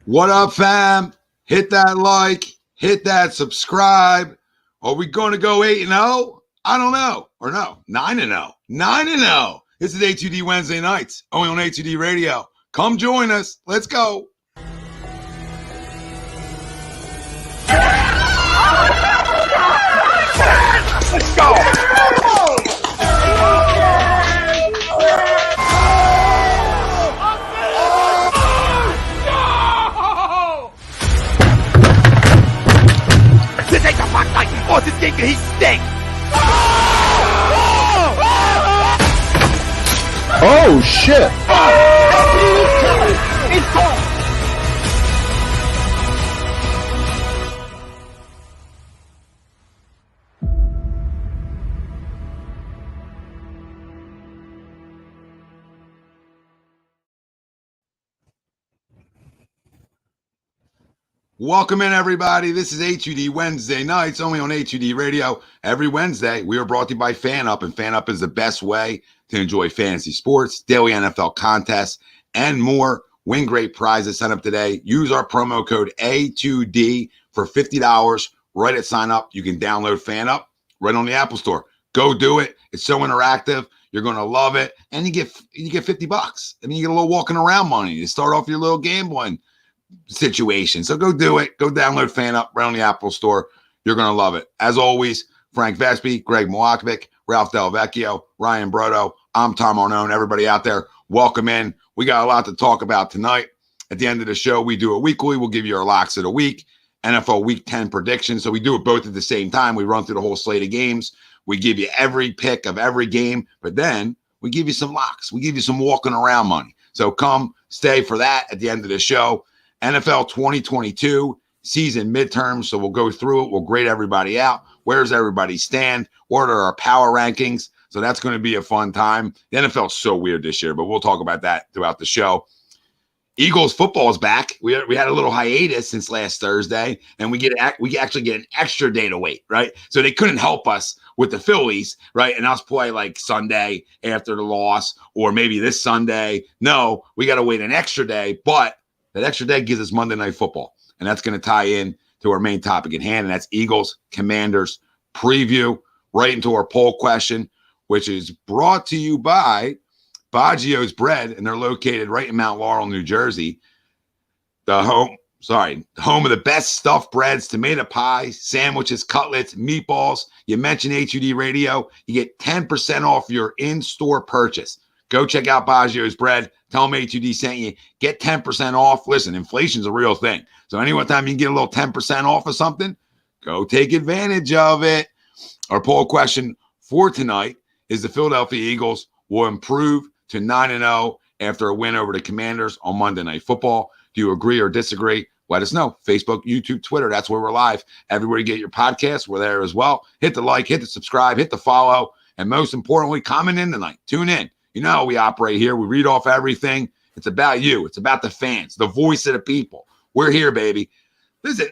What up, fam? Hit that like, hit that subscribe. Are we going to go 8-0? I don't know. Or no, 9-0. 9-0. This is A2D Wednesday nights, only on A2D Radio. Come join us. Let's go. Let's go. This ain't the Fox Night. Oh, this game he stinks. Oh shit! It's gone. Welcome in, everybody. This is A2D Wednesday nights, only on A2D Radio. Every Wednesday, we are brought to you by FanUp, and FanUp is the best way to enjoy fantasy sports, daily NFL contests, and more. Win great prizes. Sign up today. Use our promo code A2D for $50 right at sign up. You can download FanUp right on the Apple Store. Go do it. It's so interactive. You're going to love it. And you get $50. I mean, you get a little walking around money to start off your little gambling situation. So go do it. Go download FanUp right on the Apple Store. You're going to love it. As always, Frank Vespi, Greg Milwakovic, Ralph Del Vecchio, Ryan Brodo. I'm Tom Arnone. Everybody out there, welcome in. We got a lot to talk about tonight. At the end of the show, we do it weekly. We'll give you our locks of the week, NFL Week 10 predictions. So we do it both at the same time. We run through the whole slate of games. We give you every pick of every game, but then we give you some locks. We give you some walking around money. So come stay for that at the end of the show. NFL 2022 season midterms. So we'll go through it. We'll grade everybody out. Where does everybody stand? What are our power rankings? So that's going to be a fun time. The NFL is so weird this year, but we'll talk about that throughout the show. Eagles football is back. We had a little hiatus since last Thursday, and we actually get an extra day to wait, right? So they couldn't help us with the Phillies, right? And us play like Sunday after the loss, or maybe this Sunday. No, we got to wait an extra day, but that extra day gives us Monday Night Football, and that's going to tie in to our main topic at hand, and that's Eagles Commanders preview, right into our poll question, which is brought to you by Baggio's Bread, and they're located right in Mount Laurel, New Jersey. The home of the best stuffed breads, tomato pies, sandwiches, cutlets, meatballs. You mentioned HUD Radio, you get 10% off your in-store purchase. Go check out Baggio's Bread. Tell them HUD sent you. Get 10% off. Listen, inflation's a real thing. So anytime you can get a little 10% off of something, go take advantage of it. Our poll question for tonight is the Philadelphia Eagles will improve to 9-0 after a win over the Commanders on Monday Night Football. Do you agree or disagree? Let us know. Facebook, YouTube, Twitter. That's where we're live. Everywhere you get your podcasts, we're there as well. Hit the like, hit the subscribe, hit the follow, and most importantly, comment in tonight. Tune in. You know how we operate here. We read off everything. It's about you. It's about the fans, the voice of the people. We're here, baby. Listen,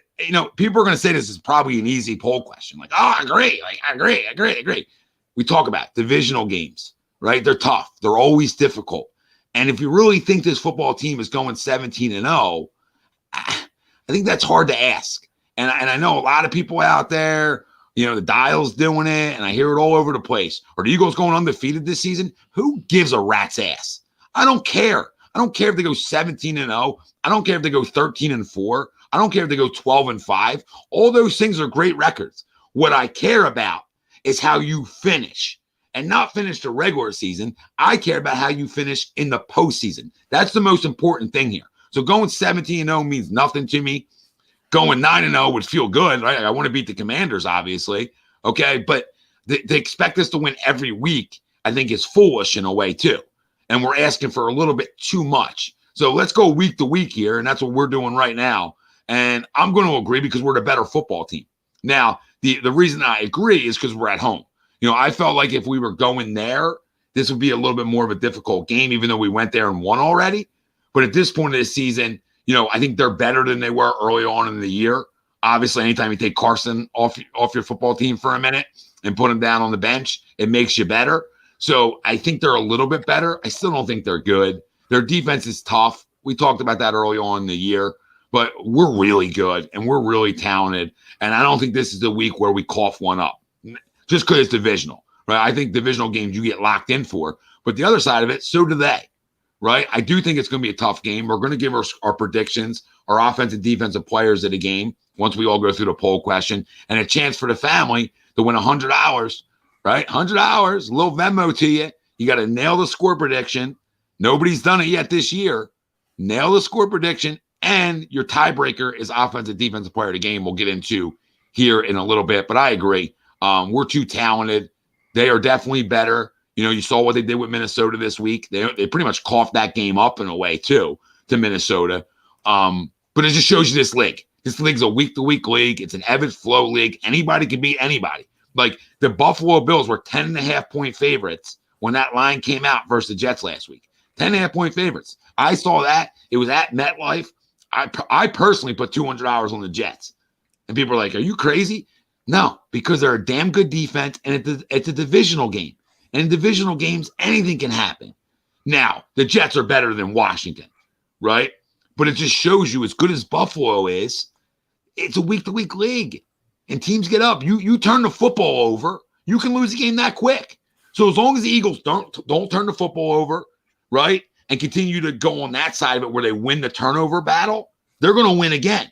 people are going to say this is probably an easy poll question. Like, oh, I agree. I agree. We talk about divisional games, right? They're tough. They're always difficult. And if you really think this football team is going 17-0, I think that's hard to ask. And I know a lot of people out there, the Dial's doing it, and I hear it all over the place. Are the Eagles going undefeated this season? Who gives a rat's ass? I don't care. I don't care if they go 17-0. I don't care if they go 13-4. I don't care if they go 12-5. All those things are great records. What I care about is how you finish, and not finish the regular season. I care about how you finish in the postseason. That's the most important thing here. So going 17-0 means nothing to me. Going 9-0 would feel good, right? I want to beat the Commanders, obviously. Okay, but they expect us to win every week, I think, is foolish in a way too. And we're asking for a little bit too much. So let's go week to week here, and that's what we're doing right now. And I'm going to agree because we're the better football team. Now, the reason I agree is because we're at home. I felt like if we were going there, this would be a little bit more of a difficult game, even though we went there and won already. But at this point of the season, I think they're better than they were early on in the year. Obviously, anytime you take Carson off your football team for a minute and put him down on the bench, it makes you better. So I think they're a little bit better. I still don't think they're good. Their defense is tough. We talked about that early on in the year. but we're really good and we're really talented. And I don't think this is the week where we cough one up just because it's divisional, right? I think divisional games you get locked in for, but the other side of it, so do they, right? I do think it's going to be a tough game. We're going to give our predictions, our offensive, defensive players of the game once we all go through the poll question, and a chance for the family to win $100, right? $100, a little Venmo to you. You got to nail the score prediction. Nobody's done it yet this year. Nail the score prediction, and your tiebreaker is offensive, defensive player of the game. We'll get into here in a little bit, but I agree. We're too talented. They are definitely better. You know, you saw what they did with Minnesota this week. They pretty much coughed that game up in a way, too, to Minnesota. But it just shows you this league. This league's a week-to-week league. It's an ebb and flow league. Anybody can beat anybody. Like, the Buffalo Bills were 10.5-point favorites when that line came out versus the Jets last week. 10.5-point favorites. I saw that. It was at MetLife. I personally put $200 on the Jets. And people are like, are you crazy? No, because they're a damn good defense, and it's a divisional game. And in divisional games, anything can happen. Now, the Jets are better than Washington, right? But it just shows you, as good as Buffalo is, it's a week-to-week league. And teams get up. You turn the football over, you can lose a game that quick. So as long as the Eagles don't turn the football over, right, and continue to go on that side of it where they win the turnover battle, they're going to win again.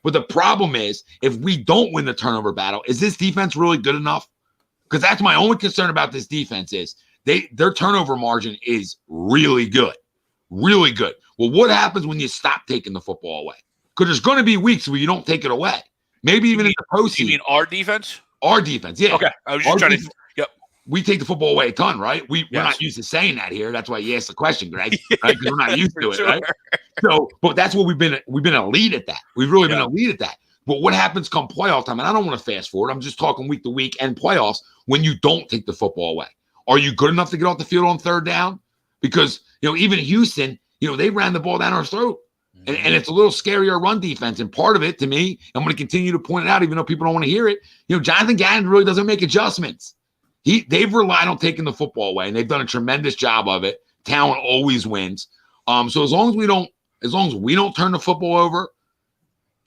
But the problem is, if we don't win the turnover battle, is this defense really good enough? Because that's my only concern about this defense is their turnover margin is really good. Really good. Well, what happens when you stop taking the football away? Because there's going to be weeks where you don't take it away. Maybe even in the postseason. You mean our defense? Our defense, yeah. Okay. I was just trying to. Yep. We take the football away a ton, right? We're not used to saying that here. That's why you asked the question, Greg. Right? Because we're not used to it, right? So, but that's what we've been elite at that. We've really been elite at that. But what happens come playoff time? And I don't want to fast forward. I'm just talking week to week and playoffs when you don't take the football away. Are you good enough to get off the field on third down? Because, even Houston, they ran the ball down our throat. And it's a little scarier run defense. And part of it, to me, I'm going to continue to point it out, even though people don't want to hear it. Jonathan Gannon really doesn't make adjustments. They've relied on taking the football away, and they've done a tremendous job of it. Talent always wins. So as long as we don't turn the football over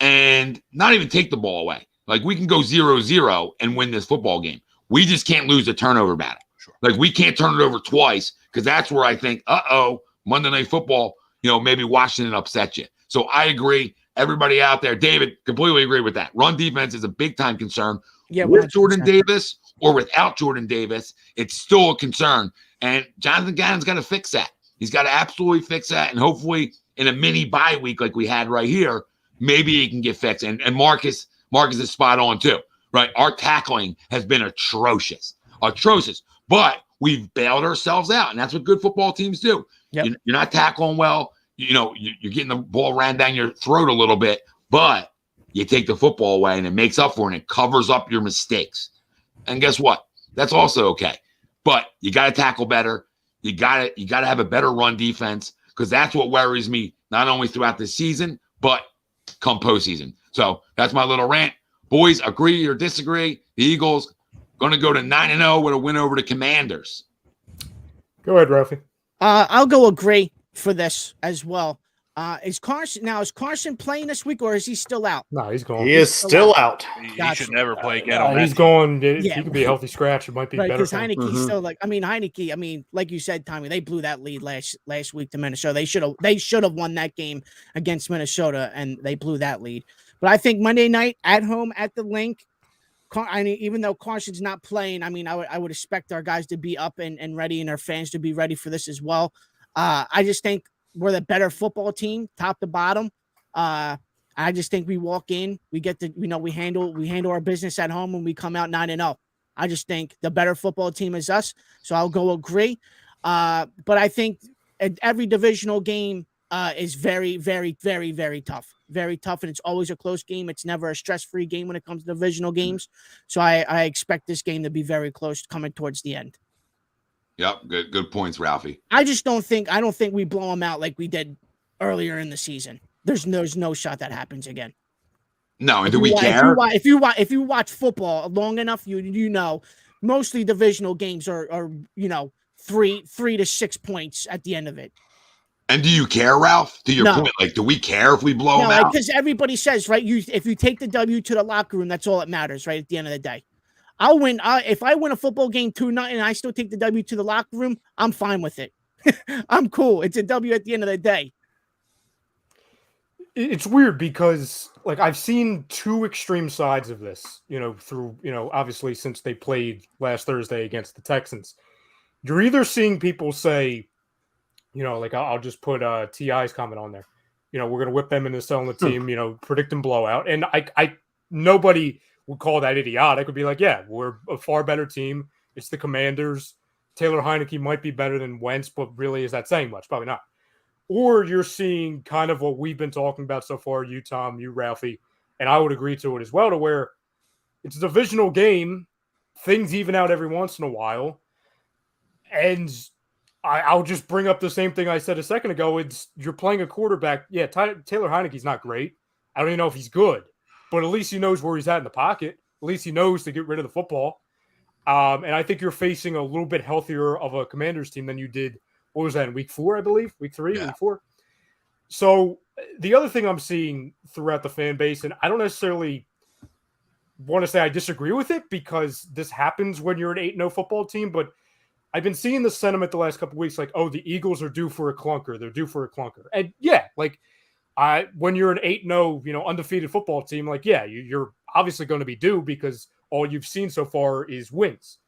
and not even take the ball away, like we can go 0-0 and win this football game. We just can't lose the turnover battle. Sure. Like we can't turn it over twice, because that's where I think, Monday Night Football, maybe Washington upset you. So I agree. Everybody out there, David, completely agree with that. Run defense is a big time concern. Yeah, with Jordan Davis or without Jordan Davis, it's still a concern. And Jonathan Gannon's got to fix that. He's got to absolutely fix that. And hopefully in a mini bye week like we had right here, maybe he can get fixed. And Marcus is spot on too, right? Our tackling has been atrocious. But we've bailed ourselves out. And that's what good football teams do. Yep. You're not tackling well. You're getting the ball ran down your throat a little bit, but you take the football away and it makes up for it and it covers up your mistakes. And guess what? That's also okay. But you got to tackle better. You got to have a better run defense, because that's what worries me, not only throughout the season, but come postseason. So that's my little rant. Boys, agree or disagree? The Eagles going to go to 9-0 with a win over the Commanders. Go ahead, Ralphie. I'll go agree for this as well. Is Carson playing this week, or is he still out? No, he's going. He is still out. He should never play again. He's going. He could be a healthy scratch. It might be better. Because Heinicke's still Heinicke. Like you said, Tommy, they blew that lead last week to Minnesota. They should have won that game against Minnesota, and they blew that lead. But I think Monday night at home at the Link, even though Carson's not playing, I would expect our guys to be up and ready, and our fans to be ready for this as well. I just think we're the better football team, top to bottom. I just think we walk in, we handle our business at home, and we come out 9-0. I just think the better football team is us. So I'll go agree. But I think every divisional game is very, very, very, very tough. Very tough, and it's always a close game. It's never a stress-free game when it comes to divisional games. So I expect this game to be very close coming towards the end. Yep, good points, Ralphie. I don't think we blow them out like we did earlier in the season. There's no shot that happens again. No, and do we care? If you watch football long enough, you know mostly divisional games are 3 to 6 points at the end of it. And do you care, Ralph? To your No. point, like, do we care if we blow them out? Because everybody says, right, if you take the W to the locker room, that's all that matters, right, at the end of the day. I'll win. If I win a football game 2-0 and I still take the W to the locker room, I'm fine with it. I'm cool. It's a W at the end of the day. It's weird because, like, I've seen two extreme sides of this, through, obviously since they played last Thursday against the Texans. You're either seeing people say, like, I'll just put T.I.'s comment on there. We're going to whip them into selling the team, predict them blowout. And I nobody would call that idiotic. Would be like, yeah, we're a far better team. It's the Commanders. Taylor Heinicke might be better than Wentz, but really, is that saying much? Probably not. Or you're seeing kind of what we've been talking about so far, you, Tom, you, Ralphie, and I would agree to it as well, to where it's a divisional game. Things even out every once in a while. And I'll just bring up the same thing I said a second ago. It's you're playing a quarterback. Yeah, Taylor Heinicke's not great. I don't even know if he's good. But at least he knows where he's at in the pocket. At least he knows to get rid of the football. And I think you're facing a little bit healthier of a Commanders team than you did. What was that, in week 4, I believe? Week 3, Yeah. week 4? So the other thing I'm seeing throughout the fan base, and I don't necessarily want to say I disagree with it because this happens when you're an 8-0 football team, but I've been seeing the sentiment the last couple of weeks like, oh, the Eagles are due for a clunker. They're due for a clunker. And yeah, like when you're an 8-0, undefeated football team, like, yeah, you're obviously going to be due because all you've seen so far is wins.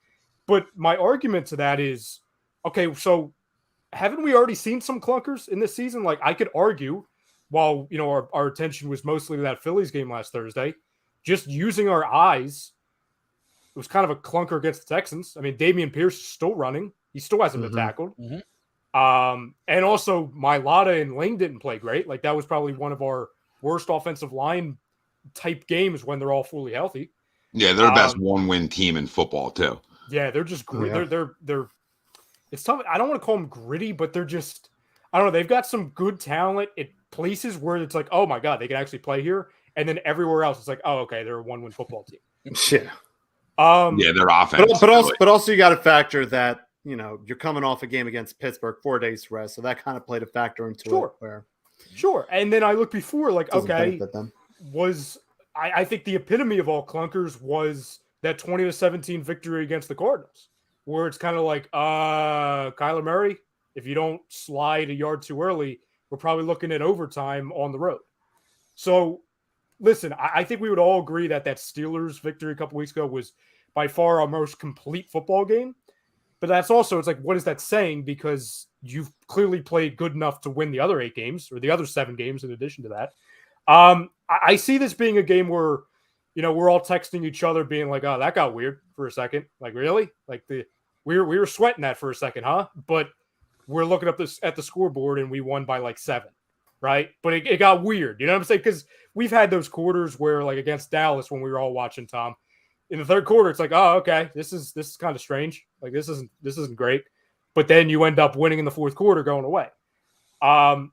But my argument to that is, okay, so haven't we already seen some clunkers in this season? Like, I could argue, while our attention was mostly to that Phillies game last Thursday, just using our eyes, it was kind of a clunker against the Texans. I mean, Dameon Pierce is still running. He still hasn't been tackled. Mm-hmm. And also, Mailata and Lang didn't play great. Like, that was probably one of our worst offensive line type games when they're all fully healthy. Yeah, they're the best one-win team in football, too. Yeah, they're just great. Yeah. They're it's tough. I don't want to call them gritty, but they're just, I don't know. They've got some good talent at places where it's like, oh my God, they can actually play here. And then everywhere else, it's like, oh, okay, they're a one-win football team. Yeah. Yeah, their offense. But also you got to factor that, you're coming off a game against Pittsburgh, 4 days rest. So that kind of played a factor into it. Sure. And then I looked before, like, okay, I think the epitome of all clunkers was that 20-17 victory against the Cardinals, where it's kind of like, Kyler Murray, if you don't slide a yard too early, we're probably looking at overtime on the road. So, listen, I think we would all agree that Steelers victory a couple weeks ago was by far our most complete football game. But that's also, it's like, what is that saying? Because you've clearly played good enough to win the other 8 games or the other 7 games in addition to that. I see this being a game where, we're all texting each other being like, oh, that got weird for a second. Like, really? Like, we were sweating that for a second, huh? But we're looking up at the scoreboard and we won by like 7, right? But it got weird. You know what I'm saying? Because we've had those quarters where, like, against Dallas when we were all watching, Tom, in the third quarter, it's like, oh, okay, this is kind of strange. Like, this isn't great. But then you end up winning in the fourth quarter going away.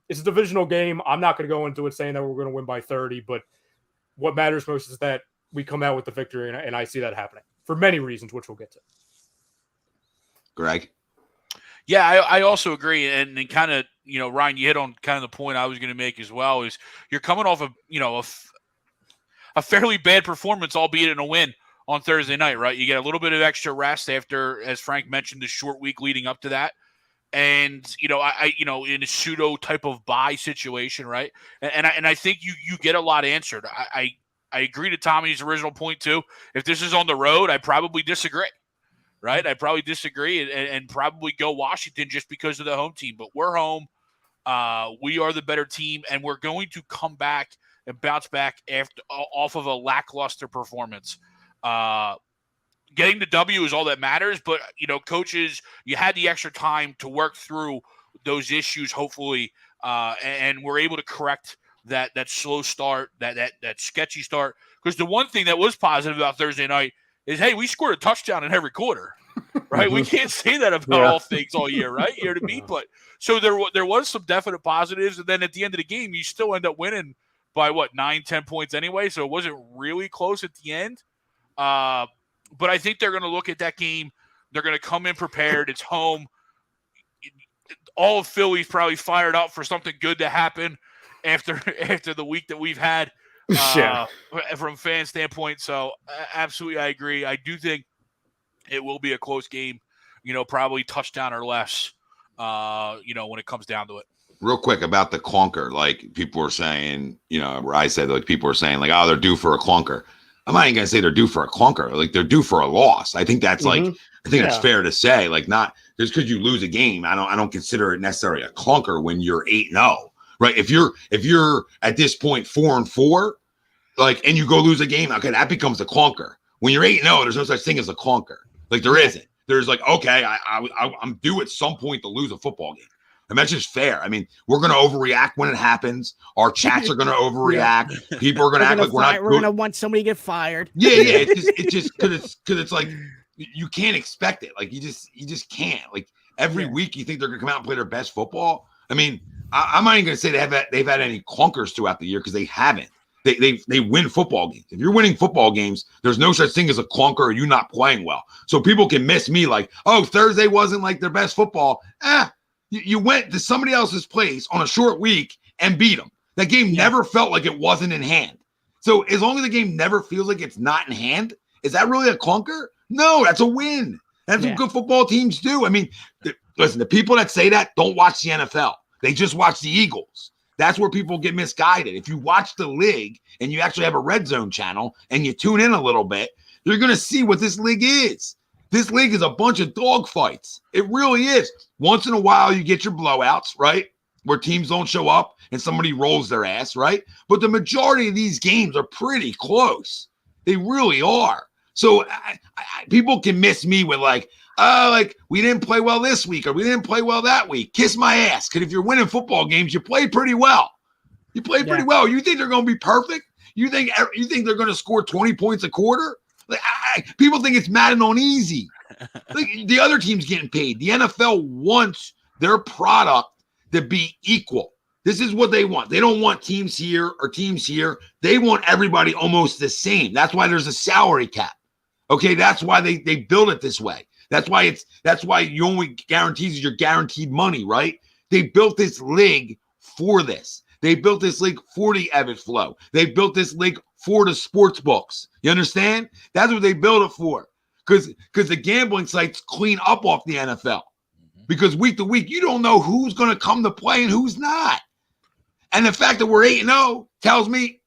It's a divisional game. I'm not going to go into it saying that we're going to win by 30, but what matters most is that we come out with the victory, and I see that happening for many reasons, which we'll get to. Greg? Yeah, I also agree. And kind of, Ryan, you hit on kind of the point I was going to make as well, is you're coming off of, a fairly bad performance, albeit in a win on Thursday night, right? You get a little bit of extra rest after, as Frank mentioned, the short week leading up to that. And, I in a pseudo type of bye situation, right? And I think you get a lot answered. I agree to Tommy's original point too. If this is on the road, I probably disagree, right? I probably disagree and probably go Washington just because of the home team. But we're home. We are the better team, and we're going to come back and bounce back off of a lackluster performance. Getting the W is all that matters, but, coaches, you had the extra time to work through those issues, hopefully, and we're able to correct that slow start, that sketchy start. Because the one thing that was positive about Thursday night is, hey, we scored a touchdown in every quarter, right? We can't say that about all things all year, right? You know what I mean? But so there was some definite positives, and then at the end of the game, you still end up winning by, 9-10 points anyway, so it wasn't really close at the end. But I think they're going to look at that game. They're going to come in prepared. It's home. all of Philly's probably fired up for something good to happen after the week that we've had from fan standpoint. So absolutely, I agree. I do think it will be a close game, probably touchdown or less, when it comes down to it. Real quick about the clunker, like people were saying, where I said, like people were saying, like, oh, they're due for a clunker. I'm not even gonna say they're due for a clunker. Like they're due for a loss. I think that's that's fair to say. Like not just because you lose a game, I don't consider it necessarily a clunker when you're 8-0, right? If you're at this point 4-4, like and you go lose a game, okay, that becomes a clunker. When you're 8-0, there's no such thing as a clunker. Like there isn't. There's like, okay, I'm due at some point to lose a football game. And that's just fair. I mean, we're going to overreact when it happens. Our chats are going to overreact. People are going to act like we're going to want somebody to get fired. Yeah. It's just because it's like you can't expect it. Like you just can't. Like every week you think they're going to come out and play their best football. I mean, I'm not even going to say they've had any clunkers throughout the year because they haven't. They win football games. If you're winning football games, there's no such thing as a clunker or you not playing well. So people can miss me like, oh, Thursday wasn't like their best football. You went to somebody else's place on a short week and beat them. That game never felt like it wasn't in hand. So as long as the game never feels like it's not in hand, is that really a clunker? No, that's a win. That's what good football teams do. I mean, listen, the people that say that don't watch the NFL. They just watch the Eagles. That's where people get misguided. If you watch the league and you actually have a red zone channel and you tune in a little bit, you're going to see what this league is. This league is a bunch of dog fights. It really is. Once in a while, you get your blowouts, right? Where teams don't show up and somebody rolls their ass, right? But the majority of these games are pretty close. They really are. So people can miss me with like, oh, like we didn't play well this week or we didn't play well that week. Kiss my ass. Because if you're winning football games, you played pretty well. You played pretty well. You think they're going to be perfect? You think they're going to score 20 points a quarter? Like, people think it's Madden on easy. Like, the other team's getting paid. The NFL wants their product to be equal. This is what they want. They don't want teams here or teams here. They want everybody almost the same. That's why there's a salary cap. Okay, that's why they build it this way. That's why you only guarantees your guaranteed money, right? They built this league for this. They built this league for the ebb and flow. They built this league for the sports books. You understand? That's what they built it for. Because the gambling sites clean up off the NFL. Because week to week, you don't know who's going to come to play and who's not. And the fact that we're 8-0 tells me,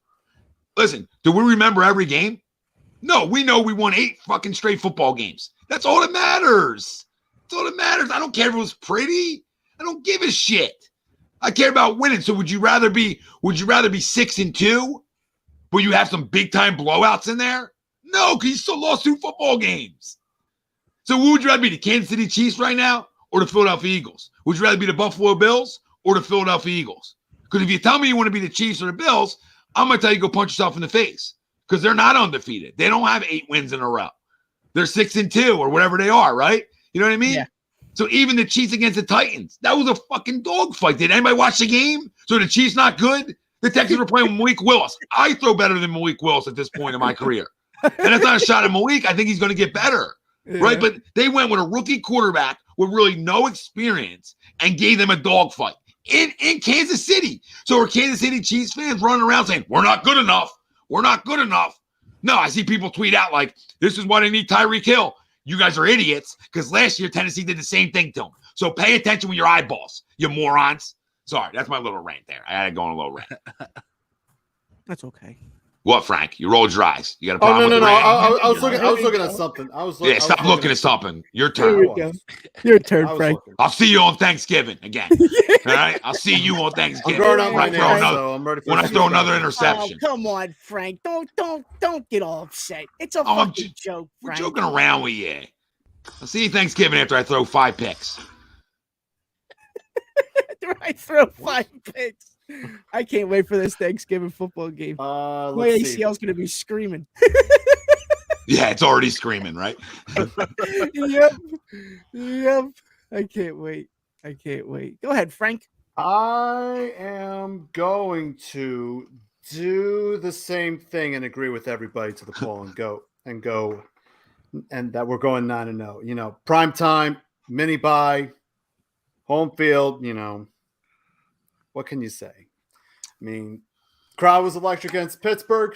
listen, do we remember every game? No, we know we won 8 fucking straight football games. That's all that matters. That's all that matters. I don't care if it was pretty. I don't give a shit. I care about winning. So would you rather be 6-2, but you have some big time blowouts in there? No, because you still lost 2 football games. So who would you rather be, the Kansas City Chiefs right now or the Philadelphia Eagles? Would you rather be the Buffalo Bills or the Philadelphia Eagles? Because if you tell me you want to be the Chiefs or the Bills, I'm going to tell you go punch yourself in the face because they're not undefeated. They don't have 8 wins in a row. They're 6-2 or whatever they are, right? You know what I mean? Yeah. So even the Chiefs against the Titans, that was a fucking dogfight. Did anybody watch the game? So the Chiefs not good? The Texans were playing Malik Willis. I throw better than Malik Willis at this point in my career. And that's not a shot at Malik. I think he's going to get better, right? But they went with a rookie quarterback with really no experience and gave them a dogfight in Kansas City. So are Kansas City Chiefs fans running around saying, we're not good enough. We're not good enough. No, I see people tweet out like, this is why they need Tyreek Hill. You guys are idiots because last year Tennessee did the same thing to him. So pay attention with your eyeballs, you morons. Sorry, that's my little rant there. I had to go on a little rant. That's okay. What, Frank? You rolled your eyes. You got a problem with the rant? I was looking at something. Stop looking at something. Your turn. Your turn, Frank. I'll see you on Thanksgiving again. All right? I'll see you on Thanksgiving. I'm going out when I throw another interception. Oh, come on, Frank. Don't get all upset. It's a fucking joke, Frank. We're joking around with you. I'll see you Thanksgiving after I throw 5 picks. After I throw 5 picks. I can't wait for this Thanksgiving football game. My ACL's going to be screaming. Yeah, it's already screaming, right? Yep. I can't wait. Go ahead, Frank. I am going to do the same thing and agree with everybody to the poll and go and that we're going 9-0. You know, prime time, mini bye, home field, what can you say? I mean, crowd was electric against Pittsburgh.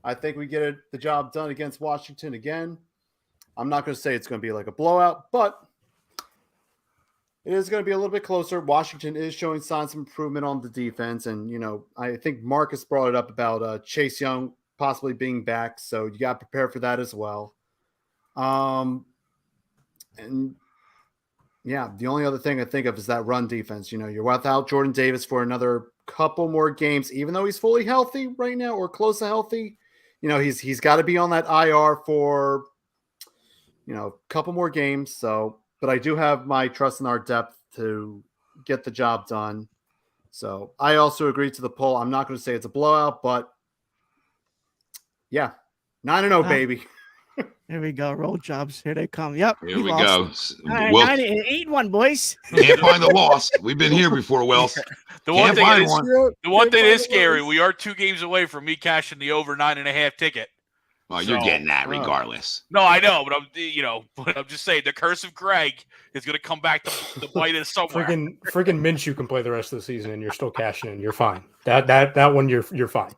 I think we get the job done against Washington again. I'm not going to say it's going to be like a blowout, but it is going to be a little bit closer. Washington is showing signs of improvement on the defense. And, I think Marcus brought it up about Chase Young possibly being back. So you got to prepare for that as well. And yeah, the only other thing I think of is that run defense. You're without Jordan Davis for another couple more games, even though he's fully healthy right now or close to healthy. He's got to be on that IR for, a couple more games. So, but I do have my trust in our depth to get the job done. So I also agree to the poll. I'm not going to say it's a blowout, but yeah, 9-0, baby. Here we go. Roll jobs. Here they come. Yep. Here we go. All right, 8-1, boys. Can't find the loss. We've been here before, Wells. The one thing is scary. We are 2 games away from me cashing the over 9.5 ticket. Well, you're getting that regardless. No, I know, but I'm just saying the curse of Greg is going to come back to bite us somewhere. Friggin' Minshew can play the rest of the season, and you're still cashing in. You're fine. That one, you're fine.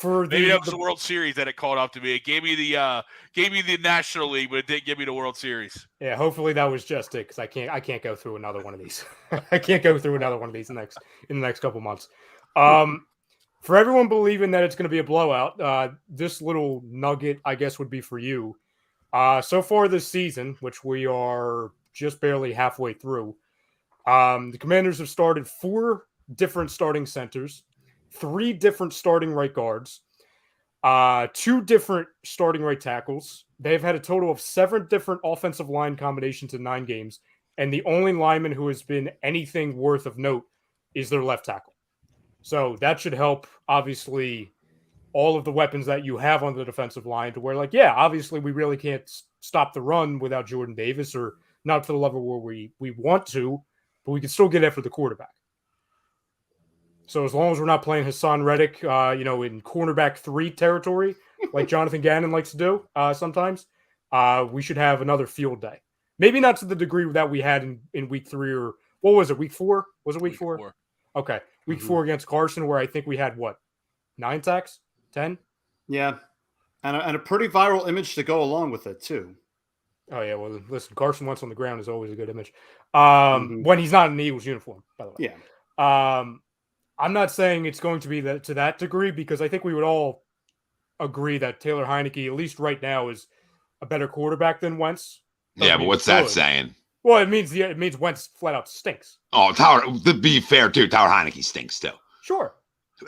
Maybe that was the World Series that it called up to me. It gave me the National League, but it didn't give me the World Series. Yeah, hopefully that was just it, because I can't go through another one of these. I can't go through another one of these in the next couple months. For everyone believing that it's going to be a blowout, this little nugget, I guess, would be for you. So far this season, which we are just barely halfway through, the Commanders have started 4 different starting centers, 3 different starting right guards, 2 different starting right tackles. They've had a total of 7 different offensive line combinations in 9 games, and the only lineman who has been anything worth of note is their left tackle. So that should help, obviously, all of the weapons that you have on the defensive line to where, obviously we really can't stop the run without Jordan Davis, or not to the level where we want to, but we can still get after the quarterback. So as long as we're not playing Hassan Reddick, in cornerback 3 territory, like Jonathan Gannon likes to do sometimes, we should have another field day. Maybe not to the degree that we had in week 3, or what was it, week 4? Was it week 4? Okay. Week 4 against Carson, where I think we had, 9 sacks? 10? Yeah. And a pretty viral image to go along with it, too. Oh, yeah. Well, listen, Carson Wentz on the ground is always a good image. When he's not in the Eagles uniform, by the way. Yeah. I'm not saying it's going to be to that degree, because I think we would all agree that Taylor Heinicke, at least right now, is a better quarterback than Wentz. Yeah, but what's that saying? Well, it means Wentz flat out stinks. Oh, to be fair, too, Taylor Heinicke stinks, too. Sure.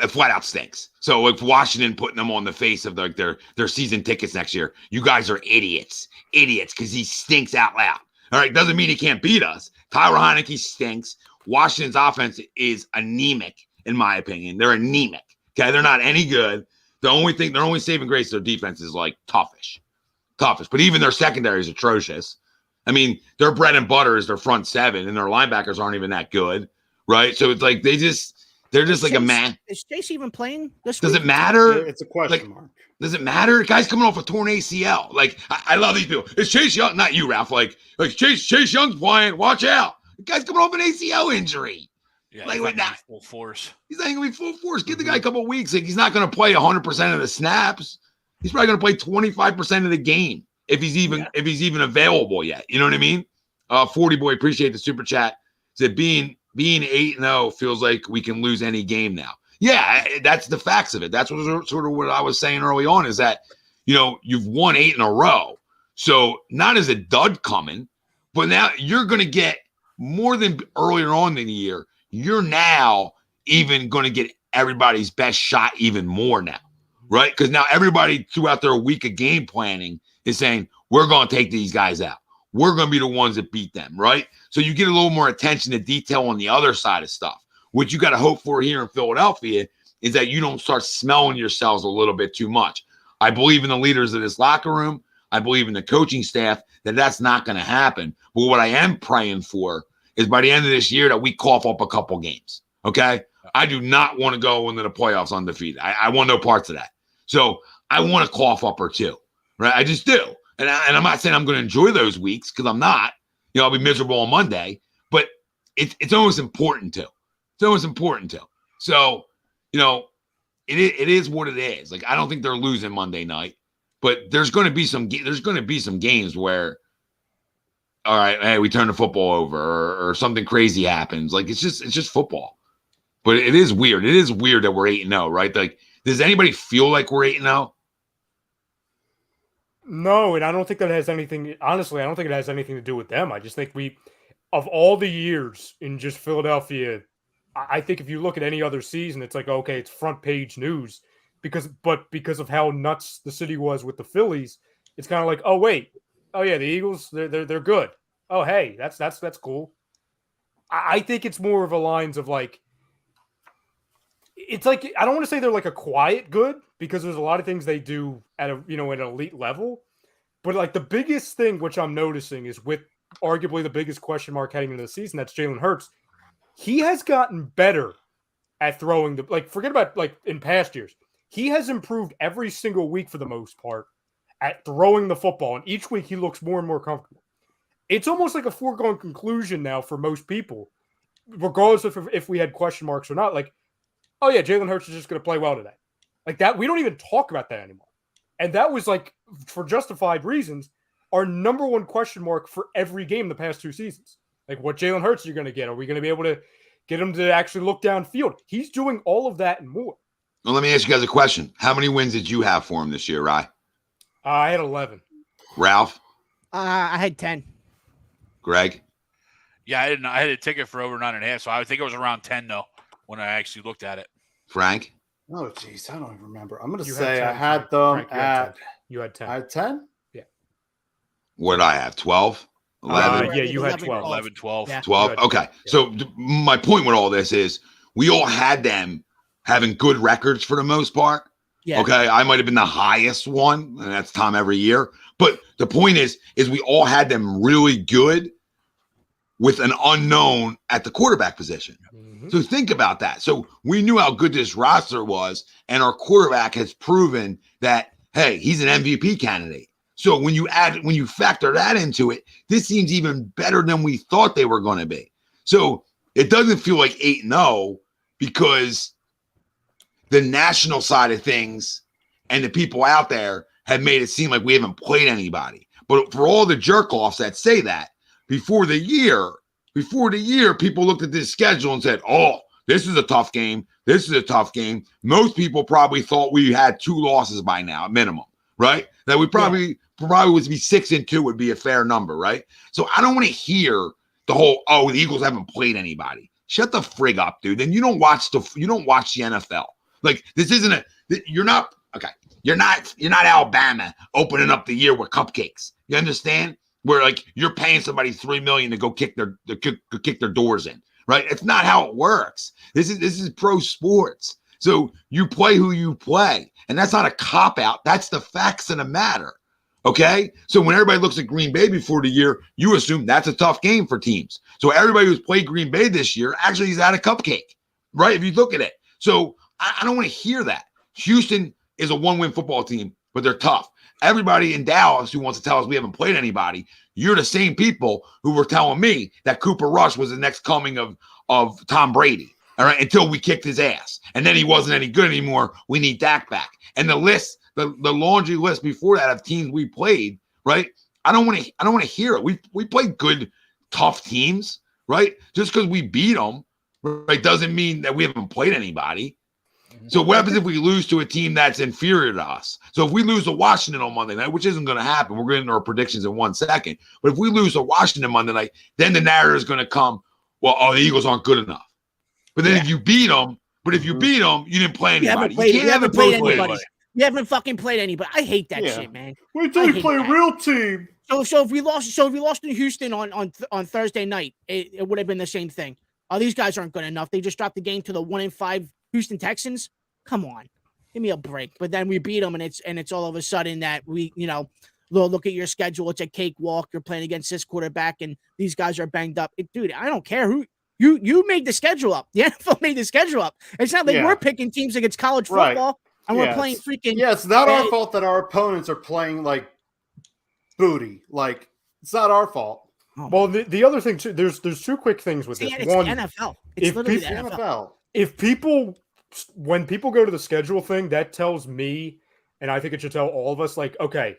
It flat out stinks. So if Washington putting them on the face of their season tickets next year, you guys are idiots, because he stinks out loud. All right, doesn't mean he can't beat us. Taylor Heinicke stinks. Washington's offense is anemic, in my opinion. They're anemic. Okay, they're not any good. Their only saving grace, their defense is toughish. But even their secondary is atrocious. I mean, their bread and butter is their front 7, and their linebackers aren't even that good, right? So it's like they're just like a man. Is Chase even playing this Does week? it matter? It's a question mark. Does it matter? The guy's coming off a torn ACL. I love these people. It's Chase Young, not you, Ralph. Like Chase Young's playing. Watch out. The guy's coming off an ACL injury. Yeah, with that full force. He's not going to be full force. Give the guy a couple of weeks. He's not going to play 100% of the snaps. He's probably going to play 25% of the game if he's even available yet. You know what I mean? 40 boy, appreciate the super chat. Said being 8-0 feels like we can lose any game now. Yeah, that's the facts of it. That's sort of what I was saying early on, is that you've won 8 in a row, so not as a dud coming, but now you're going to get more than earlier on in the year. You're now even going to get everybody's best shot even more now, right? Because now everybody throughout their week of game planning is saying, we're going to take these guys out. We're going to be the ones that beat them, right? So you get a little more attention to detail on the other side of stuff. What you got to hope for here in Philadelphia is that you don't start smelling yourselves a little bit too much. I believe in the leaders of this locker room. I believe in the coaching staff that that's not going to happen. But what I am praying for is by the end of this year that we cough up a couple games, okay? I do not want to go into the playoffs undefeated. I want no parts of that. So I want to cough up or two, right? I just do. And I'm not saying I'm going to enjoy those weeks, because I'm not. I'll be miserable on Monday, but it's almost important to. It's almost important to. So, it is what it is. Like, I don't think they're losing Monday night, but there's going to be some games where, all right, hey, we turn the football over or something crazy happens. Like, it's just football. But it is weird. It is weird that we're 8-0, right? Like, does anybody feel like we're 8-0? No, and I don't think that has anything. Honestly, I don't think it has anything to do with them. I just think of all the years in just Philadelphia, I think if you look at any other season, it's like, okay, it's front page news because of how nuts the city was with the Phillies, it's kind of like, oh wait, oh yeah, the Eagles, they're good. Oh hey, that's cool. I think it's more of a lines of like, it's like, I don't want to say they're like a quiet good because there's a lot of things they do at an elite level, but like the biggest thing which I'm noticing is with arguably the biggest question mark heading into the season, that's Jalen Hurts. He has gotten better at throwing forget about like in past years. He has improved every single week for the most part at throwing the football, and each week he looks more and more comfortable. It's almost like a foregone conclusion now for most people, regardless of if we had question marks or not. Like, oh yeah, Jalen Hurts is just going to play well today. Like that, we don't even talk about that anymore. And that was like, for justified reasons, our number one question mark for every game the past 2 seasons. Like, what Jalen Hurts are you going to get? Are we going to be able to get him to actually look downfield? He's doing all of that and more. Well, let me ask you guys a question. How many wins did you have for him this year, Rye? I had 11. Ralph? I had 10. Greg? Yeah, I didn't. I had a ticket for over 9.5, so I think it was around 10 though when I actually looked at it. Frank? Oh, geez, I don't even remember. I'm going to You say had 10, I had Frank. them Frank, at. you had 10. I had 10? Yeah. What did I have? 12? 11? Yeah, you had 11, 12. 11, 12. Yeah. 12? Okay. So my point with all this is we all had them having good records for the most part. Yeah. Okay. I might have been the highest one, and that's Tom every year. But the point is we all had them really good with an unknown at the quarterback position. Mm-hmm. So think about that. So we knew how good this roster was, and our quarterback has proven that, hey, he's an MVP candidate. So when you factor that into it, this seems even better than we thought they were going to be. So it doesn't feel like 8-0 because the national side of things and the people out there have made it seem like we haven't played anybody. But for all the jerk-offs that say that, before the year, people looked at this schedule and said, oh, this is a tough game. This is a tough game. Most people probably thought we had 2 losses by now, at minimum, right? That we probably would be 6-2 would be a fair number, right? So I don't want to hear the whole, oh, the Eagles haven't played anybody. Shut the frig up, dude. Then you don't watch the NFL. Like, this isn't you're not Alabama opening up the year with cupcakes. You understand? Where like you're paying somebody $3 million to go kick their doors in, right? It's not how it works. This is pro sports. So you play who you play, and that's not a cop out. That's the facts of the matter. Okay. So when everybody looks at Green Bay before the year, you assume that's a tough game for teams. So everybody who's played Green Bay this year actually is at a cupcake, right? If you look at it. So I don't want to hear that. Houston is a 1-win football team, but they're tough. Everybody in Dallas who wants to tell us we haven't played anybody, you're the same people who were telling me that Cooper Rush was the next coming of Tom Brady, all right, until we kicked his ass. And then he wasn't any good anymore. We need Dak back. And the list, the laundry list before that of teams we played, right? I don't want to hear it. We played good, tough teams, right? Just because we beat them, right, doesn't mean that we haven't played anybody. So what happens if we lose to a team that's inferior to us? So if we lose to Washington on Monday night, which isn't going to happen, we're going to our predictions in 1 second. But if we lose to Washington Monday night, then the narrative is going to come, well, oh, the Eagles aren't good enough. But then if you beat them, you didn't play anybody. You haven't played anybody. You haven't fucking played anybody. I hate that shit, man. Wait till you play a real team. So if we lost to Houston on Thursday night, it would have been the same thing. Oh, these guys aren't good enough. They just dropped the game to the 1-5 Houston Texans. Come on, give me a break. But then we beat them, and it's all of a sudden that we, look at your schedule. It's a cakewalk. You're playing against this quarterback, and these guys are banged up. Dude, I don't care who you made the schedule up. The NFL made the schedule up. It's not like we're picking teams against college football, and we're playing freaking. Yeah, it's not our fault that our opponents are playing like booty. Like, it's not our fault. Well, the other thing too, there's two quick things with this. It's One, the NFL. It's literally the NFL. If when people go to the schedule thing, that tells me, and I think it should tell all of us, like, okay,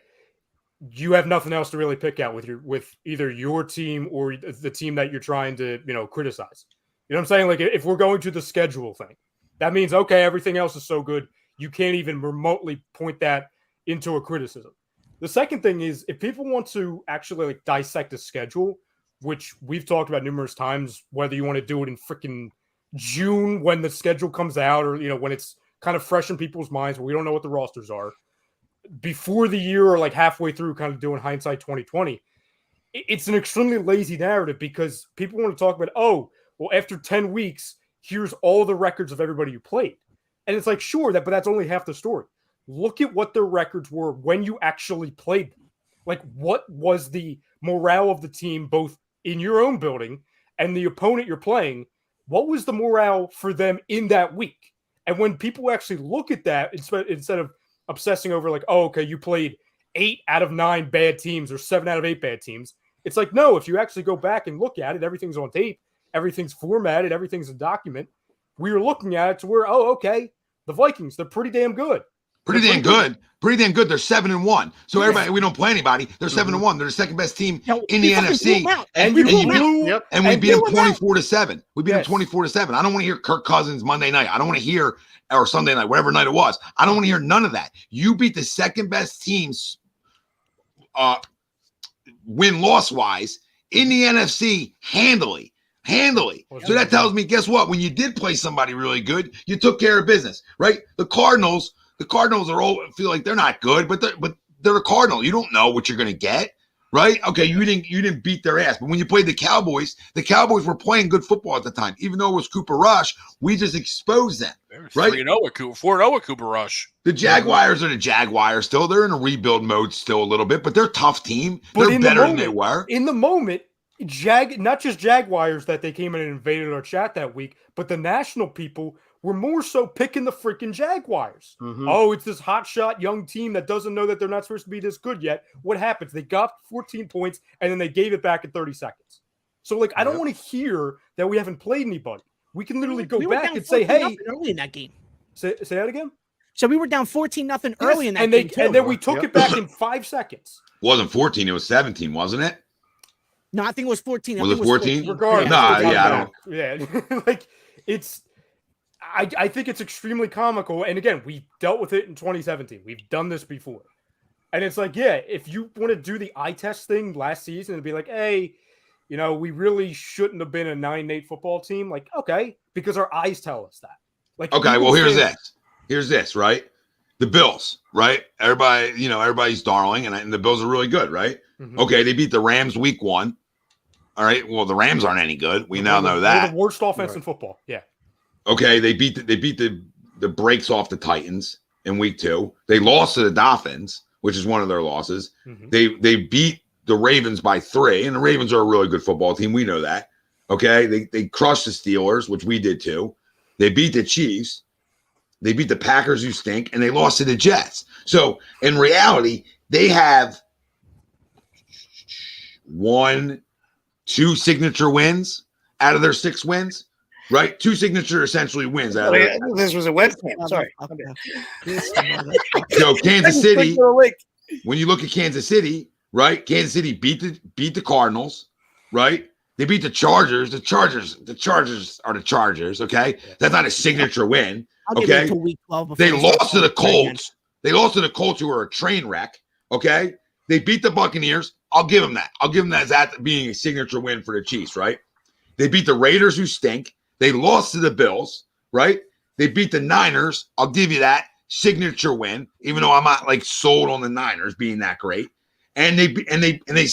you have nothing else to really pick out with either your team or the team that you're trying to, criticize. You know what I'm saying? Like, if we're going to the schedule thing, that means, okay, everything else is so good, you can't even remotely point that into a criticism. The second thing is, if people want to actually like dissect a schedule, which we've talked about numerous times, whether you want to do it in freaking June when the schedule comes out, or when it's kind of fresh in people's minds where we don't know what the rosters are, before the year or like halfway through, kind of doing hindsight 2020, it's an extremely lazy narrative because people want to talk about, oh, well, after 10 weeks, here's all the records of everybody who played. And it's like, sure, but that's only half the story. Look at what their records were when you actually played them. Like, what was the morale of the team, both in your own building and the opponent you're playing? What was the morale for them in that week? And when people actually look at that, instead of obsessing over like, oh, okay, you played 8 out of 9 bad teams or 7 out of 8 bad teams. It's like, no, if you actually go back and look at it, everything's on tape, everything's formatted, everything's a document. We were looking at it to where, oh, okay, the Vikings, they're pretty damn good. Pretty damn good. They're 7-1. So everybody, we don't play anybody. They're 7-1. They're the second best team in the NFC. And we beat them 24-7. We beat them 24-7. I don't want to hear Kirk Cousins Monday night. I don't want to hear, or Sunday night, whatever night it was. I don't want to hear none of that. You beat the second best teams win-loss wise in the NFC handily. So that tells me, guess what? When you did play somebody really good, you took care of business, right? The Cardinals are all feel like they're not good, but they're a Cardinal. You don't know what you're going to get, right? Okay, you didn't beat their ass, but when you played the Cowboys were playing good football at the time. Even though it was Cooper Rush, we just exposed them, right? 4-0 with Cooper Rush. The Jaguars are the Jaguars still. They're in a rebuild mode still a little bit, but they're a tough team. They're better than they were. In the moment, not just Jaguars that they came in and invaded our chat that week, but the national people were more so picking the freaking Jaguars. Mm-hmm. Oh, it's this hotshot young team that doesn't know that they're not supposed to be this good yet. What happens? They got 14 points, and then they gave it back in 30 seconds. So, like, I don't want to hear that we haven't played anybody. We can literally go back and say, hey. Early in that game. Say that again? So we were down 14-0 early in that game, too. And then we took it back in 5 seconds. It wasn't 14. It was 17, wasn't it? No, I think it was 14. Was it 14? Regardless. I don't. Yeah, like, it's... I think it's extremely comical. And again, we dealt with it in 2017. We've done this before. And it's like, yeah, if you want to do the eye test thing last season and be like, hey, we really shouldn't have been a 9-8 football team. Like, okay, because our eyes tell us that. Like, okay, well, here's this, right? The Bills, right? Everybody's darling, and the Bills are really good, right? Mm-hmm. Okay, they beat the Rams week 1. All right, well, the Rams aren't any good. We now know that. They're the worst offense in football, yeah. Okay, they beat the brakes off the Titans in week 2. They lost to the Dolphins, which is one of their losses. Mm-hmm. They beat the Ravens by 3, and the Ravens are a really good football team. We know that. Okay, they crushed the Steelers, which we did too. They beat the Chiefs. They beat the Packers, who stink, and they lost to the Jets. So in reality, they have 1, 2 signature wins out of their 6 wins. Right, 2 signature essentially wins. This was a webcam. Sorry. So Kansas City. When you look at Kansas City, right? Kansas City beat the Cardinals, right? They beat the Chargers. The Chargers are the Chargers. Okay, that's not a signature win. Okay, they lost to the Colts. They lost to the Colts, who are a train wreck. Okay, they beat the Buccaneers. I'll give them that. I'll give them that as that being a signature win for the Chiefs. Right? They beat the Raiders, who stink. They lost to the Bills, right? They beat the Niners. I'll give you that signature win, even though I'm not like sold on the Niners being that great. And they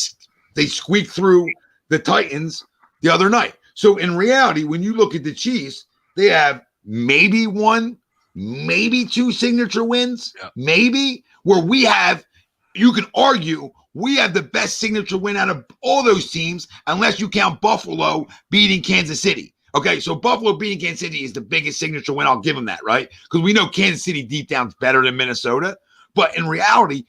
squeaked through the Titans the other night. So in reality, when you look at the Chiefs, they have maybe 1, maybe 2 signature wins, maybe, where we have, you can argue, we have the best signature win out of all those teams, unless you count Buffalo beating Kansas City. Okay, so Buffalo beating Kansas City is the biggest signature win. I'll give them that, right? Because we know Kansas City deep down is better than Minnesota. But in reality,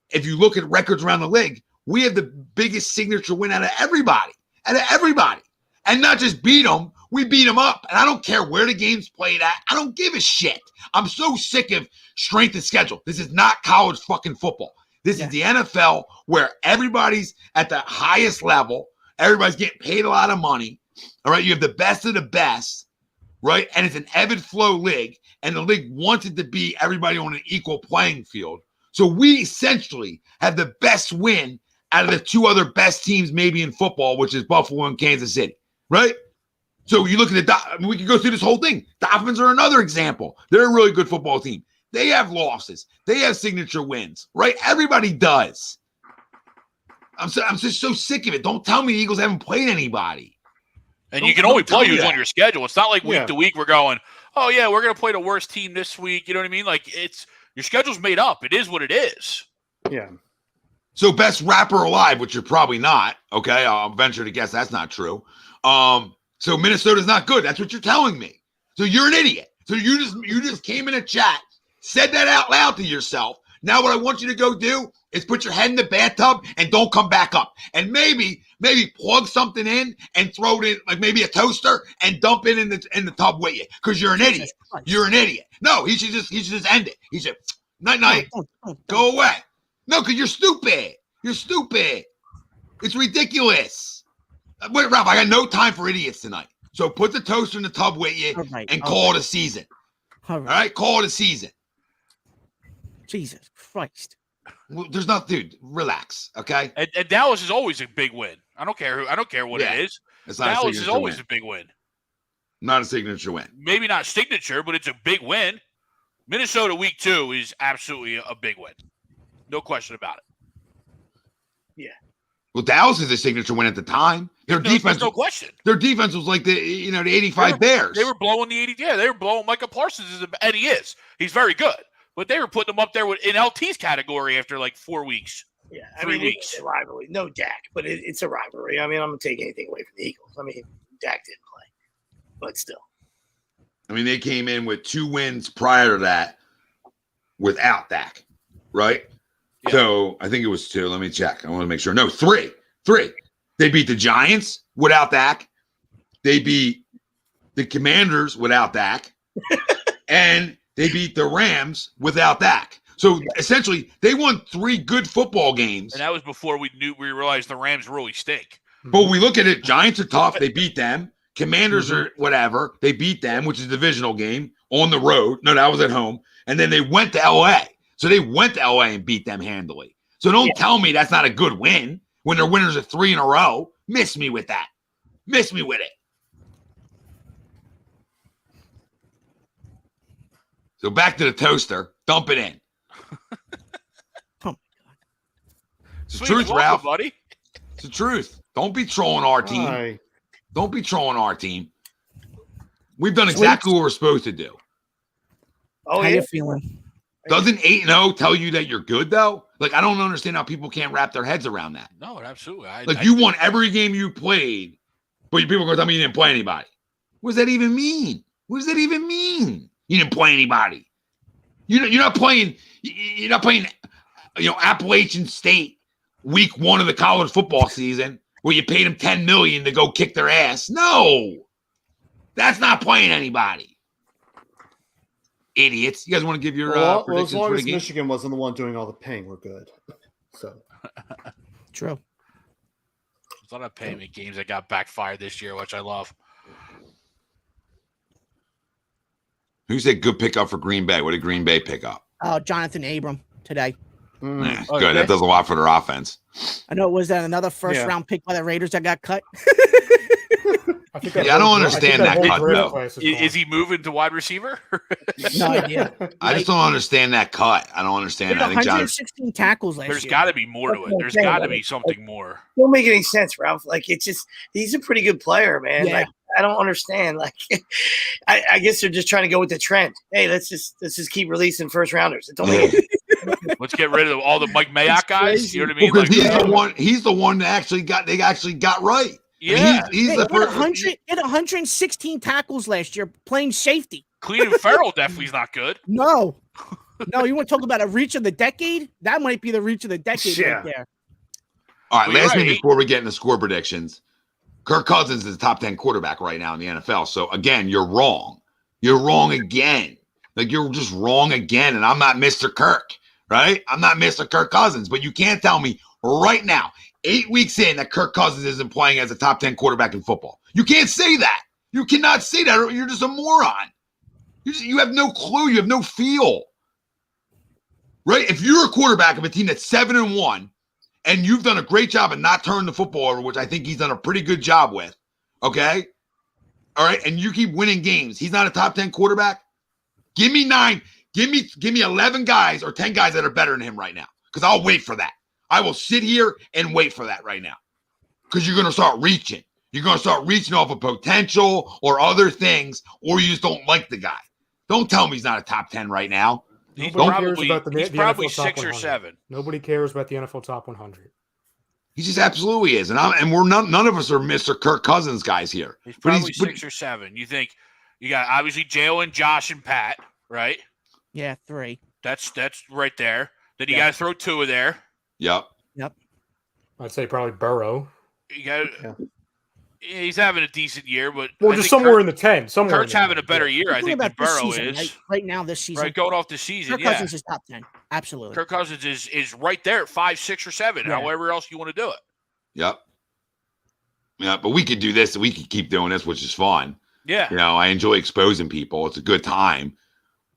if you look at records around the league, we have the biggest signature win out of everybody. And not just beat them, we beat them up. And I don't care where the game's played at. I don't give a shit. I'm so sick of strength of schedule. This is not college fucking football. This is the NFL where everybody's at the highest level. Everybody's getting paid a lot of money. All right. You have the best of the best, right? And it's an ebb and flow league. And the league wants it to be everybody on an equal playing field. So we essentially have the best win out of the two other best teams maybe in football, which is Buffalo and Kansas City, right? So you look at we could go through this whole thing. Dolphins are another example. They're a really good football team. They have losses. They have signature wins, right? Everybody does. I'm just so sick of it. Don't tell me the Eagles haven't played anybody. And you can only play who's on your schedule. It's not like week to week we're going, oh, yeah, we're going to play the worst team this week. You know what I mean? Like, your schedule's made up. It is what it is. Yeah. So best rapper alive, which you're probably not. Okay, I'll venture to guess that's not true. So Minnesota's not good. That's what you're telling me. So you're an idiot. So you just came in a chat, said that out loud to yourself. Now what I want you to go do is put your head in the bathtub and don't come back up. And maybe plug something in and throw it in, like maybe a toaster, and dump it in the tub with you. Because you're an idiot. You're an idiot. No, he should just end it. He should night. Go away. No, because you're stupid. You're stupid. It's ridiculous. Wait, Ralph, I got no time for idiots tonight. So put the toaster in the tub with you and call it a season. All right? Call it a season. Jesus Christ. Well, there's not, dude, relax, okay? And Dallas is always a big win. I don't care what it is. Dallas is always a big win. Not a signature win. Maybe not signature, but it's a big win. Minnesota week 2 is absolutely a big win. No question about it. Yeah. Well, Dallas is a signature win at the time. Their defense, no question. Their defense was like the 85 Bears. They were blowing the 80. Yeah, they were blowing Micah Parsons, and he is. He's very good. But they were putting him up there in LT's category after like 4 weeks. Yeah, 3 weeks. It's a rivalry. No Dak, but it's a rivalry. I mean, I'm going to take anything away from the Eagles. I mean, Dak didn't play, but still. I mean, they came in with 2 wins prior to that without Dak, right? Yeah. So I think it was 2. Let me check. I want to make sure. No, 3. 3. They beat the Giants without Dak. They beat the Commanders without Dak. And they beat the Rams without Dak. So essentially, they won 3 good football games. And that was before we realized the Rams really stink. But we look at it, Giants are tough. They beat them. Commanders are whatever. They beat them, which is a divisional game on the road. No, that was at home. And then they went to L.A. So they went to L.A. and beat them handily. So don't tell me that's not a good win when they're winners of 3 in a row. Miss me with that. Miss me with it. So back to the toaster. Dump it in. Oh my God. It's the truth, Ralph. Buddy. It's the truth. Don't be trolling our team. Hi. Don't be trolling our team. We've done exactly what we're supposed to do. Oh, How you feeling? Doesn't 8-0 tell you that you're good, though? Like, I don't understand how people can't wrap their heads around that. No, absolutely. You won every game you played, but people are going to tell me you didn't play anybody. What does that even mean? What does that even mean? You didn't play anybody. You're not playing. You're not playing. Appalachian State week 1 of the college football season where you paid them $10 million to go kick their ass. No, that's not playing anybody. Idiots. You guys want to give your predictions as long for the as game? Michigan wasn't the one doing all the paying, we're good. So True. There's a lot of payment games that got backfired this year, which I love. Who said good pickup for Green Bay? What did Green Bay pick up? Jonathan Abram today. Good. That does a lot for their offense. I know it was another first round pick by the Raiders that got cut. I don't understand that cut, though. Is he moving to wide receiver? No idea. I just don't understand that cut. I don't understand. I think 116 tackles last year. There's got to be more to it. There's got to be something more. Don't make any sense, Ralph. Like, it's just he's a pretty good player, man. Yeah. Like, I don't understand. Like, I guess they're just trying to go with the trend. Hey, let's just keep releasing first rounders. It don't make any Let's get rid of all the Mike Mayock guys. You know what I mean? Well, he's the one that actually got right. Yeah, he's the first. He had 116 tackles last year playing safety. Cleveland Farrell definitely is not good. No, you want to talk about a reach of the decade? That might be the reach of the decade right there. All right, Well, you're last right. minute before we get into score predictions. Kirk Cousins is a top 10 quarterback right now in the NFL. So, again, you're wrong. You're wrong again. Like, you're just wrong again. And I'm not Mr. Kirk, right? I'm not Mr. Kirk Cousins. But you can't tell me right now, 8 weeks in, that Kirk Cousins isn't playing as a top 10 quarterback in football. You can't say that. You cannot say that. You're just a moron. You have no clue. You have no feel. Right? If you're a quarterback of a team that's 7-1, and you've done a great job of not turning the football over, which I think he's done a pretty good job with, okay? All right, and you keep winning games. He's not a top 10 quarterback? Give me 9. Give me 11 guys or 10 guys that are better than him right now, because I'll wait for that. I will sit here and wait for that right now, because you're going to start reaching. You're going to start reaching off of potential or other things, or you just don't like the guy. Don't tell me he's not a top 10 right now. He's Nobody cares probably, about the NFL top 6 or 100. 7. Nobody cares about the NFL top 100. He just absolutely is, and we're none of us are Mr. Kirk Cousins guys here. He's probably 6 or 7. You think you got obviously Jalen, Josh, and Pat, right? Yeah, 3. That's right there. Then you got to throw 2 of there. Yep. I'd say probably Burrow. You got. He's having a decent year, but Well, just somewhere in the 10. Kirk's having a better year, I think, than About this Burrow season, is. right now this season. Right, going off the season, Kirk Cousins is top 10. Absolutely. Kirk Cousins is right there at 5, 6, or 7. Yeah. However else you want to do it. Yep. Yeah, but we could do this. We could keep doing this, which is fun. Yeah. You know, I enjoy exposing people. It's a good time.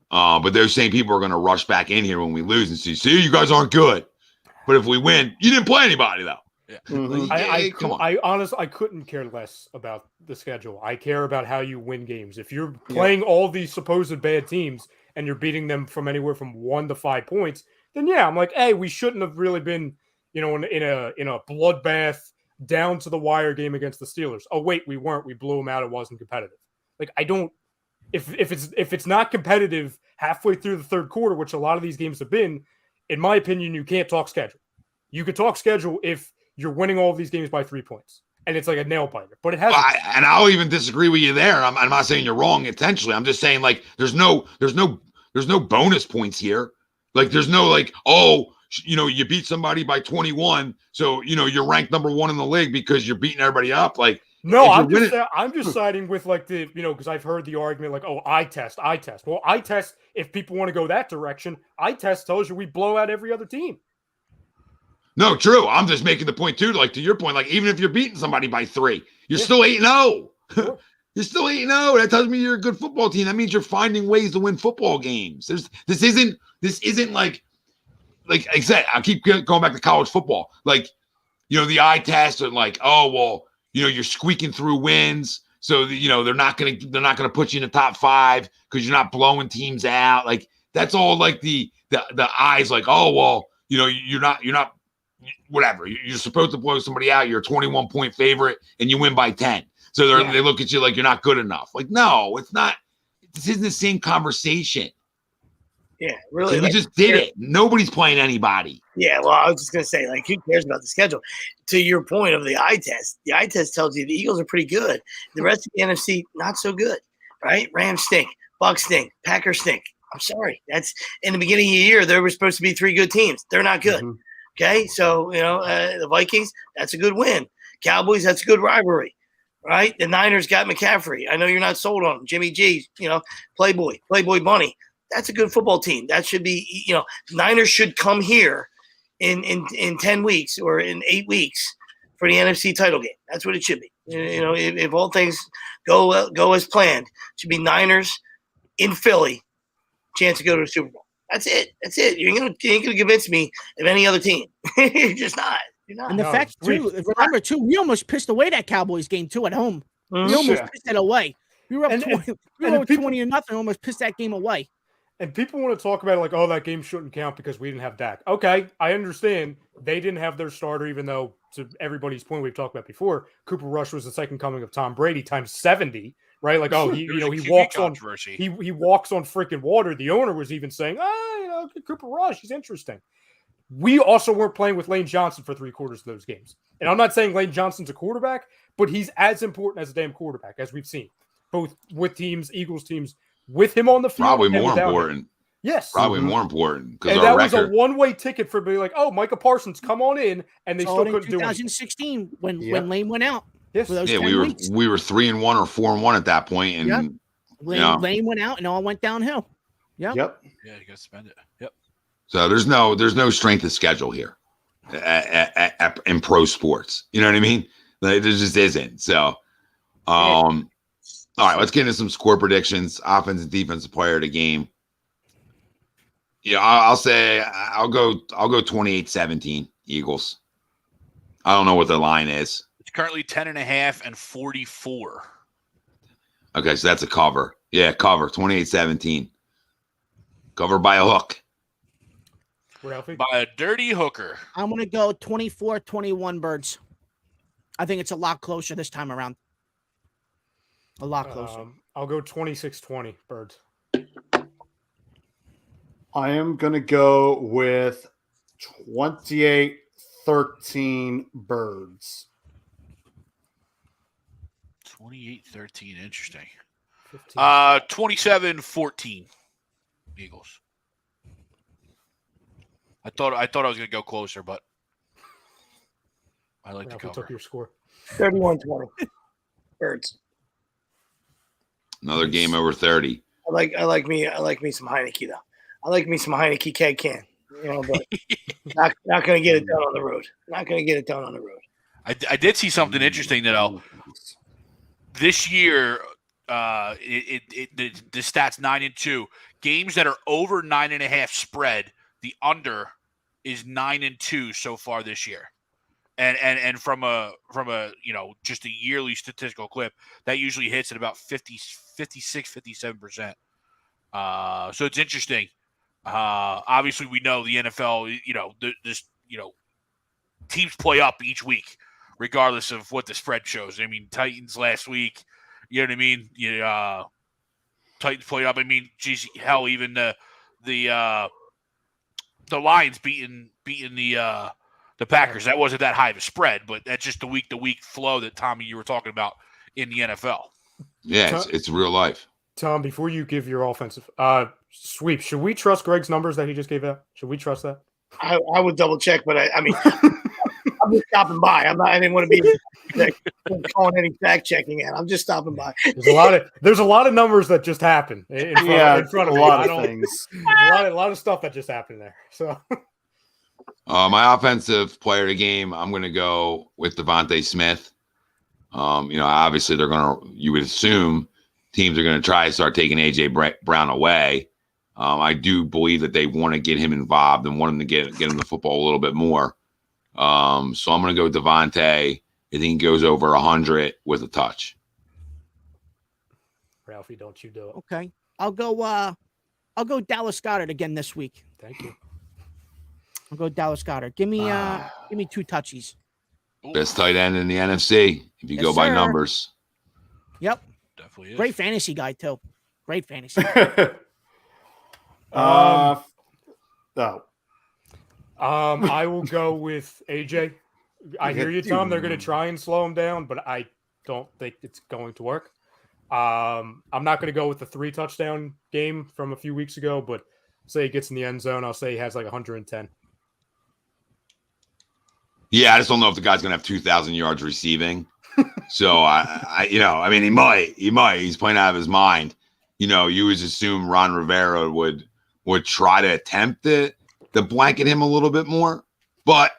But those same people are going to rush back in here when we lose and see, you guys aren't good. But if we win, you didn't play anybody, though. Yeah. Mhm. Like, come on. I honestly, I couldn't care less about the schedule. I care about how you win games. If you're playing all these supposed bad teams and you're beating them from anywhere from 1 to 5 points, then yeah, I'm like, hey, we shouldn't have really been, in a bloodbath down to the wire game against the Steelers. Oh wait, we weren't. We blew them out. It wasn't competitive. Like I don't. If it's not competitive halfway through the third quarter, which a lot of these games have been, in my opinion, you can't talk schedule. You could talk schedule if you're winning all of these games by 3 points, and it's like a nail biter. But it hasn't. And I'll even disagree with you there. I'm not saying you're wrong intentionally. I'm just saying like there's no bonus points here. Like there's no like, oh, you beat somebody by 21, so you're ranked number 1 in the league because you're beating everybody up. Like no, I'm just siding with like the because I've heard the argument like, oh, eye test. Well, eye test, if people want to go that direction, eye test tells you we blow out every other team. No, true. I'm just making the point too. Like to your point, like even if you're beating somebody by 3, you're still 8-0. Sure. You're still 8-0. That tells me you're a good football team. That means you're finding ways to win football games. This isn't like I said. I keep going back to college football. Like the eye test and like, oh well, you're squeaking through wins, so they're not gonna put you in the top 5 because you're not blowing teams out. Like that's all like the eyes. Like oh well, you're not. Whatever, you're supposed to blow somebody out. You're a 21-point favorite, and you win by 10. So they look at you like you're not good enough. Like, no, it's not. This isn't the same conversation. Yeah, really. We just did it. Nobody's playing anybody. Yeah, well, I was just gonna say, like, who cares about the schedule? To your point of the eye test tells you the Eagles are pretty good. The rest of the NFC not so good, right? Rams stink, Bucks stink, Packers stink. I'm sorry, that's in the beginning of the year. There were supposed to be 3 good teams. They're not good. Mm-hmm. Okay, so the Vikings, that's a good win. Cowboys, that's a good rivalry, right? The Niners got McCaffrey. I know you're not sold on him. Jimmy G, Playboy Bunny. That's a good football team. That should be, Niners should come here in 10 weeks or in 8 weeks for the NFC title game. That's what it should be. If all things go as planned, it should be Niners in Philly, chance to go to the Super Bowl. That's it. You ain't gonna convince me of any other team. You're just not. You're not. And the fact too, remember too, we almost pissed away that Cowboys game too at home. Mm-hmm. We almost pissed it away. We were up 20, 20-0, almost pissed that game away. And people want to talk about it like, oh, that game shouldn't count because we didn't have Dak. Okay, I understand they didn't have their starter, even though to everybody's point we've talked about before, Cooper Rush was the second coming of Tom Brady times 70. Right, like he walks on he walks on freaking water. The owner was even saying, Cooper Rush, he's interesting. We also weren't playing with Lane Johnson for 3/4 of those games, and I'm not saying Lane Johnson's a quarterback, but he's as important as a damn quarterback as we've seen, both with teams, Eagles teams, with him on the field. Probably more important. Yes. Probably more important because And our that record. was a one-way ticket for being like, oh, Micah Parsons, come on in, and they Saw still it in couldn't do anything. 2016 when Yep. Lane went out Yes. for those Yeah, 10 weeks. we were 3-1 or 4-1 at that point, and Yep. Yeah. Lane went out and all went downhill. Yep. Yep. Yeah, you got to spend it. Yep. so there's no strength of schedule here in pro sports. You know what I mean? Like, there just isn't. So, all right, let's get into some score predictions. Offense and defensive player of the game. Yeah, I'll say I'll go 28-17 Eagles. I don't know what the line is. It's currently 10.5 and 44. Okay, so that's a cover. Yeah, cover 28-17. Cover by a hook. Ralphie? By a dirty hooker. I'm going to go 24-21 Birds. I think it's a lot closer this time around. A lot closer. I'll go 26-20 Birds. I am going to go with 28-13 Birds. 28-13. Interesting. 15. 27-14 Eagles. I thought I was going to go closer, but I like the Ralphie cover. took your score. 31-20. Birds. Another game over 30. I like me some Heinicke though. I like me some Heinicke keg can. You know, but not going to get it done on the road. Not going to get it done on the road. I did see something interesting that this year, the stats 9-2 games that are over 9.5 spread. The under is 9-2 so far this year, and from a just a yearly statistical clip that usually hits at about 56-57%. So it's interesting. Obviously, we know the NFL. Teams play up each week, regardless of what the spread shows. I mean, Titans last week. You know what I mean? Titans played up. I mean, geez, hell, even the Lions beating the Packers. That wasn't that high of a spread, but that's just the week-to-week flow that, Tommy, you were talking about in the NFL. Yeah, it's real life. Tom, before you give your offensive sweep, should we trust Greg's numbers that he just gave out? Should we trust that? I would double check, but I mean, I'm just stopping by. I didn't want to be calling any fact checking in. I'm just stopping by. There's a lot of numbers that just happen in front of me. A lot of things. A lot of stuff that just happened there. So, my offensive player of the game, I'm going to go with Devontae Smith. Obviously you would assume teams are going to try to start taking AJ Brown away. I do believe that they want to get him involved and want him to get him the football a little bit more. So I'm going to go Devontae. I think he goes over 100 with a touch. Ralphie, don't you do it? Okay. I'll go Dallas Goedert again this week. Thank you. I'll go Dallas Goedert. Give me 2 touchies. Best tight end in the NFC if you Yes, go by sir. numbers. Yep. Definitely is. Great fantasy guy too. Great fantasy. I will go with AJ. I hear you, Tom. They're going to try and slow him down, but I don't think it's going to work. I'm not going to go with the 3 touchdown game from a few weeks ago, but say he gets in the end zone. I'll say he has like 110. Yeah, I just don't know if the guy's going to have 2,000 yards receiving. So he might. He's playing out of his mind. You would assume Ron Rivera would try to attempt to blanket him a little bit more, but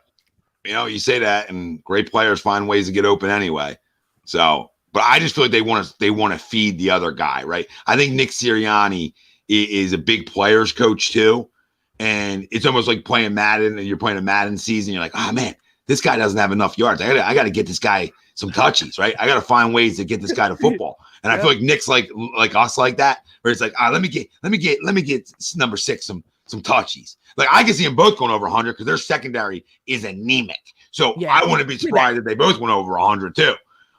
you say that, and great players find ways to get open anyway. So, but I just feel like they want to feed the other guy, right? I think Nick Sirianni is a big players coach too, and it's almost like playing Madden, and you're playing a Madden season. You're like, oh man, this guy doesn't have enough yards. I got to get this guy some touches, right? I got to find ways to get this guy to football. And I feel like Nick's like us like that, where it's like, let me get number 6 some touchies. Like I can see them both going over 100 because their secondary is anemic. So I wouldn't be surprised if they both went over 100 too.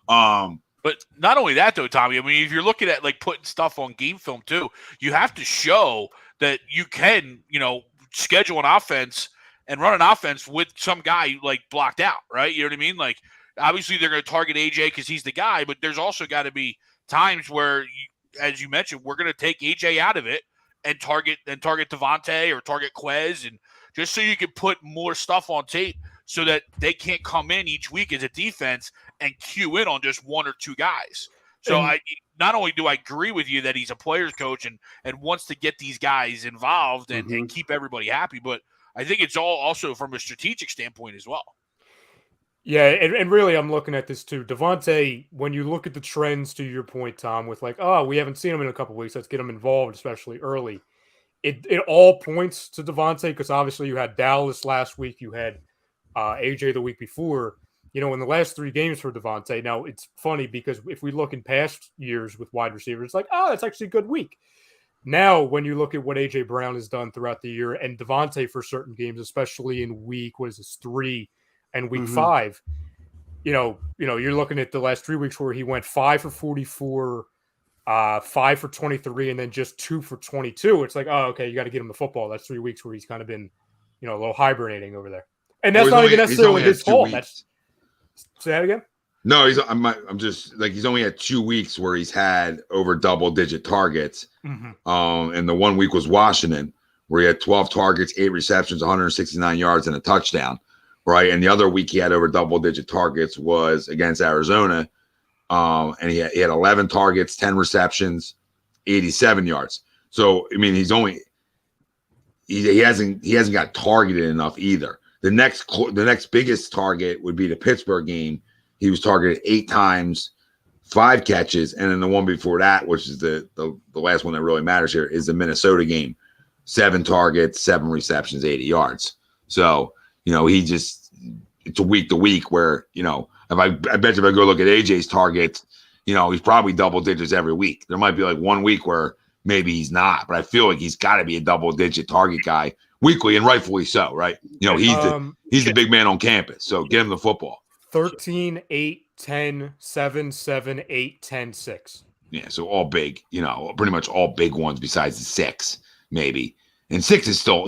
But not only that though, Tommy. I mean, if you're looking at like putting stuff on game film too, you have to show that you can, schedule an offense and run an offense with some guy like blocked out, right? You know what I mean? Like obviously they're going to target AJ because he's the guy, but there's also got to be times where, as you mentioned, we're going to take AJ out of it, and target Devontae or target Quez, and just so you can put more stuff on tape so that they can't come in each week as a defense and cue in on just one or two guys. So not only do I agree with you that he's a player's coach and wants to get these guys involved and keep everybody happy, but I think it's all also from a strategic standpoint as well. Yeah, and really I'm looking at this too. Devontae, when you look at the trends, to your point, Tom, with like, oh, we haven't seen him in a couple of weeks, let's get him involved, especially early. It all points to Devontae because obviously you had Dallas last week, you had AJ the week before. You know, in the last 3 games for Devontae, now it's funny because if we look in past years with wide receivers, it's like, oh, that's actually a good week. Now, when you look at what AJ Brown has done throughout the year and Devontae for certain games, especially in week 3 and week 5, you're looking at the last 3 weeks where he went 5 for 44, 5 for 23, and then just 2 for 22. It's like, oh, okay, you got to get him the football. That's 3 weeks where he's kind of been, a little hibernating over there. And that's not even necessarily his fault. Say that again? No, I'm just like, he's only had 2 weeks where he's had over double-digit targets. And the 1 week was Washington, where he had 12 targets, 8 receptions, 169 yards, and a touchdown. Right, and the other week he had over double-digit targets was against Arizona, and he had 11 targets, 10 receptions, 87 yards. So I mean, he hasn't got targeted enough either. The next biggest target would be the Pittsburgh game. He was targeted 8 times, 5 catches, and then the one before that, which is the last one that really matters here, is the Minnesota game, 7 targets, 7 receptions, 80 yards. So. It's a week to week where, I bet you if I go look at AJ's targets, he's probably double digits every week. There might be like 1 week where maybe he's not, but I feel like he's got to be a double digit target guy weekly, and rightfully so, right? He's the big man on campus. So get him the football. 13, 8, 10, 7, 7, 8, 10, 6. Yeah, so all big, pretty much all big ones besides the 6, maybe. And 6 is still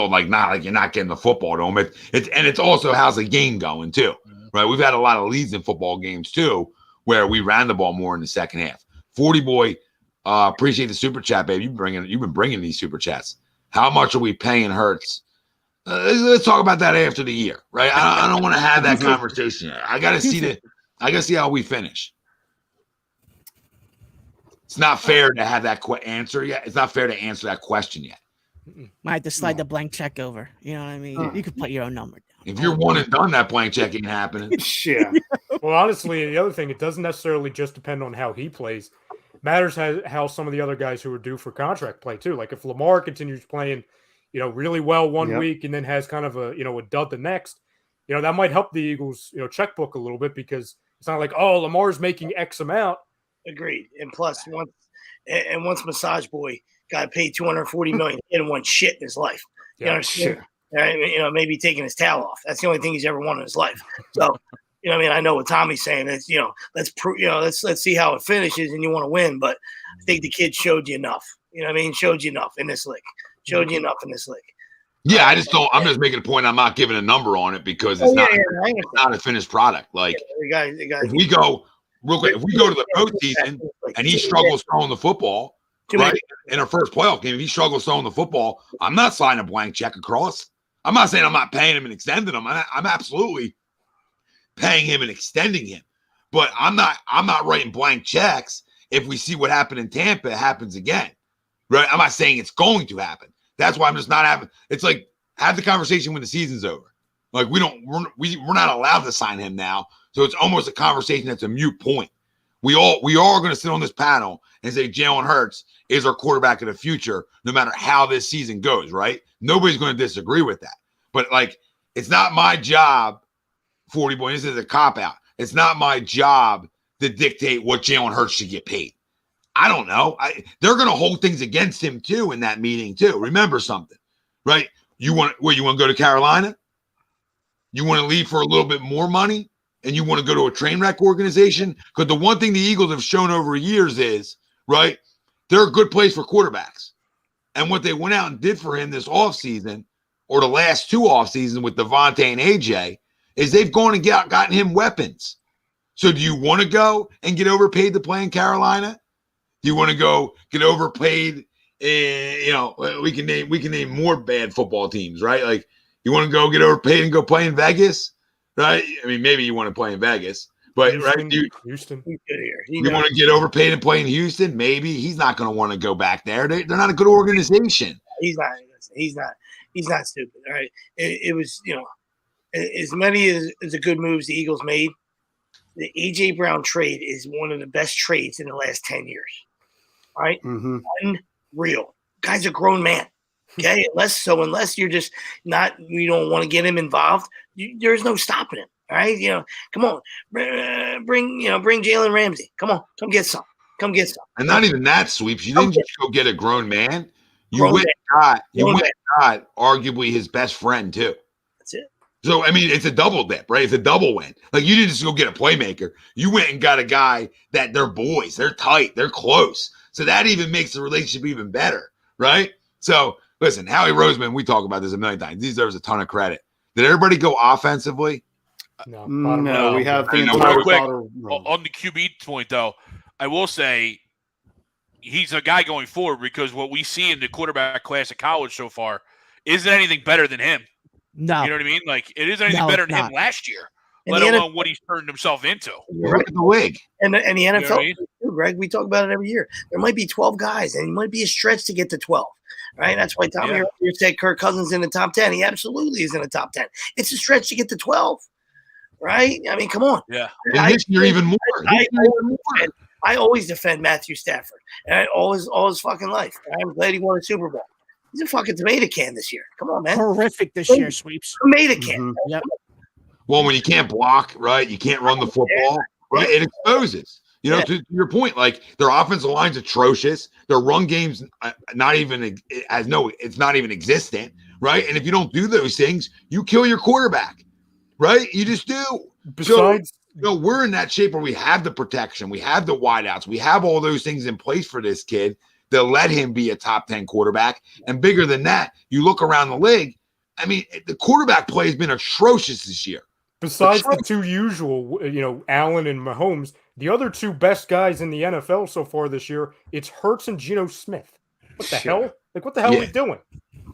like you're not getting the football to him. It's also how's the game going too, right? We've had a lot of leads in football games too, where we ran the ball more in the second half. 40 boy, appreciate the super chat, baby. You've been bringing these super chats. How much are we paying Hurts? Let's talk about that after the year, right? I don't want to have that conversation yet. I got to see how we finish. It's not fair to have that answer yet. It's not fair to answer that question yet. Might have to slide the blank check over. You know what I mean? You could put your own number down. If you're one and done, that blank check ain't happening. Yeah. Well, honestly, the other thing, it doesn't necessarily just depend on how he plays. It matters how some of the other guys who are due for contract play too. Like if Lamar continues playing, really well one week and then has kind of a dud the next, that might help the Eagles, checkbook a little bit because it's not like, oh, Lamar's making X amount. Agreed. And plus, once Massage Boy got paid $240 million, he didn't want shit in his life. You understand? Sure. Maybe taking his towel off. That's the only thing he's ever wanted in his life. So, I know what Tommy's saying is, let's see how it finishes, and you want to win. But I think the kid showed you enough. Showed you enough in this league. Yeah, I'm just making a point. I'm not giving a number on it because it's not a finished product. Like, if we go real quick, if we go to the postseason and he struggles throwing the football, right, in our first playoff game, if he struggles throwing the football, I'm not signing a blank check across. I'm not saying I'm not paying him and extending him. I'm absolutely paying him and extending him. But I'm not writing blank checks if we see what happened in Tampa, it happens again. Right? I'm not saying it's going to happen. That's why I'm just not having. It's like, have the conversation when the season's over. Like we're not allowed to sign him now. So it's almost a conversation that's a moot point. We all are going to sit on this panel and say Jalen Hurts is our quarterback of the future, no matter how this season goes, right? Nobody's going to disagree with that. But like, it's not my job, 40 boy. This is a cop out. It's not my job to dictate what Jalen Hurts should get paid. I don't know. They're going to hold things against him too in that meeting too. Remember something, right? You want to go to Carolina? You want to leave for a little bit more money? And you want to go to a train wreck organization? Because the one thing the Eagles have shown over years is, right, they're a good place for quarterbacks. And what they went out and did for him this offseason, or the last 2 offseasons with Devontae and AJ, is they've gone and gotten him weapons. So do you want to go and get overpaid to play in Carolina? Do you want to go get overpaid we can name more bad football teams, right? Like, you want to go get overpaid and go play in Vegas, right? I mean, maybe you want to play in Vegas, but Houston. You want to get overpaid and play in Houston? Maybe he's not going to want to go back there. They're not a good organization. He's not stupid. All right. It was, as many as the good moves the Eagles made, the AJ Brown trade is one of the best trades in the last 10 years. All right. Mm-hmm. Unreal. Guy's a grown man. Okay. Unless you're just you don't want to get him involved, there's no stopping him. All right. Come on, bring Jalen Ramsey. Come on, come get some. And not even that, Sweeps. You didn't just go get a grown man. You went and got arguably his best friend too. That's it. So, I mean, it's a double dip, right? It's a double win. Like, you didn't just go get a playmaker. You went and got a guy that they're boys. They're tight. They're close. So that even makes the relationship even better, right? So, listen, Howie Roseman, we talk about this a million times. He deserves a ton of credit. Did everybody go offensively? No, we have the entire entire quick, on the QB point, though, I will say he's a guy going forward because what we see in the quarterback class of college so far isn't anything better than him. No. You know what I mean? Like, it isn't anything better than him last year, let alone what he's turned himself into. Look at the league. And the NFL, you know what I mean? too, Greg, we talk about it every year. There might be 12 guys, and it might be a stretch to get to 12. Right? That's why Tommy earlier said Kirk Cousins in the top 10. He absolutely is in the top 10. It's a stretch to get to 12. Right? I mean, come on. Yeah. And this year even more. I always defend Matthew Stafford. And all his fucking life. I'm glad he won a Super Bowl. He's a fucking tomato can this year. Come on, man. Horrific this year, Sweeps. Tomato can. Mm-hmm. Yep. Well, when you can't block, right? You can't run the football, right? It exposes. To your point, like, their offensive line's atrocious. Their run game's it's not even existent, right? And if you don't do those things, you kill your quarterback, right? You just do. Besides, we're in that shape where we have the protection, we have the wideouts, we have all those things in place for this kid to let him be a top 10 quarterback. And bigger than that, you look around the league. I mean, the quarterback play has been atrocious this year. Besides the two usual, Allen and Mahomes, the other two best guys in the NFL so far this year, it's Hurts and Geno Smith. What the hell? Like, what the hell are we doing?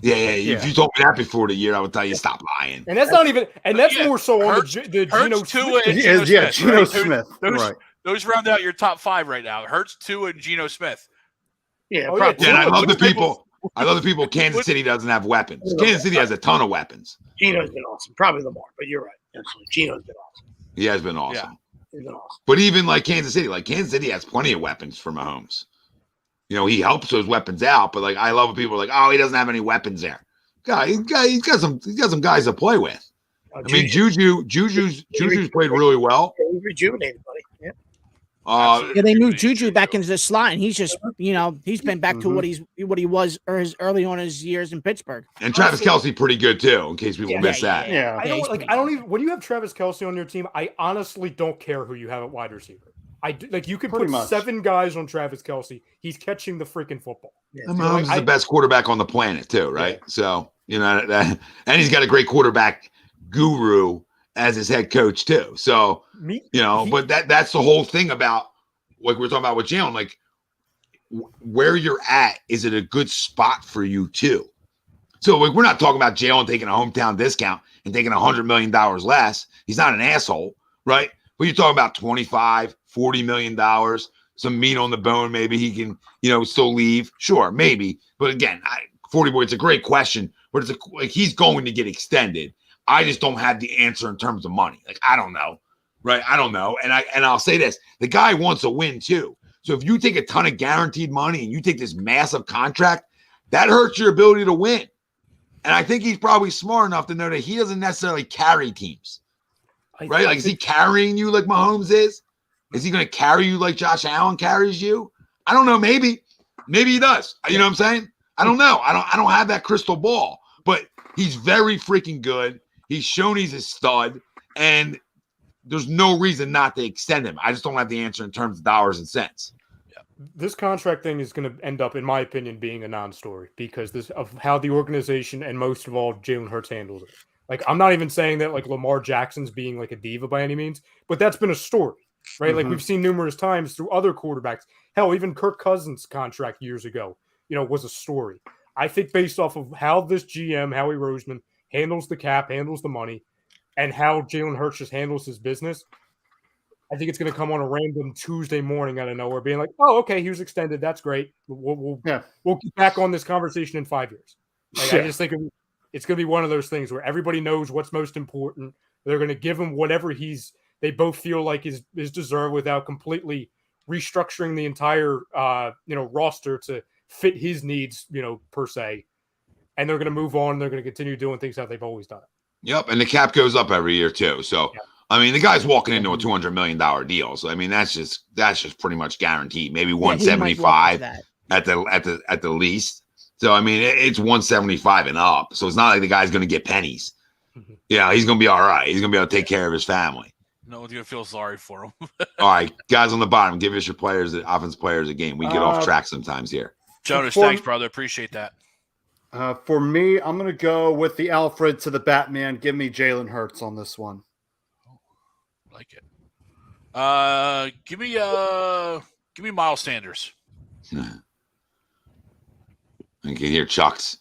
Yeah. If you told me that before the year, I would tell you stop lying. And that's not even, and that's more so on the Geno Smith. Geno Smith. Those round out your top 5 right now. Hurts, Tua, and Geno Smith. Yeah, and I love the people. Kansas City doesn't have weapons. Kansas City has a ton of weapons. Geno's been awesome. Probably Lamar, but you're right. Absolutely. Geno's been awesome. He has been awesome. Yeah. He's been awesome. But even like Kansas City has plenty of weapons for Mahomes. He helps those weapons out, but I love when people are like, oh, he doesn't have any weapons there. He's got some guys to play with. I mean, Juju's played really well. He's rejuvenated, buddy. Yeah. They moved Juju back into the slot, and he's just, he's been back to what he was or his early on his years in Pittsburgh. And Travis Kelce pretty good too, in case people miss that. Yeah. I don't even when you have Travis Kelce on your team, I honestly don't care who you have at wide receiver. You could put 7 guys on Travis Kelce. He's catching the freaking football. Yeah. Mahomes is the best quarterback on the planet too, right? Yeah. So and he's got a great quarterback guru as his head coach too. So but that's the whole thing about, like we're talking about with Jalen, like where you're at, is it a good spot for you too? So we're not talking about Jalen taking a hometown discount and taking $100 million less. He's not an asshole, right? But you're talking about $25, $40 million, some meat on the bone. Maybe he can, still leave. Sure, maybe. But again, 40 boy, it's a great question, but he's going to get extended. I just don't have the answer in terms of money. Like, I don't know, right? I don't know. And I'll say this, the guy wants a win too. So if you take a ton of guaranteed money and you take this massive contract, that hurts your ability to win. And I think he's probably smart enough to know that he doesn't necessarily carry teams, right? Like, is he carrying you like Mahomes is? Is he going to carry you like Josh Allen carries you? I don't know. Maybe he does. You know what I'm saying? I don't know. I don't have that crystal ball, but he's very freaking good. He's shown he's a stud, and there's no reason not to extend him. I just don't have the answer in terms of dollars and cents. This contract thing is going to end up, in my opinion, being a non-story because of how the organization and most of all Jalen Hurts handles it. Like, I'm not even saying that like Lamar Jackson's being like a diva by any means, but that's been a story, right? Like we've seen numerous times through other quarterbacks. Hell, even Kirk Cousins' contract years ago. was a story. I think based off of how this GM, Howie Roseman, handles the cap, handles the money, and how Jalen Hurts just handles his business, I think it's going to come on a random Tuesday morning out of nowhere, being like, "Oh, okay, he was extended. That's great. We'll get back on this conversation in 5 years." Like, I just think it's going to be one of those things where everybody knows what's most important. They're going to give him whatever they both feel like is deserved without completely restructuring the entire roster to fit his needs, per se. And they're going to move on. They're going to continue doing things how they've always done it. Yep, and the cap goes up every year too. So, I mean, the guy's walking into a $200 million deal. So, I mean, that's just pretty much guaranteed. Maybe 175 at the least. So, I mean, it's 175 and up. So it's not like the guy's going to get pennies. Yeah, he's going to be all right. He's going to be able to take care of his family. No one's going to feel sorry for him. All right, guys on the bottom, give us your offense players a game. We get off track sometimes here. Jonas, thanks, brother. Appreciate that. For me, I'm going to go with the Alfred to the Batman. Give me Jalen Hurts on this one. Like it. Give me Miles Sanders. I can hear Chuck's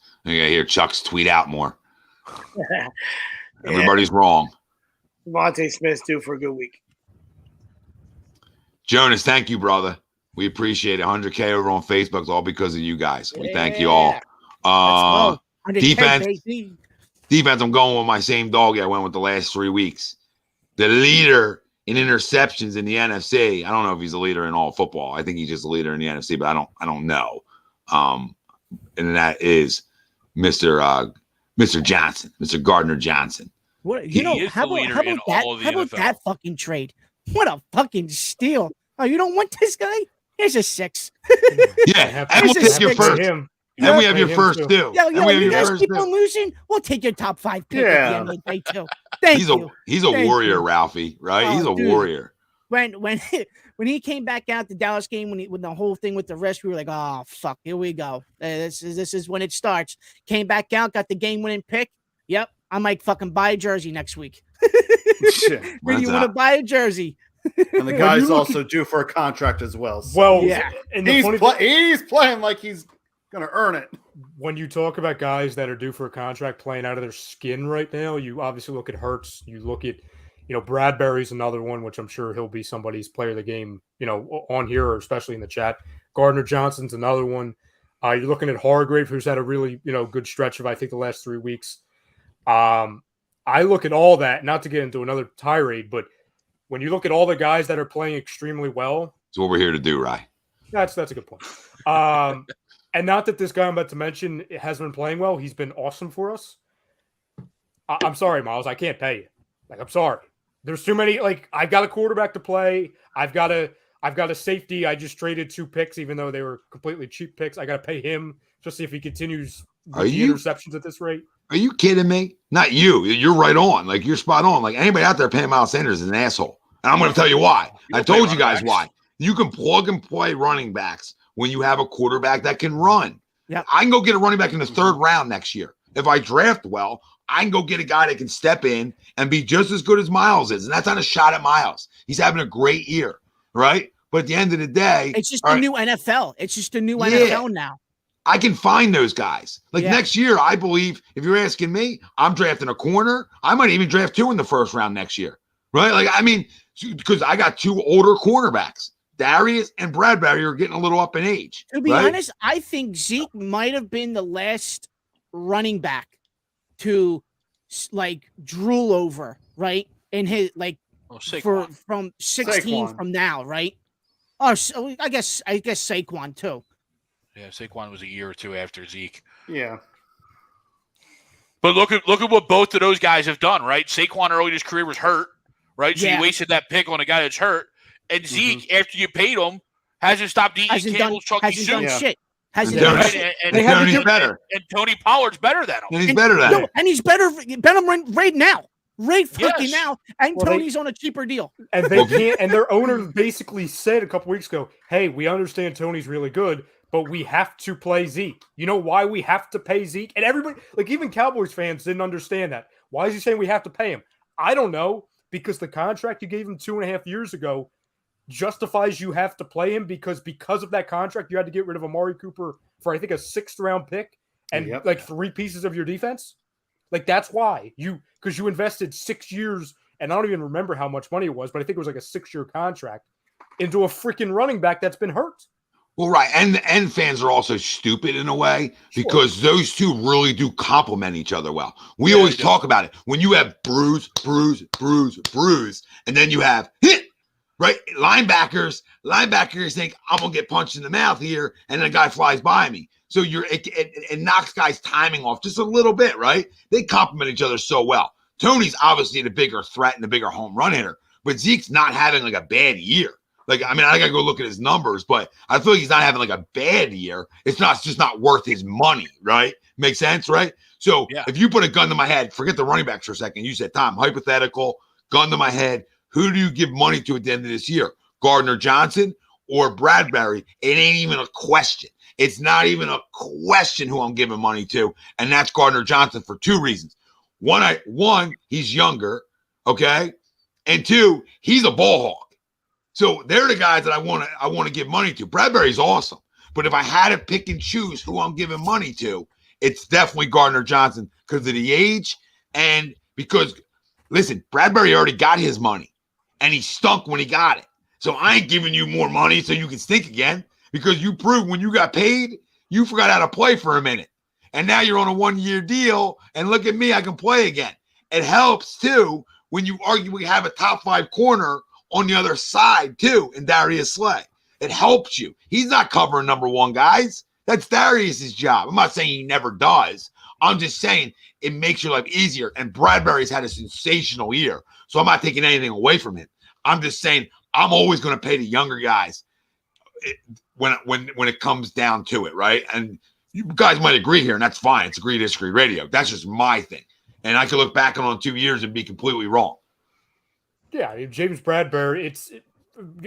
tweet out more. Everybody's wrong. Devontae Smith's due for a good week. Jonas, thank you, brother. We appreciate it. 100K over on Facebook is all because of you guys. We thank you all. Defense, I'm going with my same dog I went with the last 3 weeks. The leader in interceptions in the NFC. I don't know if he's a leader in all football. I think he's just a leader in the NFC, but I don't know. And that is Mr. Johnson, Mr. Gardner Johnson. How about that fucking trade? What a fucking steal! Oh, you don't want this guy? Here's a 6. Yeah, and we'll take your first. And we have your first too. Yo, you guys keep on losing. We'll take your top 5 pick at the end of the day too. Thank you. He's a warrior, Ralphie. Right? He's a warrior. When he came back out the Dallas game when the whole thing with the rest, we were like, oh fuck, here we go. This is when it starts. Came back out, got the game winning pick. Yep, I might fucking buy a jersey next week. When you want to buy a jersey. And the guy's also due for a contract as well. So. Well, yeah, and he's playing like he's gonna earn it. When you talk about guys that are due for a contract playing out of their skin right now, you obviously look at Hurts. You look at, Bradbury's another one, which I'm sure he'll be somebody's player of the game, on here or especially in the chat. Gardner Johnson's another one. You're looking at Hargrave, who's had a really, good stretch of, I think, the last 3 weeks. I look at all that, not to get into another tirade, but when you look at all the guys that are playing extremely well. That's what we're here to do, Rye. That's a good point. And not that this guy I'm about to mention has been playing well. He's been awesome for us. I'm sorry, Miles. I can't pay you. I'm sorry. There's too many. I've got a quarterback to play. I've got a safety. I just traded 2 picks, even though they were completely cheap picks. I got to pay him just see if he continues with the interceptions at this rate. Are you kidding me? Not you. You're right on. You're spot on. Anybody out there paying Miles Sanders is an asshole. And I'm going to tell you why. I told you guys why. You can plug and play running backs when you have a quarterback that can run. Yeah, I can go get a running back in the 3rd round next year. If I draft well, I can go get a guy that can step in and be just as good as Miles is. And that's not a shot at Miles. He's having a great year, right? But at the end of the day, it's just a new NFL. It's just a new NFL now. I can find those guys. Next year, I believe, if you're asking me, I'm drafting a corner. I might even draft 2 in the 1st round next year, right? Because I got 2 older cornerbacks. Darius and Bradbury are getting a little up in age. To be honest, I think Zeke might have been the last running back to drool over, right? In his from 16 from now, right? Oh, so I guess Saquon too. Yeah, Saquon was a year or 2 after Zeke. Yeah. But look at what both of those guys have done, right? Saquon early in his career was hurt, right? So you wasted that pick on a guy that's hurt. And Zeke, after you paid him, hasn't stopped eating Campbell's Chucky Soup. Hasn't done shit. And better. And Tony Pollard's better than him. And he's better than him. And he's better right now. Right fucking now. And Tony's on a cheaper deal. And they can't. And their owner basically said a couple weeks ago, hey, we understand Tony's really good, but we have to play Zeke. You know why we have to pay Zeke? And everybody, even Cowboys fans didn't understand that. Why is he saying we have to pay him? I don't know, because the contract you gave him 2.5 years ago justifies you have to play him because of that contract, you had to get rid of Amari Cooper for, I think, a 6th round pick and like 3 pieces of your defense. Like, that's why because you invested 6 years, and I don't even remember how much money it was, but I think it was like a 6-year contract into a freaking running back that's been hurt. Well, right. And fans are also stupid in a way because those two really do complement each other well. We always talk about it. When you have bruise, and then you have hit, right? Linebackers think I'm going to get punched in the mouth here, and then a guy flies by me. So it knocks guys' timing off just a little bit, right? They complement each other so well. Tony's obviously the bigger threat and the bigger home run hitter, but Zeke's not having like a bad year. Like, I mean, I got to go look at his numbers, but I feel like he's not having like a bad year. It's just not worth his money, right? Makes sense, right? So if you put a gun to my head, forget the running backs for a second. You said, Tom, hypothetical, gun to my head. Who do you give money to at the end of this year? Gardner Johnson or Bradbury? It ain't even a question. It's not even a question who I'm giving money to, and that's Gardner Johnson for 2 reasons. One, he's younger, okay? And 2, he's a ball hawk. So they're the guys that I want to give money to. Bradbury's awesome, but if I had to pick and choose who I'm giving money to, it's definitely Gardner Johnson because of the age and because, listen, Bradbury already got his money, and he stunk when he got it. So I ain't giving you more money so you can stink again because you proved when you got paid, you forgot how to play for a minute. And now you're on a 1-year deal, and look at me, I can play again. It helps, too, when you arguably have a top 5 corner on the other side, too, in Darius Slay. It helps you. He's not covering number 1 guys. That's Darius's job. I'm not saying he never does. I'm just saying it makes your life easier. And Bradbury's had a sensational year, so I'm not taking anything away from him. I'm just saying I'm always going to pay the younger guys when it comes down to it, right? And you guys might agree here, and that's fine. It's agree disagree radio. That's just my thing. And I could look back on 2 years and be completely wrong. Yeah, I mean, James Bradbury,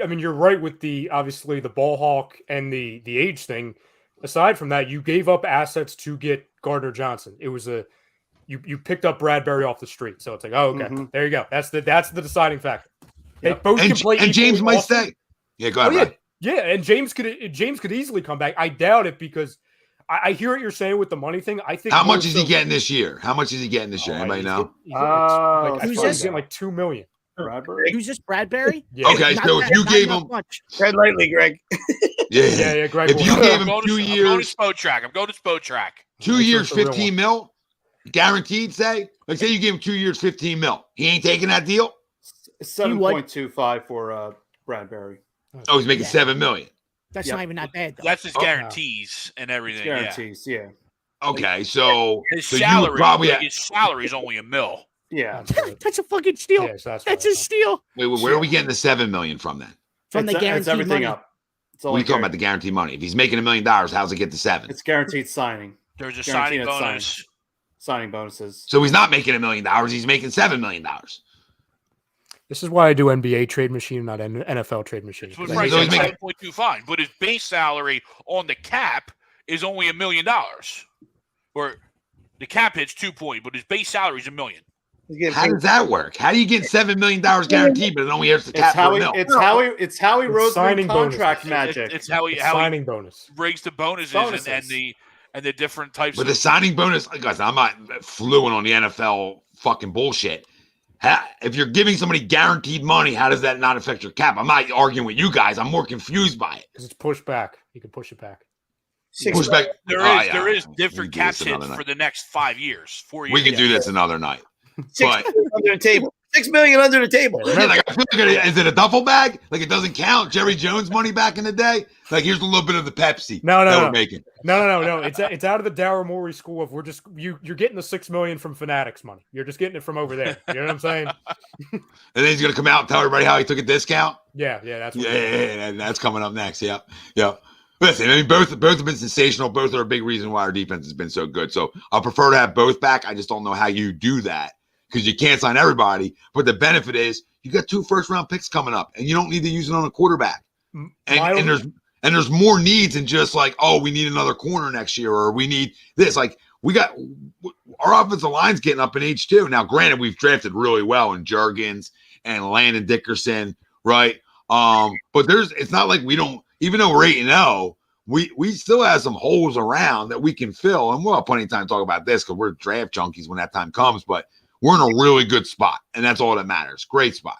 I mean, you're right with obviously the ball hawk and the age thing. Aside from that, you gave up assets to get Gardner Johnson. It was you picked up Bradbury off the street. So it's like, oh, okay, there you go. That's the deciding factor. Yep. They both can play. And James might stay. Yeah, go ahead. Yeah, and James could easily come back. I doubt it because I hear what you're saying with the money thing. I think how much is he getting this year? Anybody know? He's getting like $2 million. Bradbury? Who's this, Bradbury? Yeah. Okay, so if you gave him tread lightly, Greg. yeah, Greg. If you gave him 2 years, I'm going to Spo Track. 2 years, 15 mil, guaranteed. Say you gave him 2 years, 15 mil. He ain't taking that deal. 7.25 for Bradbury. Oh, he's making $7 million. That's not even that bad, though. That's his guarantees and everything. Guarantees, yeah. Okay, so his salary is only $1 million. Yeah, that's a fucking steal. Yeah, that's a steal. Wait, where are we getting the $7 million from then? From the guaranteed everything money. Up. What are you talking about the guaranteed money? If he's making $1 million, how's it get to 7? It's guaranteed signing. There's a signing bonus. Signing bonuses. So he's not making $1 million. He's making $7 million. This is why I do NBA trade machine, not NFL trade machine. So right, 7.25, but his base salary on the cap is only $1 million. Or the cap hits 2 point, but his base salary is $1 million. How does that work? How do you get $7 million guaranteed, but it only hits the cap for $1 million? It's Howie Roseman contract magic. It's how he signing bonus rigs the bonuses. And the different types. But the signing bonus, guys, I'm not fluent on the NFL fucking bullshit. If you're giving somebody guaranteed money, how does that not affect your cap? I'm not arguing with you guys. I'm more confused by it. Because it's pushed back. You can push it back. Push back. There is different cap hits for the next 5 years, 4 years. We can do this another night. $6 million under the table. $6 million under the table. Yeah, like, I feel like is it a duffel bag? Like it doesn't count. Jerry Jones money back in the day. Like here's a little bit of the Pepsi. We're making. No. It's out of the Daryl Morey school of you're getting the $6 million from Fanatics money. You're just getting it from over there. You know what I'm saying? And then he's gonna come out and tell everybody how he took a discount. Yeah. That's and that's coming up next. Yeah. Listen, I mean, both have been sensational. Both are a big reason why our defense has been so good. So I prefer to have both back. I just don't know how you do that. Because you can't sign everybody, but the benefit is you got 2 first-round picks coming up, and you don't need to use it on a quarterback. And there's more needs than just like, oh, we need another corner next year, or we need this. Like we got our offensive line's getting up in age too. Now, granted, we've drafted really well in Juergens and Landon Dickerson, right? But it's not like we don't, even though we're 8-0, we still have some holes around that we can fill. And we'll have plenty of time to talk about this because we're draft junkies when that time comes. But we're in a really good spot, and that's all that matters. Great spot.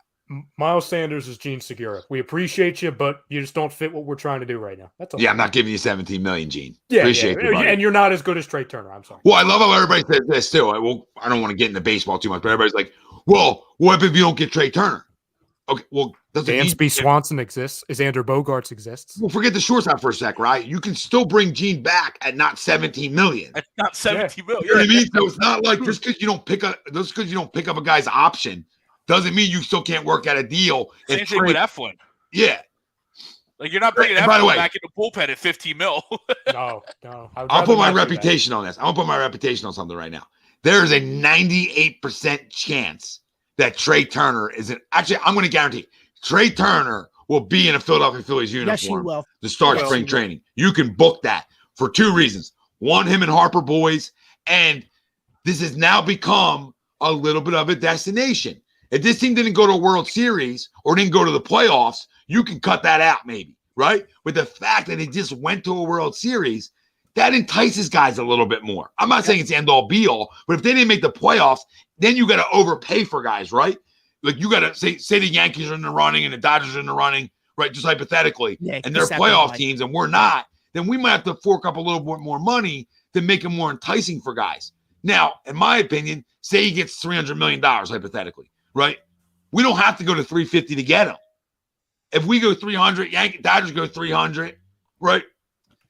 Miles Sanders is Gene Segura. We appreciate you, but you just don't fit what we're trying to do right now. That's all. Yeah, I'm not giving you 17 million, Gene. Yeah, appreciate you, buddy. And you're not as good as Trey Turner. I'm sorry. Well, I love how everybody says this too. I don't want to get into baseball too much, but everybody's like, well, what if you don't get Trey Turner? Okay, well, Dansby Swanson exists. Xander Bogaerts exists. Well, forget the shortstop for a sec, right? You can still bring Gene back at not 17 million. At not 17 million. You know what I mean? So it's not like just because you don't pick up a guy's option doesn't mean you still can't work out a deal. Same thing with Eflin. Yeah. Like you're not bringing Eflin back in the bullpen at 15 mil. No. I'll put my reputation on this. I'm gonna put my reputation on something right now. There is a 98% chance that Trey Turner isn't. Actually, I'm going to guarantee Trey Turner will be in a Philadelphia Phillies uniform to start spring training. You can book that for two reasons. One, him and Harper boys, and this has now become a little bit of a destination. If this team didn't go to a World Series or didn't go to the playoffs, you can cut that out maybe, right? But the fact that it just went to a World Series, that entices guys a little bit more. I'm not saying it's end-all be-all, but if they didn't make the playoffs, then you got to overpay for guys, right? Like you got to say the Yankees are in the running and the Dodgers are in the running, right? Just hypothetically, and they're playoff teams and we're not, then we might have to fork up a little bit more money to make it more enticing for guys. Now, in my opinion, say he gets $300 million hypothetically, right? We don't have to go to 350 to get him. If we go 300, Dodgers go 300, right?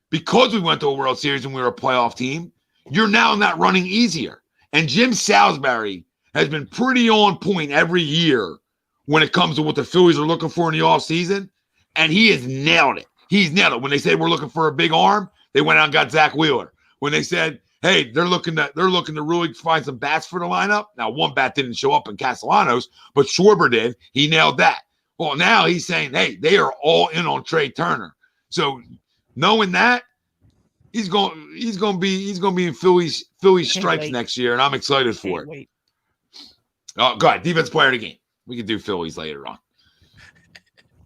Because we went to a World Series and we were a playoff team, you're now not running easier. And Jim Salisbury has been pretty on point every year when it comes to what the Phillies are looking for in the offseason, and he has nailed it. He's nailed it. When they said we're looking for a big arm, they went out and got Zach Wheeler. When they said, hey, they're looking to really find some bats for the lineup. Now, one bat didn't show up in Castellanos, but Schwarber did. He nailed that. Well, now he's saying, hey, they are all in on Trey Turner. So knowing that, he's going to be in Phillies stripes next year, and I'm excited for it. Oh, go ahead. Defense player of the game. We can do Phillies later on.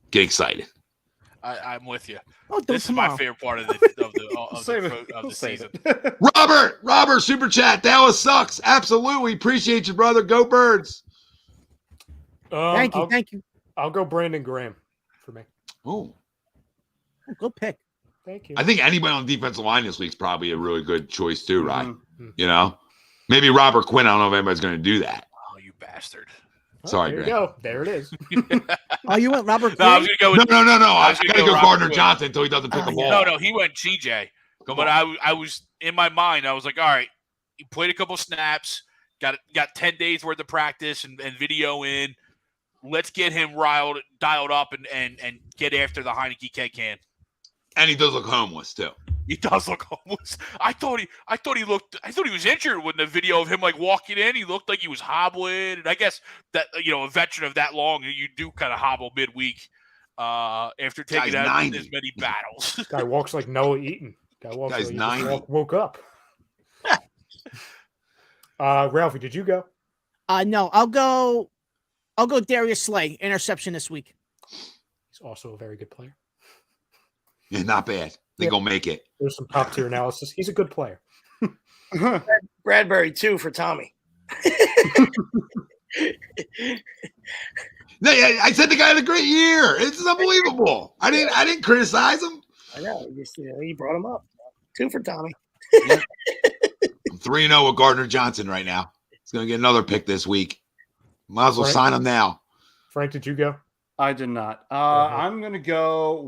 Get excited. I'm with you. Oh, this is my favorite part of the season. Robert, super chat. Dallas sucks. Absolutely. Appreciate you, brother. Go Birds. Thank you. I'll go Brandon Graham for me. Oh, good pick. Thank you. I think anybody on the defensive line this week is probably a really good choice too, right? Mm-hmm. You know, maybe Robert Quinn. I don't know if anybody's going to do that. Oh, you bastard! Sorry, there Greg. you go. There it is. Oh, you went Robert No, I Quinn? was going to go. No. I got to go Gardner Quinn. Johnson until he doesn't pick the ball. No, he went GJ. But I was in my mind. I was like, all right, he played a couple snaps, got 10 days worth of practice and video in. Let's get him dialed up, and get after the Heinicke can. And he does look homeless too. He does look homeless. I thought he was injured when the video of him like walking in. He looked like he was hobbling, and I guess that a veteran of that long, you do kind of hobble midweek after taking out as many battles. Guy walks like Noah Eaton. Guy's 90. Woke up. Ralphie, did you go? No, I'll go Darius Slay, interception this week. He's also a very good player. Yeah, not bad. They're going to make it. There's some top tier analysis. He's a good player. Bradbury, 2 for Tommy. No, I said the guy had a great year. It's unbelievable. I didn't criticize him. I know. You brought him up. 2 for Tommy. I'm 3-0 with Gardner Johnson right now. He's going to get another pick this week. Might as well sign him now. Frank, did you go? I did not. I'm going to go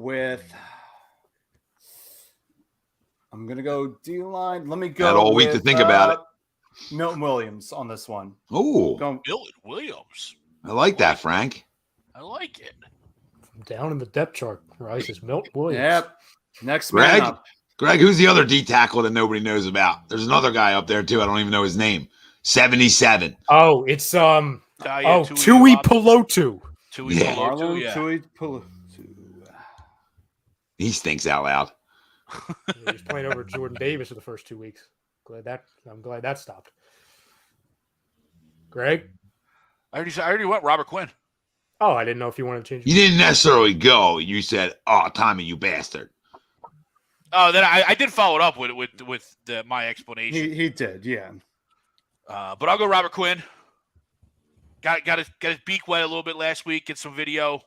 D-line. Let me go. Had all week to think about it. Milton Williams on this one. Oh, Milton Williams. I like that, Frank. I like it. Down in the depth chart, Rice is Milton Williams. Yep. Next Greg. man up. Greg, who's the other D tackle that nobody knows about? There's another guy up there too. I don't even know his name. 77. Oh, it's Tui Pelotu. Tui Pelotu. He stinks out loud. He was playing over Jordan Davis for the first 2 weeks. I'm glad that stopped. Greg? I already went Robert Quinn. Oh, I didn't know if you wanted to change it. You didn't necessarily go. You said, "Oh, Tommy, you bastard." Oh, then I did follow it up with my explanation. He did, yeah. But I'll go Robert Quinn. Got his beak wet a little bit last week. Get some video.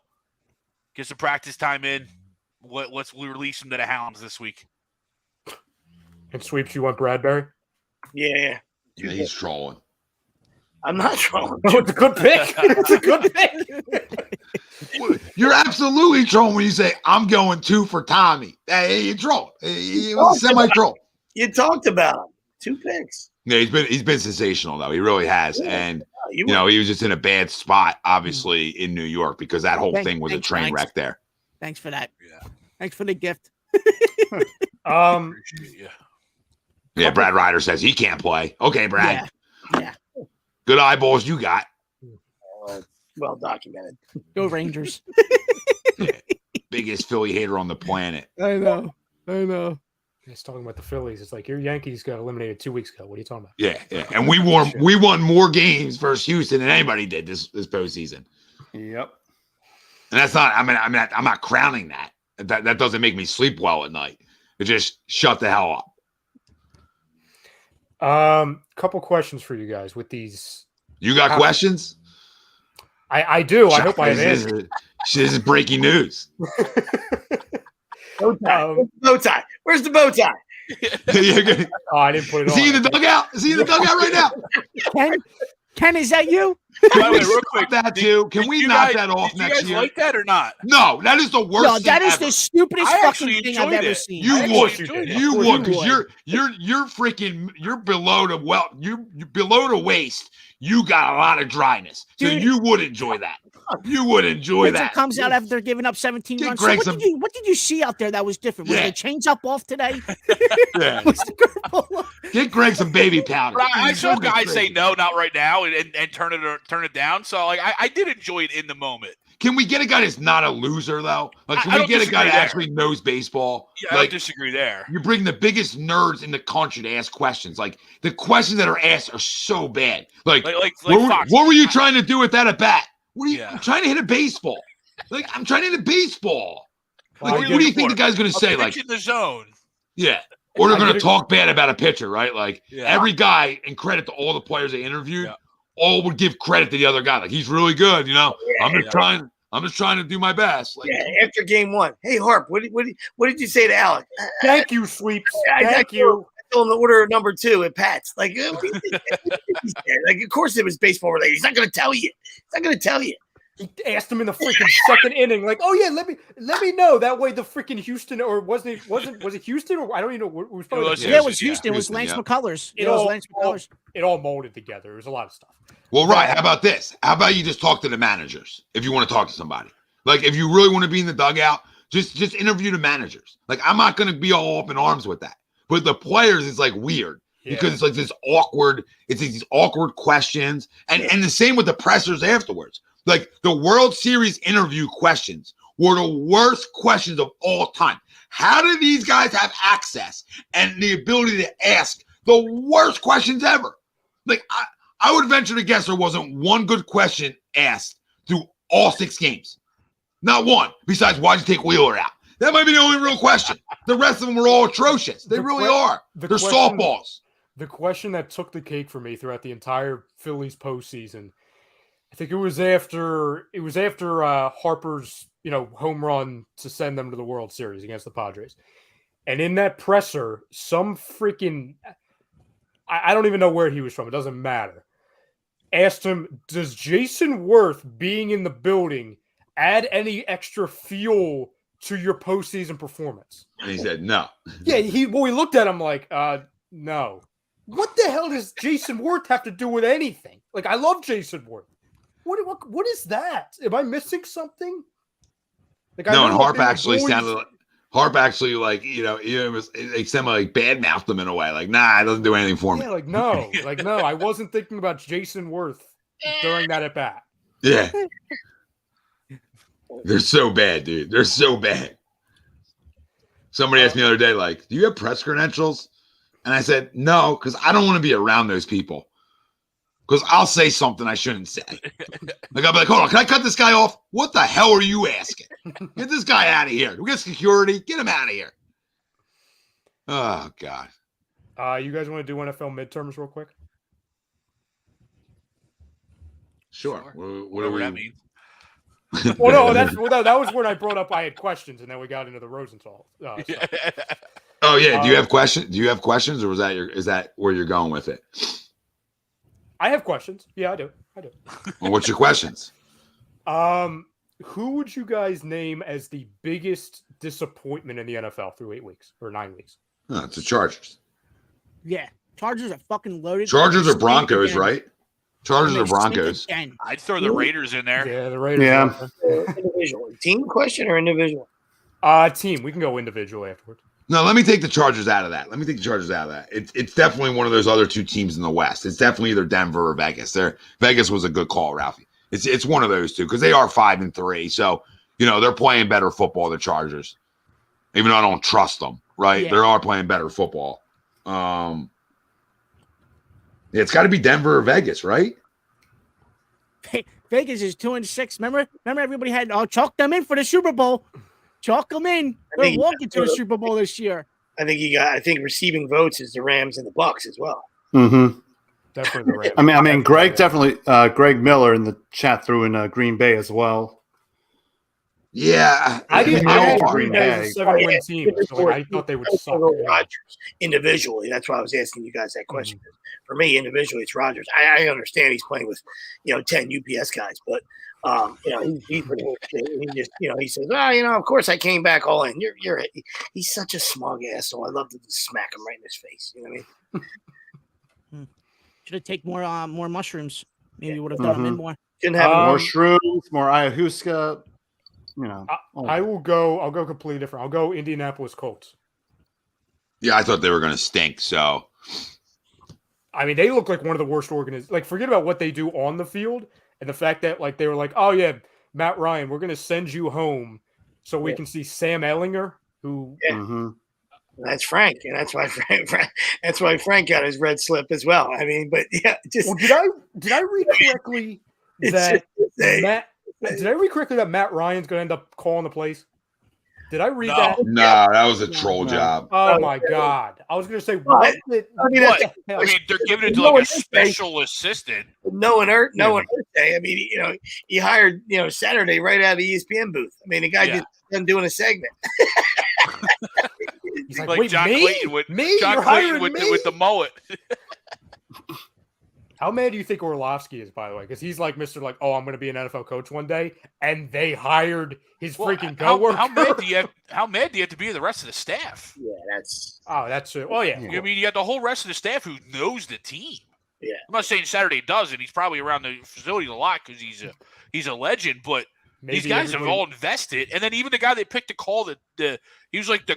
Get some practice time in. Let's release him to the Hounds this week. And Sweeps, you want Bradbury? Yeah. Yeah, he's trolling. I'm not trolling. Oh, it's a good pick. It's a good pick. You're absolutely trolling when you say, "I'm going 2 for Tommy." Hey, you troll. He was semi-troll. You talked about him. 2 picks. Yeah, he's been sensational though. He really has, and he was just in a bad spot, obviously in New York, because that whole thing was a train wreck there. Thanks for that. Yeah. Thanks for the gift. Appreciate you. Yeah, Brad Ryder says he can't play. Okay, Brad. Yeah. Good eyeballs you got. Well documented. Go Rangers. Biggest Philly hater on the planet. I know. He's talking about the Phillies. It's like your Yankees got eliminated 2 weeks ago. What are you talking about? Yeah. And we won more games versus Houston than anybody did this postseason. Yep. And that's not. I'm not crowning that. That doesn't make me sleep well at night. It just shut the hell up. Couple questions for you guys with these. You got questions? I do. I hope I have This answered. is breaking news. Bow tie. Where's the bow tie? Oh, I didn't put it Is on. he in the dugout? Is he in the dugout right now? Ken, is that you? By the way, real quick, that too. Can we knock that off did you next guys year? like that or not? No, that is the worst. No, thing that is ever. the stupidest I fucking actually thing I've enjoyed ever it. seen. You I would, actually enjoyed it. you Of would, course because you you're freaking you're below you're below the waist. You got a lot of dryness, so Dude. you would enjoy that. You would enjoy Pitcher that. comes out after giving up 17 Get runs. Greg So what did you see out there that was different? Was Yeah. the change-up off today? Yeah. Was the curveball off? Get Greg some baby powder. I saw He's guys say crazy. no, not right now, and turn it down. So like I did enjoy it in the moment. Can we get a guy that's not a loser though? Like, can I we don't get a guy disagree that there. actually knows baseball? Yeah, I Like, don't disagree there. you bring the biggest nerds in the country to ask questions. Like the questions that are asked are so bad. Like Fox. what were you trying to do with that at bat? What are you? Yeah. I'm trying to hit a baseball. Like I'm trying to hit a baseball. Like, Well, what do you think the guy's going to say? Pitch Like, in the zone. yeah. Or they're I going to get it. talk bad about a pitcher, right? Like Yeah. every guy, and credit to all the players they interviewed, Yeah. all would give credit to the other guy. Like he's really good, you know. Yeah, I'm just trying to do my best. Like, Yeah, after game 1. Hey, Harp, what did you say to Alec? Thank you, Sweeps. I Thank you. told him to order number 2 at Pat's. Like, what do you think he said? Like, of course it was baseball related. He's not going to tell you. He asked him in the freaking second inning, like, "Oh yeah, let me know." That way, the freaking Houston or was it Houston or I don't even know. It was probably It was Yeah, it was Yeah. Houston. It was Houston, Lance yeah. McCullers. It It was all- Lance McCullers. it all molded together. It was a lot of stuff. well, right. How about this? How about you just talk to the managers if you want to talk to somebody? Like, if you really want to be in the dugout, just interview the managers. Like, I'm not going to be all up in arms with that. But the players is like weird because it's like these awkward questions, and the same with the pressers afterwards. Like the World Series interview questions were the worst questions of all time. How do these guys have access and the ability to ask the worst questions ever? Like, I would venture to guess there wasn't one good question asked through all 6 games. Not one. Besides, why'd you take Wheeler out? That might be the only real question. The rest of them were all atrocious. They really are. They're softballs. The question that took the cake for me throughout the entire Phillies postseason, I think it was after Harper's home run to send them to the World Series against the Padres, and in that presser, some freaking I don't even know where he was from. It doesn't matter. Asked him, "Does Jason Worth being in the building add any extra fuel to your postseason performance?" And he said, no. Yeah, he looked at him like, no. What the hell does Jason Worth have to do with anything? Like, I love Jason Worth. What is that? Am I missing something? Like, No, and know Harp they were actually boys- sounded like it was it sounded like badmouthed him in a way. Like, nah, it doesn't do anything for me. Yeah, no. I wasn't thinking about Jason Worth during that at bat. Yeah. They're so bad, dude. They're so bad. Somebody asked me the other day, like, do you have press credentials? And I said, no, because I don't want to be around those people. because I'll say something I shouldn't say. Like I'll be like, hold on, can I cut this guy off? What the hell are you asking? Get this guy out of here. We get security. Get him out of here. Oh God. You guys want to do NFL midterms real quick? Sure. Whatever that means. Well, no, that was when I brought up I had questions, and then we got into the Rosenthal. Oh yeah. Do you have questions? Do you have questions, or is that where you're going with it? I have questions. Yeah, I do. Well, what's your questions? Who would you guys name as the biggest disappointment in the NFL through 8 weeks or 9 weeks? Oh, it's the Chargers. Yeah, Chargers are fucking loaded. Chargers or Broncos, right? Chargers or Broncos. I'd throw the Raiders in there. Yeah, the Raiders. Yeah. Individual team question or individual? Team. We can go individual afterwards. No, let me take the Chargers out of that. It's definitely one of those other two teams in the West. It's definitely either Denver or Vegas. Vegas was a good call, Ralphie. It's one of those two because they are 5-3. So, they're playing better football, the Chargers. Even though I don't trust them, right? Yeah. They are playing better football. It's got to be Denver or Vegas, right? Vegas is 2-6. Remember everybody had chalk them in for the Super Bowl. Chalk them in. They're walking to the Super Bowl this year. I think receiving votes is the Rams and the Bucks as well. Mm-hmm. Definitely the Rams. I mean, Greg definitely. Greg Miller in the chat threw in Green Bay as well. Yeah, I didn't know know Green Bay was a 7-win team, so I thought they would suck. Rodgers individually. That's why I was asking you guys that question. For me, individually, it's Rodgers. I understand he's playing with 10 UPS guys, but he just he says, of course I came back all in. He's such a smug asshole. I love to just smack him right in his face. You know what I mean? Should have taken more mushrooms. Maybe would have got him in more. Didn't have more shrooms, more ayahuasca. I'll go completely different. I'll go Indianapolis Colts. Yeah, I thought they were going to stink. So, I mean, they look like one of the worst organizations. Like, forget about what they do on the field and the fact that they were like, oh yeah, Matt Ryan, we're going to send you home so we can see Sam Ehlinger, who. Yeah. Mm-hmm. That's Frank, and that's why Frank got his red slip as well. I mean, but yeah, just. Well, did I read correctly that Matt Ryan's going to end up calling the plays? Did I read that? No, that was a troll job. Oh my God! I was going to say what? They're giving it to like a special assistant. No one hurt day. I mean, he hired Saturday right out of the ESPN booth. I mean, the guy just done doing a segment. He's like, like wait, John Clayton with the mullet. How mad do you think Orlovsky is, by the way? Because he's like Mr. I'm going to be an NFL coach one day, and they hired his freaking coworker. How mad do you have to be the rest of the staff? Yeah, that's. Oh, that's it. Oh yeah. I mean, you got the whole rest of the staff who knows the team. Yeah. I'm not saying Saturday doesn't. He's probably around the facility a lot because he's a legend, but. These guys have all invested, and then even the guy they picked to call he was like the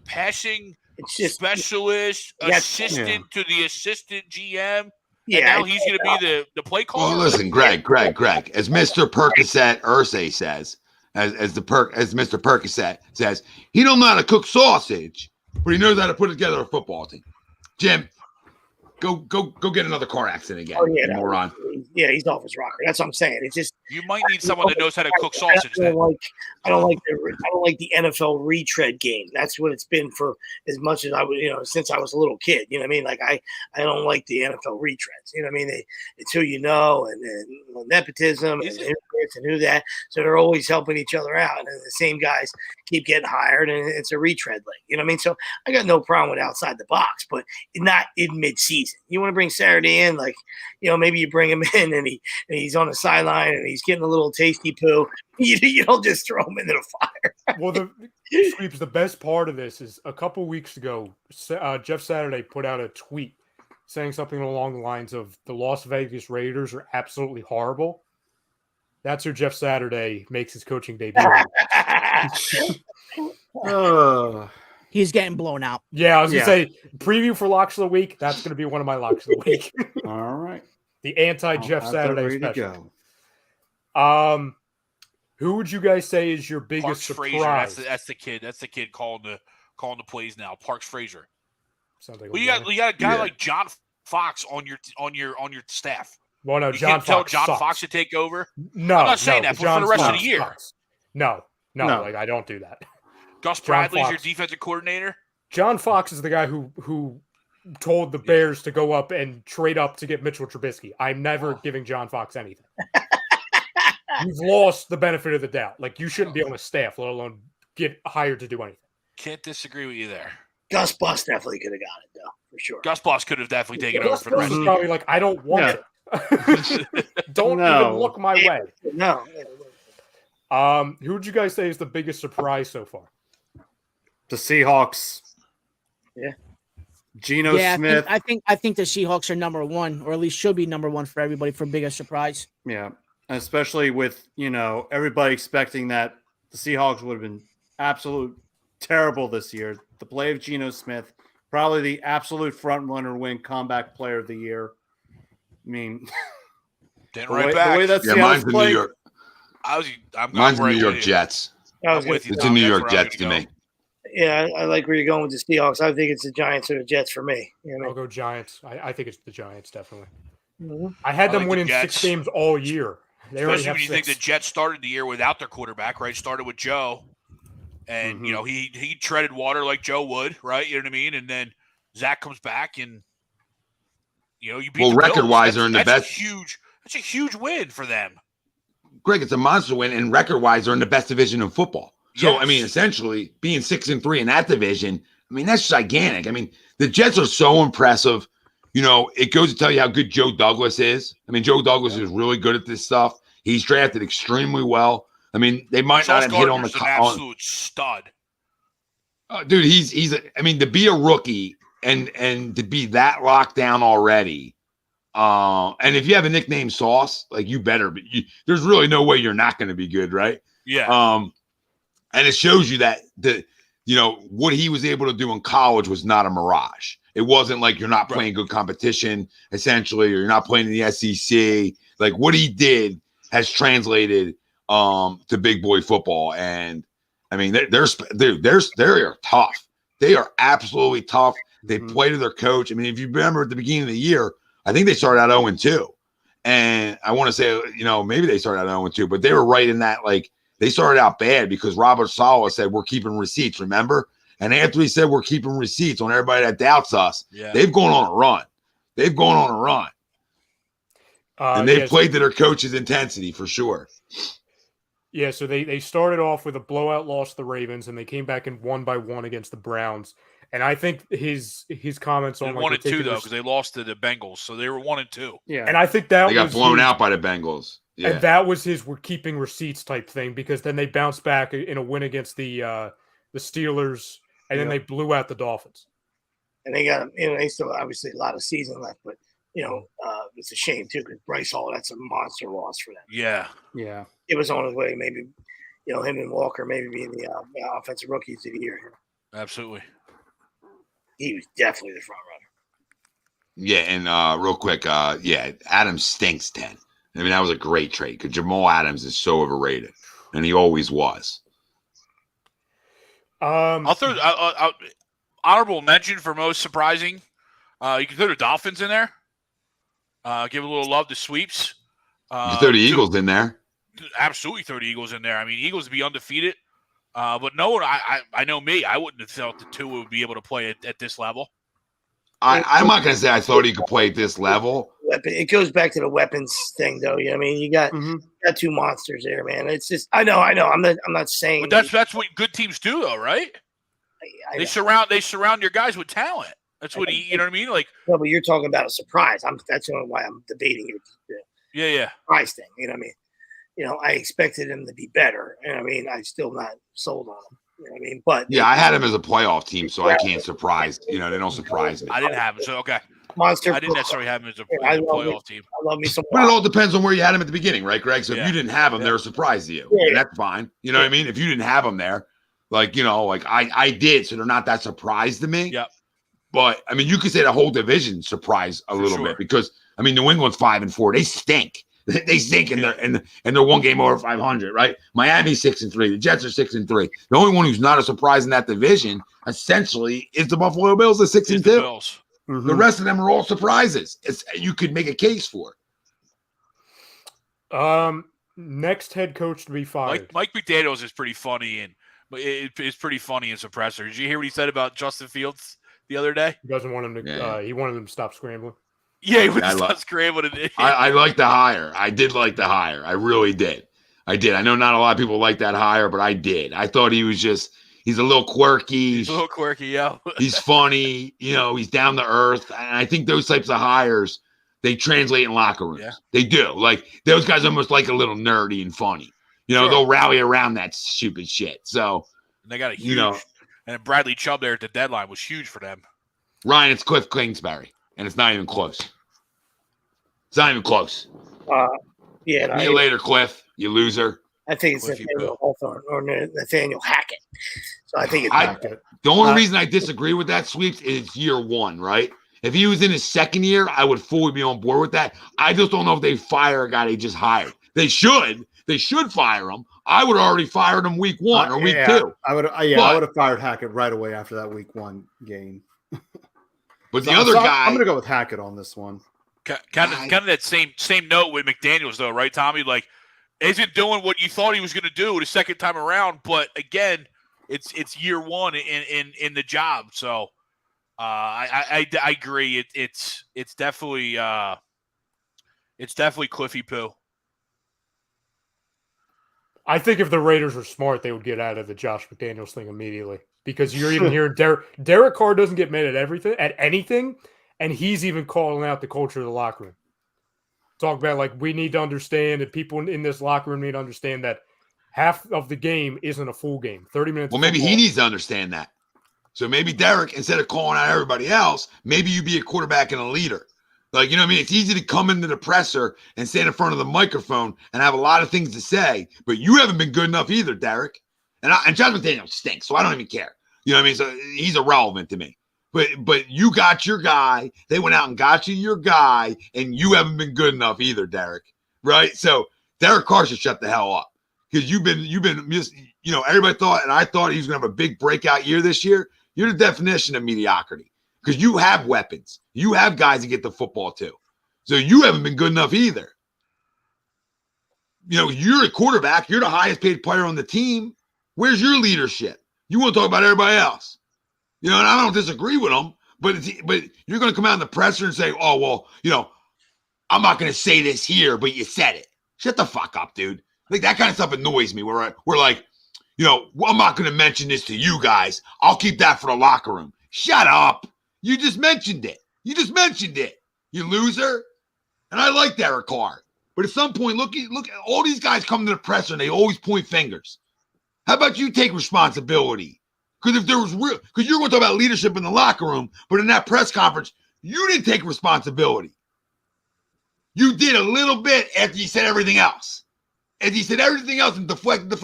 passing specialist, assistant to the assistant GM. Yeah, and now he's going to be the play caller. Well, listen, Greg. As Mr. Percocet Ursay says, as Mr. Percocet says, he don't know how to cook sausage, but he knows how to put together a football team. Jim, go get another car accident again. Oh yeah, moron. Yeah, he's off his rocker. That's what I'm saying. It's just you might need someone that knows how to cook sausage. I don't like the NFL retread game. That's what it's been for as much as I was, since I was a little kid. You know what I mean? Like I don't like the NFL retreads. You know what I mean? It's who you know and nepotism and who that. So they're always helping each other out, and the same guys keep getting hired, and it's a retread league. You know what I mean? So I got no problem with outside the box, but not in mid-season. You want to bring Saturday in, maybe you bring him in and he's on the sideline and he's getting a little tasty poo. You don't just throw him into the fire. Well, the best part of this is a couple weeks ago, Jeff Saturday put out a tweet saying something along the lines of the Las Vegas Raiders are absolutely horrible. That's who Jeff Saturday makes his coaching debut. He's getting blown out. Yeah, I was going to say, preview for Locks of the Week, that's going to be one of my Locks of the Week. All right. The anti-Jeff Saturday special. Who would you guys say is your biggest surprise? Frazier, that's the kid. That's the kid calling the plays now. Parks Frazier. Sounds like you got a guy like John Fox on your staff. Well, no, You John can't tell Fox John sucks. Fox to take over. No, I'm not saying no, that, but for the rest of the year. sucks. No, No. like I don't do that. Gus John Bradley's your Fox. defensive coordinator. John Fox is the guy who told the Bears to go up and trade up to get Mitchell Trubisky. I'm never giving John Fox anything. You've lost the benefit of the doubt. Like, you shouldn't be on a staff, let alone get hired to do anything. Can't disagree with you there. Gus Bus definitely could have got it, though, for sure. Gus Bloss could have definitely taken over Gus for the rest was of the probably year. like, I don't want it. Don't even look my way. No. Who would you guys say is the biggest surprise so far? The Seahawks. Yeah. Geno Smith. I think the Seahawks are number one, or at least should be number one for everybody for biggest surprise. Yeah. Especially with, everybody expecting that the Seahawks would have been absolute terrible this year. The play of Geno Smith, probably the absolute front runner win comeback player of the year. I mean, Didn't right back. The way that Mine's the New York. Mine's the New York Jets. It's the New York Jets to me. Yeah, I like where you're going with the Seahawks. I think it's the Giants or the Jets for me. I'll go Giants. I think it's the Giants, definitely. Mm-hmm. I had them like winning the 6 games all year. They already Especially have when you think 6. the Jets started the year without their quarterback, right? Started with Joe. And, he treaded water like Joe would, right? You know what I mean? And then Zach comes back and, you beat the record-wise, they're in the that's best. That's a huge win for them. Greg, it's a monster win, and record-wise, they're in the best division in football. So, Yes. I mean, essentially, being 6-3 in that division, I mean, that's gigantic. I mean, the Jets are so impressive. It goes to tell you how good Joe Douglas is. I mean, Joe Douglas is really good at this stuff. He's drafted extremely well. I mean, they might not have hit on the an absolute stud. Dude, he's to be a rookie and to be that locked down already. And if you have a nickname Sauce, like, you better be. There's really no way you're not going to be good, right? Yeah. And it shows you that what he was able to do in college was not a mirage. It wasn't like you're not playing good competition, essentially, or you're not playing in the SEC. Like, what he did has translated to big boy football. And I mean, they're tough. They are absolutely tough. They play to their coach. I mean, if you remember at the beginning of the year, I think they started out 0-2. And I want to say, maybe they started out 0-2, but they were right in that, like, they started out bad because Robert Saleh said, we're keeping receipts, remember? And after he said, we're keeping receipts on everybody that doubts us, they've gone on a run. And they've played to their coach's intensity for sure. Yeah, so they started off with a blowout loss to the Ravens, and they came back and 1-1 against the Browns. And I think his comments on 1-2 though, because they lost to the Bengals, so they were 1-2. Yeah, and I think that they got blown out by the Bengals. Yeah, and that was his "we're keeping receipts" type thing, because then they bounced back in a win against the Steelers, and then they blew out the Dolphins. And they got they still obviously a lot of season left, but it's a shame too because Bryce Hall, that's a monster loss for them. Yeah. It was on his way, maybe him and Walker maybe being the offensive rookies of the year. Absolutely. He was definitely the front runner. Yeah, and real quick, Adams stinks 10. I mean, that was a great trade because Jamal Adams is so overrated, and he always was. I'll throw honorable mention for most surprising. You can throw the Dolphins in there. Give a little love to sweeps. You can throw the Eagles in there. Absolutely throw the Eagles in there. I mean, Eagles to be undefeated. But no one, I know me, I wouldn't have thought the two would be able to play at this level. I'm not going to say I thought he could play at this level. It goes back to the weapons thing, though. I mean, you got two monsters there, man. It's just, I know. I'm not saying. But that's what good teams do, though, right? They surround your guys with talent. That's what you know what I mean? Like, no, but you're talking about a surprise. That's the only why I'm debating your surprise thing. You know what I mean? I expected him to be better, and I mean, I'm still not sold on him. You know what I mean? But I had him as a playoff team, so I can't surprise. They don't surprise me. I didn't have him, so okay. Monster. I didn't necessarily have him as a playoff team. I love me some. But it all depends on where you had him at the beginning, right, Greg? So if you didn't have him, they're a surprise to you. And that's fine. You know what I mean? If you didn't have him there, like I did, so they're not that surprised to me. Yeah. But I mean, you could say the whole division surprised a little bit because I mean, New England's 5-4. They stink. They stink and they're one game over 500, right? Miami's 6-3. The Jets are 6-3. The only one who's not a surprise in that division, essentially, is the Buffalo Bills at 6-2. The rest of them are all surprises. You could make a case for. Next head coach to be fired. Mike McDaniels is pretty funny, and it's pretty funny and suppressor. Did you hear what he said about Justin Fields the other day? He doesn't want him to. Yeah. He wanted him to stop scrambling. Yeah, he would stop scrambling. I like the hire. I did like the hire. I really did. I did. I know not a lot of people like that hire, but I did. I thought he was he's a little quirky. He's a little quirky, yeah. He's funny. He's down to earth. And I think those types of hires, they translate in locker rooms. Yeah. They do. Like, those guys almost like a little nerdy and funny. Sure. They'll rally around that stupid shit. So, and they got a huge, and Bradley Chubb there at the deadline was huge for them. Ryan, it's Cliff Kingsbury, and it's not even close. It's not even close. Yeah. See you later, Cliff, you loser. I think it's Nathaniel Hawthorne or Nathaniel Hackett. So I think it's Hackett. The only reason I disagree with that, Sweeps, is year one, right? If he was in his second year, I would fully be on board with that. I just don't know if they fire a guy they just hired. They should. They should fire him. I would have already fired him week one or week two. I would have fired Hackett right away after that week one game. But the other guy, I'm going to go with Hackett on this one. Kind of that same note with McDaniels, though, right, Tommy? Like, isn't doing what you thought he was going to do the second time around, but again, it's year one in the job. So I agree. It's definitely Cliffy Poo. I think if the Raiders were smart, they would get out of the Josh McDaniels thing immediately, because you're even hearing Derek Carr doesn't get mad at anything, and he's even calling out the culture of the locker room. Talk about, like, we need to understand that people in this locker room need to understand that half of the game isn't a full game. 30 minutes. Well, maybe he needs to understand that. So maybe Derek, instead of calling out everybody else, maybe you be a quarterback and a leader. Like, you know what I mean? It's easy to come into the presser and stand in front of the microphone and have a lot of things to say, but you haven't been good enough either, Derek. And Josh McDaniels stinks, so I don't even care. You know what I mean? So he's irrelevant to me. But you got your guy. They went out and got you your guy, and you haven't been good enough either, Derek. Right? So Derek Carr should shut the hell up, because you've been just, everybody thought, and I thought he was going to have a big breakout year this year. You're the definition of mediocrity, because you have weapons. You have guys to get the football to. So you haven't been good enough either. You're a quarterback. You're the highest paid player on the team. Where's your leadership? You want to talk about everybody else. And I don't disagree with them, but you're going to come out in the presser and say, oh, well, I'm not going to say this here, but you said it. Shut the fuck up, dude. Like, that kind of stuff annoys me. We're like, I'm not going to mention this to you guys. I'll keep that for the locker room. Shut up. You just mentioned it. You loser. And I like Derek Carr. But at some point, look at all these guys come to the presser and they always point fingers. How about you take responsibility? Because you're going to talk about leadership in the locker room, but in that press conference, you didn't take responsibility. You did a little bit after you said everything else. After you said everything else and deflected, then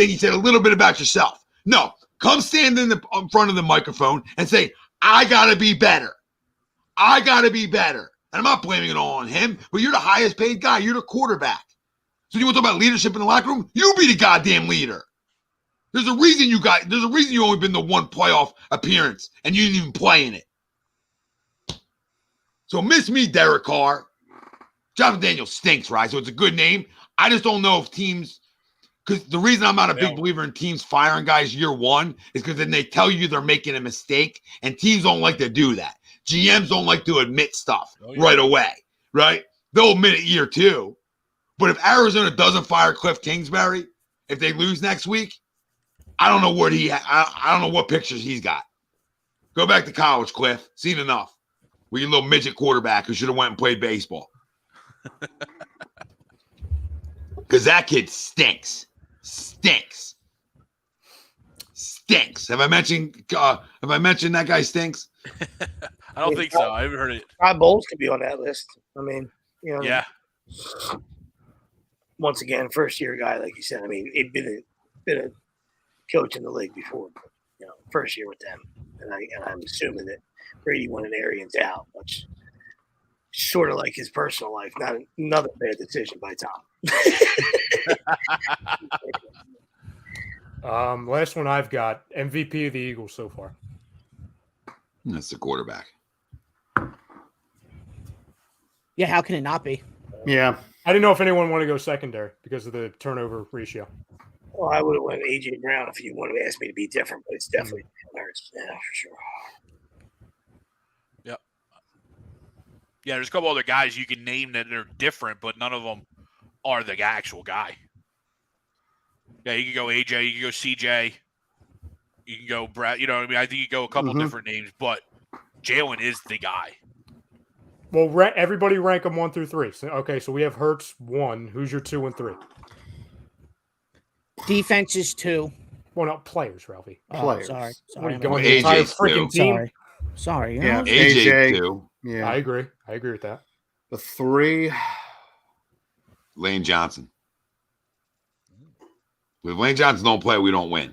you said a little bit about yourself. No, come stand in front of the microphone and say, I got to be better. And I'm not blaming it all on him, but you're the highest paid guy. You're the quarterback. So you want to talk about leadership in the locker room? You be the goddamn leader. There's a reason you only been to one playoff appearance and you didn't even play in it. So miss me, Derek Carr. Jonathan Daniels stinks, right? So it's a good name. I just don't know if teams, because the reason I'm not a big believer in teams firing guys year one is because then they tell you they're making a mistake, and teams don't like to do that. GMs don't like to admit stuff right away, right? They'll admit it year two. But if Arizona doesn't fire Cliff Kingsbury, if they lose next week, I don't know what I don't know what pictures he's got. Go back to college, Cliff. Seen enough. With your little midget quarterback who should have went and played baseball. Because that kid stinks. Have I mentioned that guy stinks? I don't think so. I haven't heard it. Todd Bowles could be on that list. I mean, yeah. Once again, first year guy, like you said. I mean, he'd been a coach in the league before, but, first year with them, and I'm assuming that Brady wanted Arians out, which sort of like his personal life. Not another bad decision by Tom. Last one I've got, MVP of the Eagles so far. That's the quarterback. Yeah, how can it not be? Yeah. I didn't know if anyone wanted to go secondary because of the turnover ratio. Well, I would have went AJ Brown if you wanted to ask me to be different, but it's definitely Hurts. Yeah, for sure. Yep. Yeah, there's a couple other guys you can name that are different, but none of them are the actual guy. Yeah, you can go AJ, you can go CJ, you can go Brad. You know what I mean? I think you go a couple different names, but Jalen is the guy. Well, everybody rank them 1 through 3. So we have Hurts 1. Who's your 2 and 3? Defense is 2. Well, not players, Ralphie. Players. Sorry. What are you I'm going an the idiot. entire AJ's freaking too. team? Sorry. Yeah. AJ too. Yeah. I agree with that. The 3. Lane Johnson. If Lane Johnson don't play, we don't win.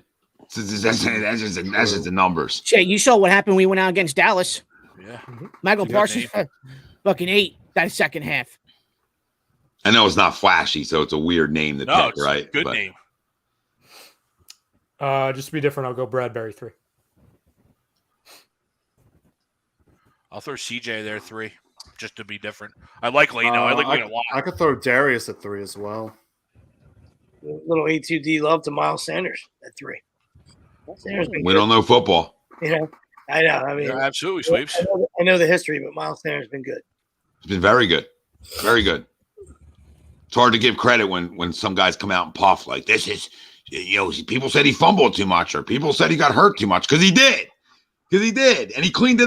That's just the numbers. Shit, you saw what happened when we went out against Dallas. Yeah. Michael Good Parsons fucking 8 that second half. I know it's not flashy, so it's a weird name to pick, It's right? a good name. Just to be different, I'll go Bradbury 3. I'll throw CJ there 3, just to be different. I like Lane. I like Lane a lot. I could throw Darius at 3 as well. Little A2D love to Miles Sanders at 3. Sanders been We good. don't know football. You know, I know. I mean, Yeah, absolutely, Sweeps. I know the history, but Miles Sanders been good. It's been very good. Very good. It's hard to give credit when some guys come out and puff like this is, people said he fumbled too much or people said he got hurt too much because he did. And he cleaned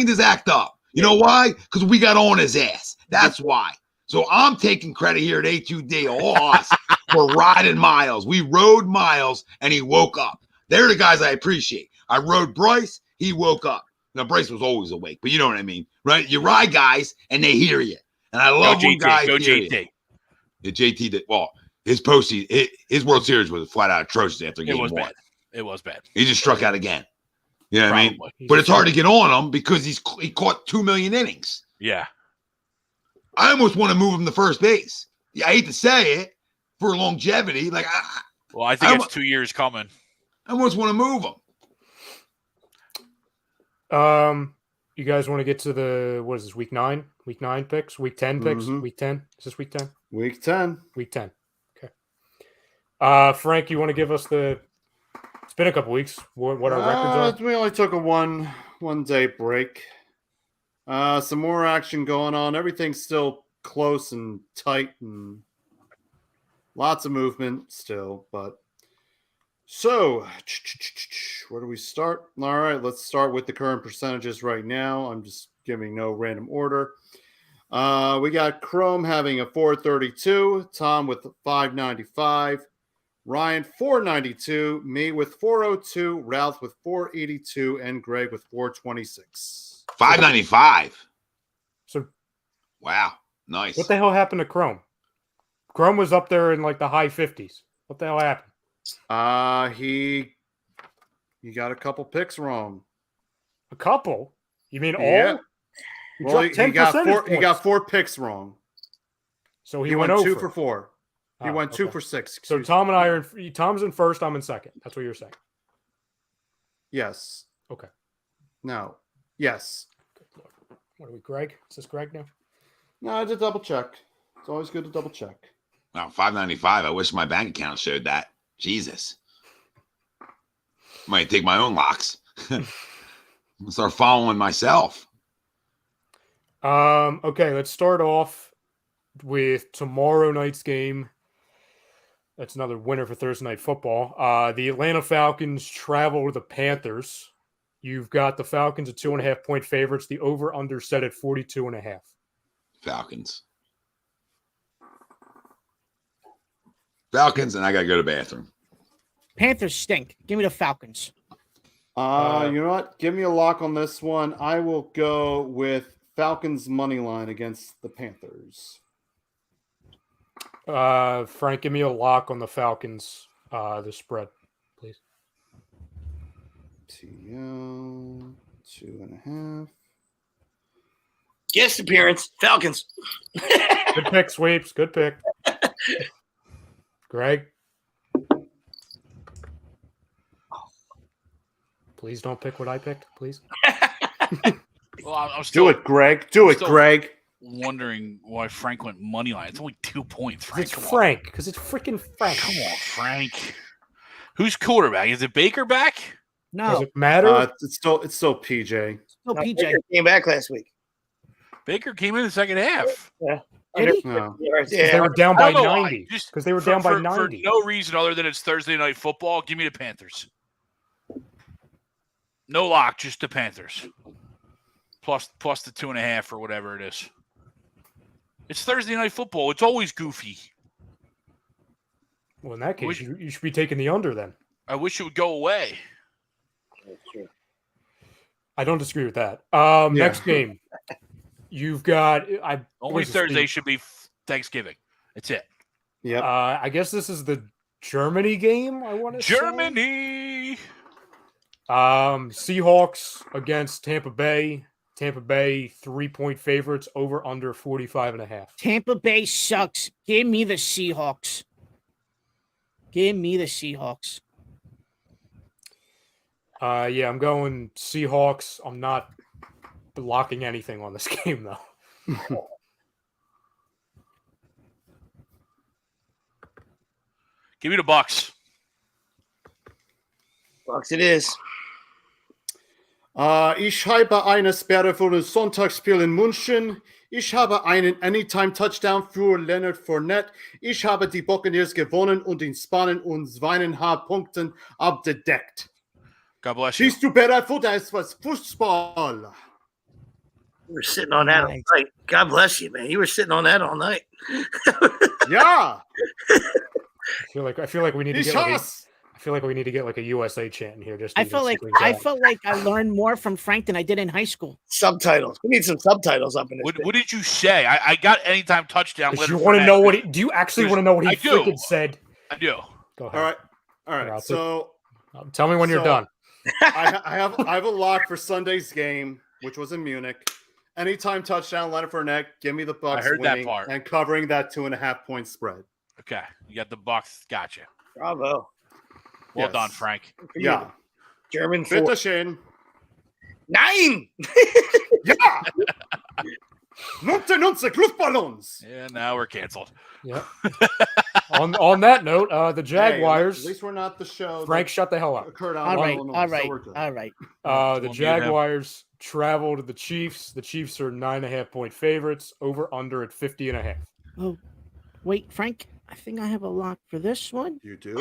his act up. You know why? Because we got on his ass. That's why. So I'm taking credit here at A2D, all us, for riding Miles. We rode Miles and he woke up. They're the guys I appreciate. I rode Bryce, he woke up. Now, Bryce was always awake, but you know what I mean, right? You ride guys and they hear you. And I love when guys hear you. Yeah, JT did well. His World Series was flat out atrocious after game 1. It was bad. He just struck out again. You know what I mean? But it's hard to get on him because he caught 2 million innings. Yeah. I almost want to move him to first base. Yeah, I hate to say it for longevity. Like, I think it's 2 years coming. I almost want to move him. You guys want to get to the what is this, week 9? Week 9 picks? Week 10 picks? Week 10? Is this week 10? Week 10. Week 10. Okay. Frank, you want to give us it's been a couple weeks. What our records are? We only took a one day break. Some more action going on. Everything's still close and tight and lots of movement still, but so where do we start? All right, let's start with the current percentages right now. I'm just giving no random order. We got Chrome having a 432, Tom with 595, Ryan 492, me with 402, Ralph with 482, and Greg with 426. 595. So wow, nice. What the hell happened to Chrome? Chrome was up there in like the high 50s. What the hell happened? He got a couple picks wrong. A couple? You mean all? Yeah. Well, he got 4 picks wrong. So he went 2 for 4. He went 2 for 6. So Tom and I are Tom's in first, I'm in second. That's what you're saying. Yes. Okay. No. Yes. What are we, Greg? Is this Greg now? No, I did double check. It's always good to double check. Wow, 595. I wish my bank account showed that. Jesus. Might take my own locks. Start following myself. Okay, let's start off with tomorrow night's game. That's another winner for Thursday Night Football. The Atlanta Falcons travel to the Panthers. You've got the Falcons at 2.5 point favorites. The over/under set at 42.5. Falcons, and I gotta go to the bathroom. Panthers stink. Give me the Falcons. You know what? Give me a lock on this one. I will go with Falcons money line against the Panthers. Frank, give me a lock on the Falcons, the spread, please. TL 2.5. Guest appearance, Falcons. Good pick, Sweeps. Good pick. Greg. Please don't pick what I picked, please. Well, I'm still, Do it, Greg. Do it, Greg. wondering why Frank went money line. It's only 2 points. Frank, It's Frank, because it's freaking Frank. Come on, Frank. Who's quarterback? Is it Baker back? Does No, it matter? It's still PJ. no, No, PJ. Baker came back last week. Baker came in the second half. Did he? No. Yeah, They were down I by don't know why. 90. Just Because they were for- down by for 90. no reason other than it's Thursday night football. Give me the Panthers. No lock, just the Panthers. Plus the 2.5 or whatever it is. It's Thursday night football. It's always goofy. Well, in that case, Wish- you should be taking the under then. I wish it would go away. that's true. I don't disagree with that. Yeah. Next game. You've got Only what is this, Thursday the- should be Thanksgiving. That's it. Yep. I guess this is the Germany game, I want to say. Germany. Seahawks against Tampa Bay. Tampa Bay 3-point favorites over under 45.5. Tampa Bay sucks. Give me the Seahawks. Give me the Seahawks. Yeah, I'm going Seahawks. I'm not locking anything on this game though. Give me the Bucks. Bucks it is. Ich habe eine Sperre für das Sonntagsspiel in München. Ich habe einen Anytime-Touchdown für Leonard Fournette. Ich habe die Buccaneers gewonnen und in Spannen und 2,5 Punkten abgedeckt. God bless you. Bist du bereit für das Fußball? You were sitting on that all Nice. night. God bless you, man. You were sitting on that all night. Ja, I feel like we need to ich get like hasse. I feel like we need to get like a USA chant in here. Just I felt like I learned more from Frank than I did in high school. Subtitles. We need some subtitles up in this. What did you say? I got anytime touchdown. If you Leonard want to Fournette. know what do you actually want to know what he I do. freaking said? I do. Go ahead. All Here, right. I'll So Tell me when you're So- done. I have a lock for Sunday's game, which was in Munich. Anytime touchdown, Leonard Fournette. Give me the Bucks heard that winning part. and covering that 2.5 point spread. Okay, you got the Bucks. Gotcha. Bravo. Well Yes. done, Frank. Good for you. Yeah. German four. Bitteschön. Nine. Ja. 99 Luftballons. Yeah, now we're canceled. Yeah. on that note, the Jaguars. Hey, at least we're not the show. Frank, shut the hell that up. occurred out All in right, Illinois, all so right, we're good. all right. The We'll mute him. Jaguars travel to the Chiefs. The Chiefs are 9.5 point favorites. Over under at 50.5. Oh, wait, Frank. I think I have a lock for this one. You do?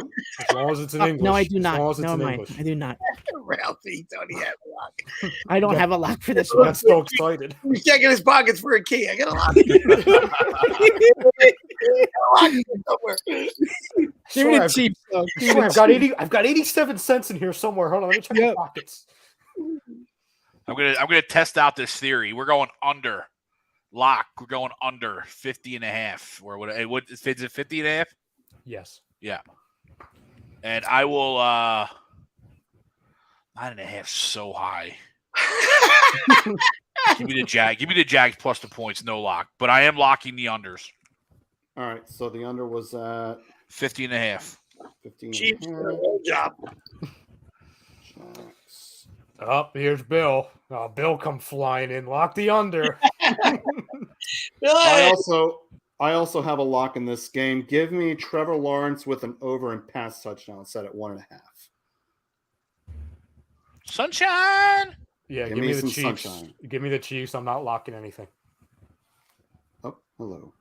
As long as it's in English. No, I do As not. long as it's No, in mind. English. I do not. Ralphie, don't he have a lock? I don't Yeah. have a lock for this I'm one. not so excited. He's checking his pockets for a key. I got a lock. somewhere. Give me Sure, the I've- Chiefs. though. Give me Sure, the I've got Chiefs. 80. I've got 87 cents in here somewhere. Hold on, let me check my pockets. I'm gonna test out this theory. We're going under. Lock. We're going under 50.5. Or what is it 50.5? Yes. Yeah. And I will 9.5 so high. Give me the Jags plus the points, no lock. But I am locking the unders. All right. So the under was at 50.5. 15. Chiefs, good job. Jags. Oh, here's Bill. Oh, Bill come flying in. Lock the under. I also have a lock in this game. Give me Trevor Lawrence with an over and pass touchdown set at 1.5. Sunshine. Yeah, Give give me me the some Chiefs. sunshine. Give me the Chiefs. I'm not locking anything. Oh, hello.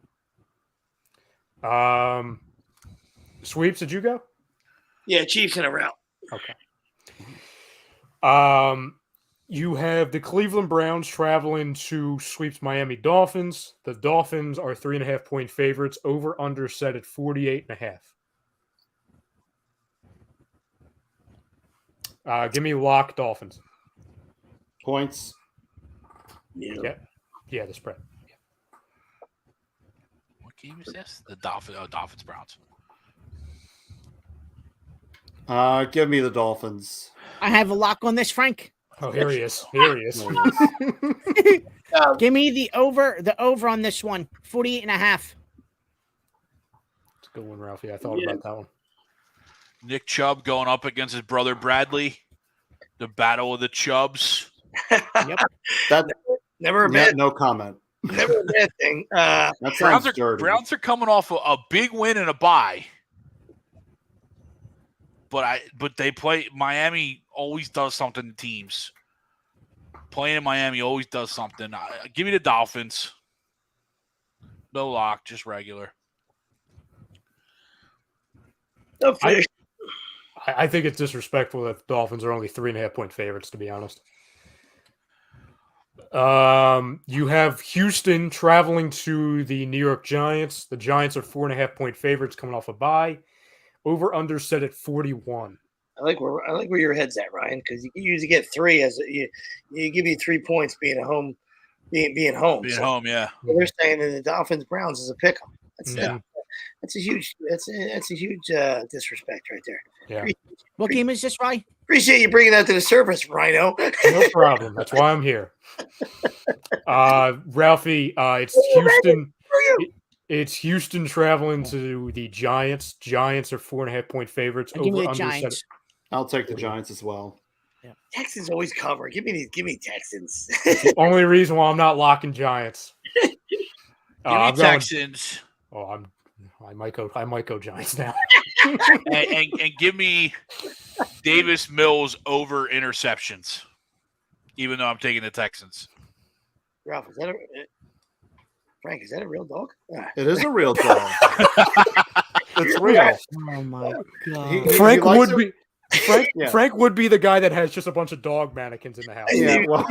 Sweeps, did you go? Yeah, Chiefs in a route. Okay. You have the Cleveland Browns traveling to sweeps Miami Dolphins. The Dolphins are 3.5 point favorites. Over under set at 48.5. Give me lock Dolphins. Points. Yeah. Yeah, the spread. What game is this? The Dolphins Browns. Give me the Dolphins. I have a lock on this, Frank. Oh, here he is. Here he is. There it is. Give me the over on this one. 48.5. It's a good one, Ralphie. I thought about that one. Nick Chubb going up against his brother Bradley. The battle of the Chubbs. Yep. That Never a yeah, bad. no comment. Never a bad thing. That sounds dirty. Browns are coming off a big win and a bye. But they play Miami always does something to teams. Playing in Miami always does something. Give me the Dolphins. No lock, just regular. I think it's disrespectful that the Dolphins are only 3.5-point favorites, to be honest. You have Houston traveling to the New York Giants. The Giants are 4.5-point favorites coming off a bye. Over under set at 41. I like where your head's at, Ryan, because you usually get 3 as you give you 3 points being at home, being home. Being home, yeah. They're saying that the Dolphins Browns is a pick 'em. That's a huge disrespect right there. Yeah. What game is this, Ryan? Appreciate you bringing that to the surface, Rhino. No problem. That's why I'm here. Ralphie, it's Houston. It's Houston traveling to the Giants. Giants are 4.5-point favorites. Give me the Giants. I'll take the Giants as well. Yeah. Texans always cover. Give me Texans. The only reason why I'm not locking Giants. Give me Texans. I might go Giants now. and give me Davis Mills over interceptions, even though I'm taking the Texans. Ralph, Frank, is that a real dog? It is a real dog. It's real. Oh my god! Frank would be the guy that has just a bunch of dog mannequins in the house. Yeah, well,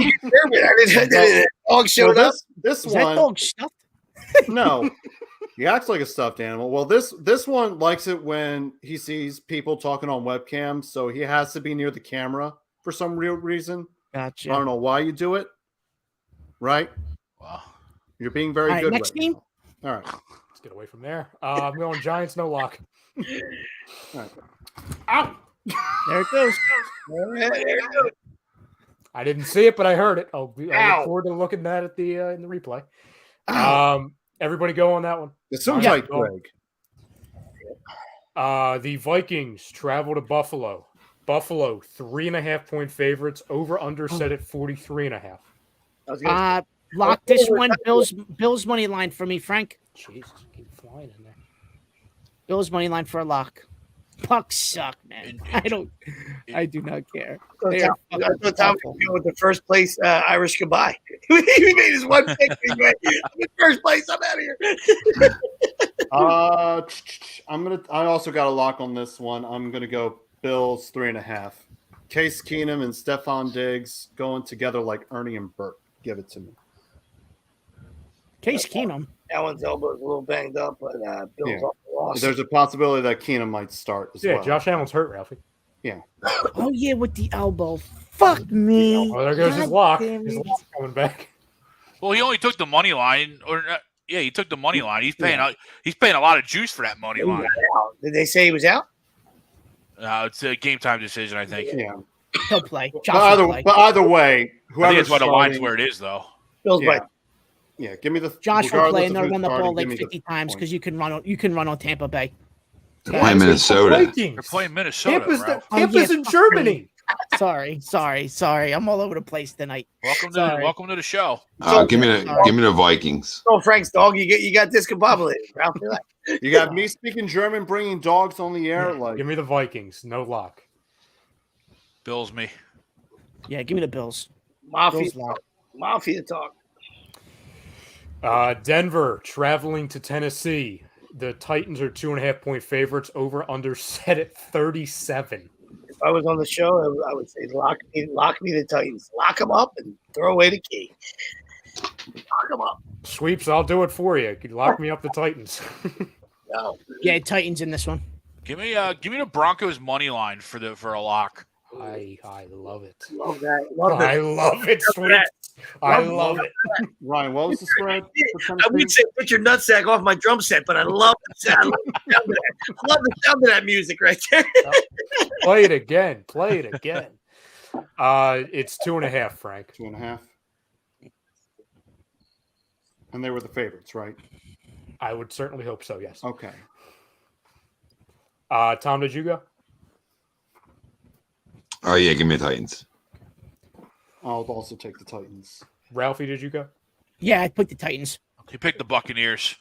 dog showed up. This Is one, that dog stuffed? no, he acts like a stuffed animal. Well, this one likes it when he sees people talking on webcam, so he has to be near the camera for some real reason. Gotcha. I don't know why you do it. Right? Wow. You're being very good. Next right game. now. All right. Let's get away from there. I'm going Giants, no lock. All right. Ow! There it goes. I didn't see it, but I heard it. I look forward to looking at it in the replay. Everybody go on that one. It sounds like Greg. The Vikings travel to Buffalo. Buffalo 3.5-point favorites. Over under set at 43.5. Lock this one. Bills money line for me, Frank. Jesus, keep flying in there. Bills money line for a lock. Bucks suck, man. I do not care. I thought Tom was going with the first place Irish goodbye. He made his one pick. I'm in first place. I'm out of here. I also got a lock on this one. I'm gonna go Bills 3.5. Case Keenum and Stephon Diggs going together like Ernie and Bert. Give it to me. Case Keenum. Allen's elbow is a little banged up, but Bill's off the loss. There's a possibility that Keenum might start as well. Yeah, Josh Allen's hurt, Ralphie. Yeah. Oh, yeah, with the elbow. Fuck me. Oh, there goes his lock. His lock's coming back. Well, he only took the money line, he took the money line. He's paying a lot of juice for that money line. Did they say he was out? It's a game time decision, I think. Yeah. He'll play. But either way, I think that's why the line's where it is, though. Bill's right. Yeah, give me the Josh will play and they'll run the ball like 50 times because you can run on Tampa Bay. Playing Minnesota. They're playing Minnesota. Tampa's in Germany. Sorry. I'm all over the place tonight. Welcome to the show. Give me the Vikings. Oh, Frank's dog, you got discombobulated, Ralph. You got me speaking German, bringing dogs on the air. Like, give me the Vikings, no lock. Bills me. Yeah, give me the Bills. Mafia talk. Denver traveling to Tennessee. The Titans are 2.5-point favorites. Over under set at 37. If I was on the show, I would say lock me the Titans. Lock them up and throw away the key. Lock them up. Sweeps, I'll do it for you. You lock me up the Titans. No. Yeah, Titans in this one. Give me the Broncos money line for a lock. I love it. Love that. I love it, Sweeps. I love it. Ryan, what was the spread? I would say put your nutsack off my drum set, but I love the sound. I love the sound of that music right there. Play it again. It's 2.5, Frank. 2.5. And they were the favorites, right? I would certainly hope so, yes. Okay. Tom, did you go? Oh, yeah, give me the Titans. I'll also take the Titans. Ralphie, did you go? Yeah, I put the Titans. He picked the Buccaneers.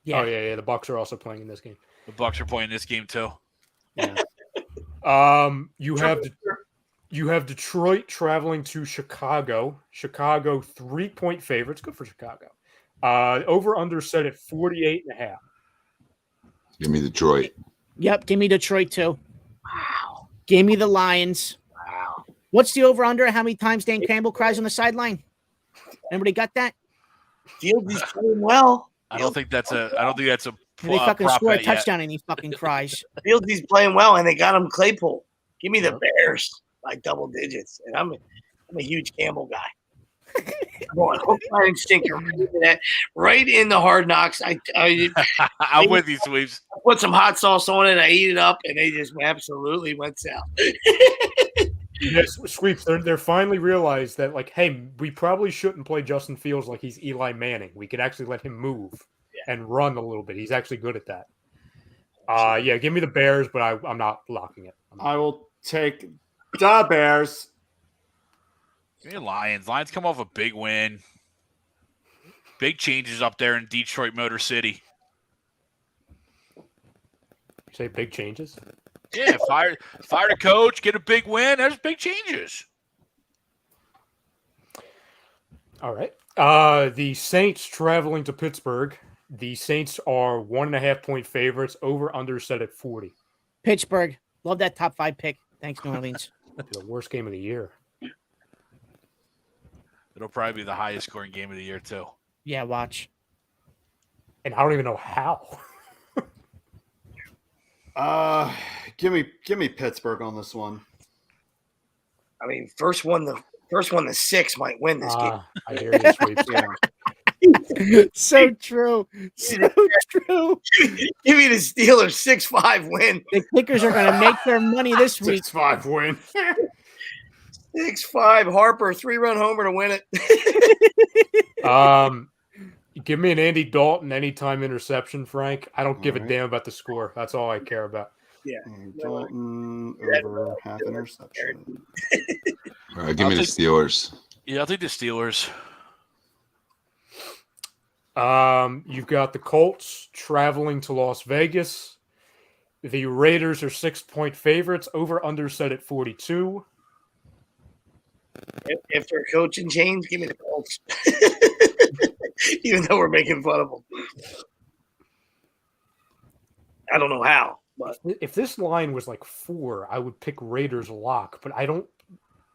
Yeah. Oh yeah. The Bucks are also playing in this game. The Bucks are playing this game too. Yeah. You have Detroit traveling to Chicago. Chicago 3-point favorites. Good for Chicago. Over under set at 48.5. Give me Detroit. Yep. Give me Detroit too. Wow. Give me the Lions. Wow. What's the over under? How many times Dan Campbell cries on the sideline? Anybody got that? Fields is playing well. I don't think that's a. They fucking prop score a bet yet. touchdown and he fucking cries. Fields is playing well, and they got him Claypool. Give me the Bears by double digits, and I'm a huge Campbell guy. Come on, hook, line, and sinker. Right in the Hard Knocks. I'm with you, Sweeps. Put some hot sauce on it. I eat it up, and they just absolutely went south. Yes, Sweeps. They're finally realized that, like, hey, we probably shouldn't play Justin Fields like he's Eli Manning. We could actually let him move and run a little bit. He's actually good at that. Yeah, give me the Bears, but I'm not locking it. I will take the Bears. Give me Lions. Lions come off a big win. Big changes up there in Detroit Motor City. You say big changes? Yeah, fire the coach, get a big win. There's big changes. All right. The Saints traveling to Pittsburgh. The Saints are 1.5-point favorites. Over under set at 40. Pittsburgh. Love that top 5 pick. Thanks, New Orleans. The worst game of the year. It'll probably be the highest scoring game of the year too. Yeah, watch. And I don't even know how. Give me Pittsburgh on this one. I mean, first one to 6 might win this game. I hear you, Sweeps. Yeah. So true. So true. Give me the Steelers 6-5 win. The Kickers are going to make their money this week. 6-5 win. 6-5 Harper 3-run homer to win it. Give me an Andy Dalton anytime interception, Frank. I don't give a right. damn about the score. That's all I care about. Yeah. Dalton over half interception. All right, give me the Steelers. Yeah, I'll take the Steelers. You've got the Colts traveling to Las Vegas. The Raiders are 6-point favorites. Over under set at 42. If they're coaching change, give me the Colts. Even though we're making fun of them. I don't know how, but If this line was like 4, I would pick Raiders lock, but I don't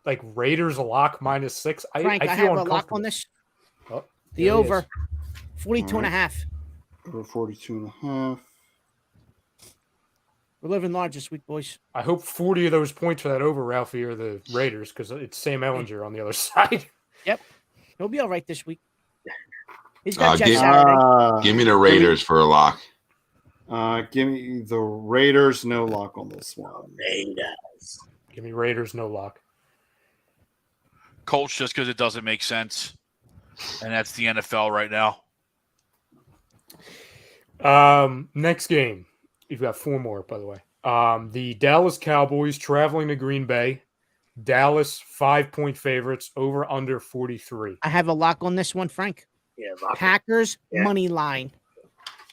like Raiders lock -6. Frank, I feel have a lock uncomfortable. on this. Oh, The there it over. is. 42.5. Over 42.5. We're living large this week, boys. I hope 40 of those points for that over, Ralphie, are the Raiders because it's Sam Ellinger on the other side. He'll be all right this week. He's got Jeff give- Saturday. Give me the Raiders for a lock. Give me the Raiders. No lock on this one. Raiders. Give me Raiders, no lock. Colts just because it doesn't make sense. And that's the NFL right now. Next game. You've got 4 more, by the way. The Dallas Cowboys traveling to Green Bay. Dallas 5-point favorites. Over under 43. I have a lock on this one, Frank. Yeah, lock it. Packers Yeah. money line.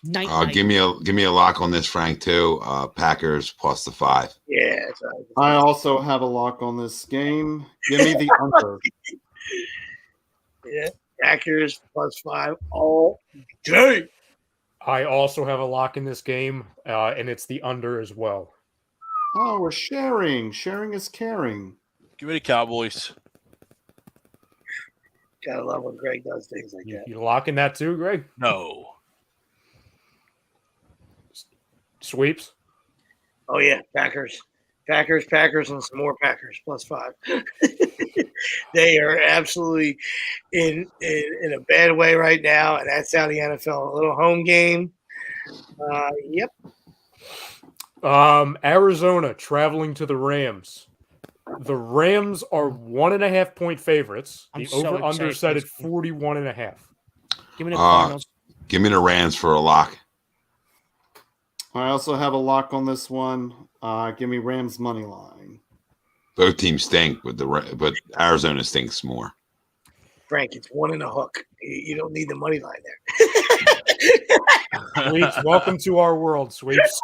Night. Give me a lock on this, Frank, too. Packers plus the 5. Yeah, that's right. I also have a lock on this game. Give me the under. Yeah, Packers +5 all day. I also have a lock in this game, and it's the under as well. Oh, we're sharing. Sharing is caring. Give me the Cowboys. Gotta love when Greg does things like that. You locking that too, Greg? No. Sweeps? Oh yeah, Packers, and some more Packers +5. They are absolutely in a bad way right now, and that's how the NFL. A little home game. Yep. Arizona traveling to the Rams. The Rams are 1.5-point favorites. I'm The so over under excited set for at this game. 41.5. Give me the Cardinals. Give me the Rams for a lock. I also have a lock on this one. Give me Rams money line. Both teams stink, but Arizona stinks more. Frank, it's 1 and a hook. You don't need the money line there. Sweeps, welcome to our world, Sweeps.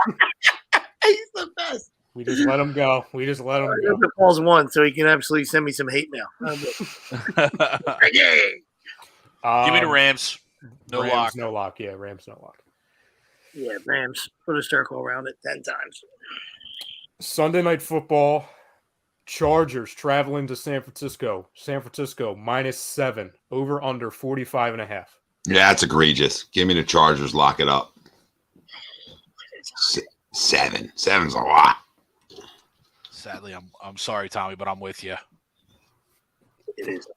He's the best. We just let him go. We just let him go. The Paul's won, so he can absolutely send me some hate mail. Give me the Rams. No Rams, lock. No lock. Yeah, Rams, no lock. Yeah, Rams. Put a circle around it 10 times. Sunday Night Football. Chargers traveling to San Francisco. San Francisco -7. Over under 45.5. Yeah, that's egregious. Give me the Chargers. Lock it up. 7. 7's a lot. Sadly, I'm sorry, Tommy, but I'm with you. It is.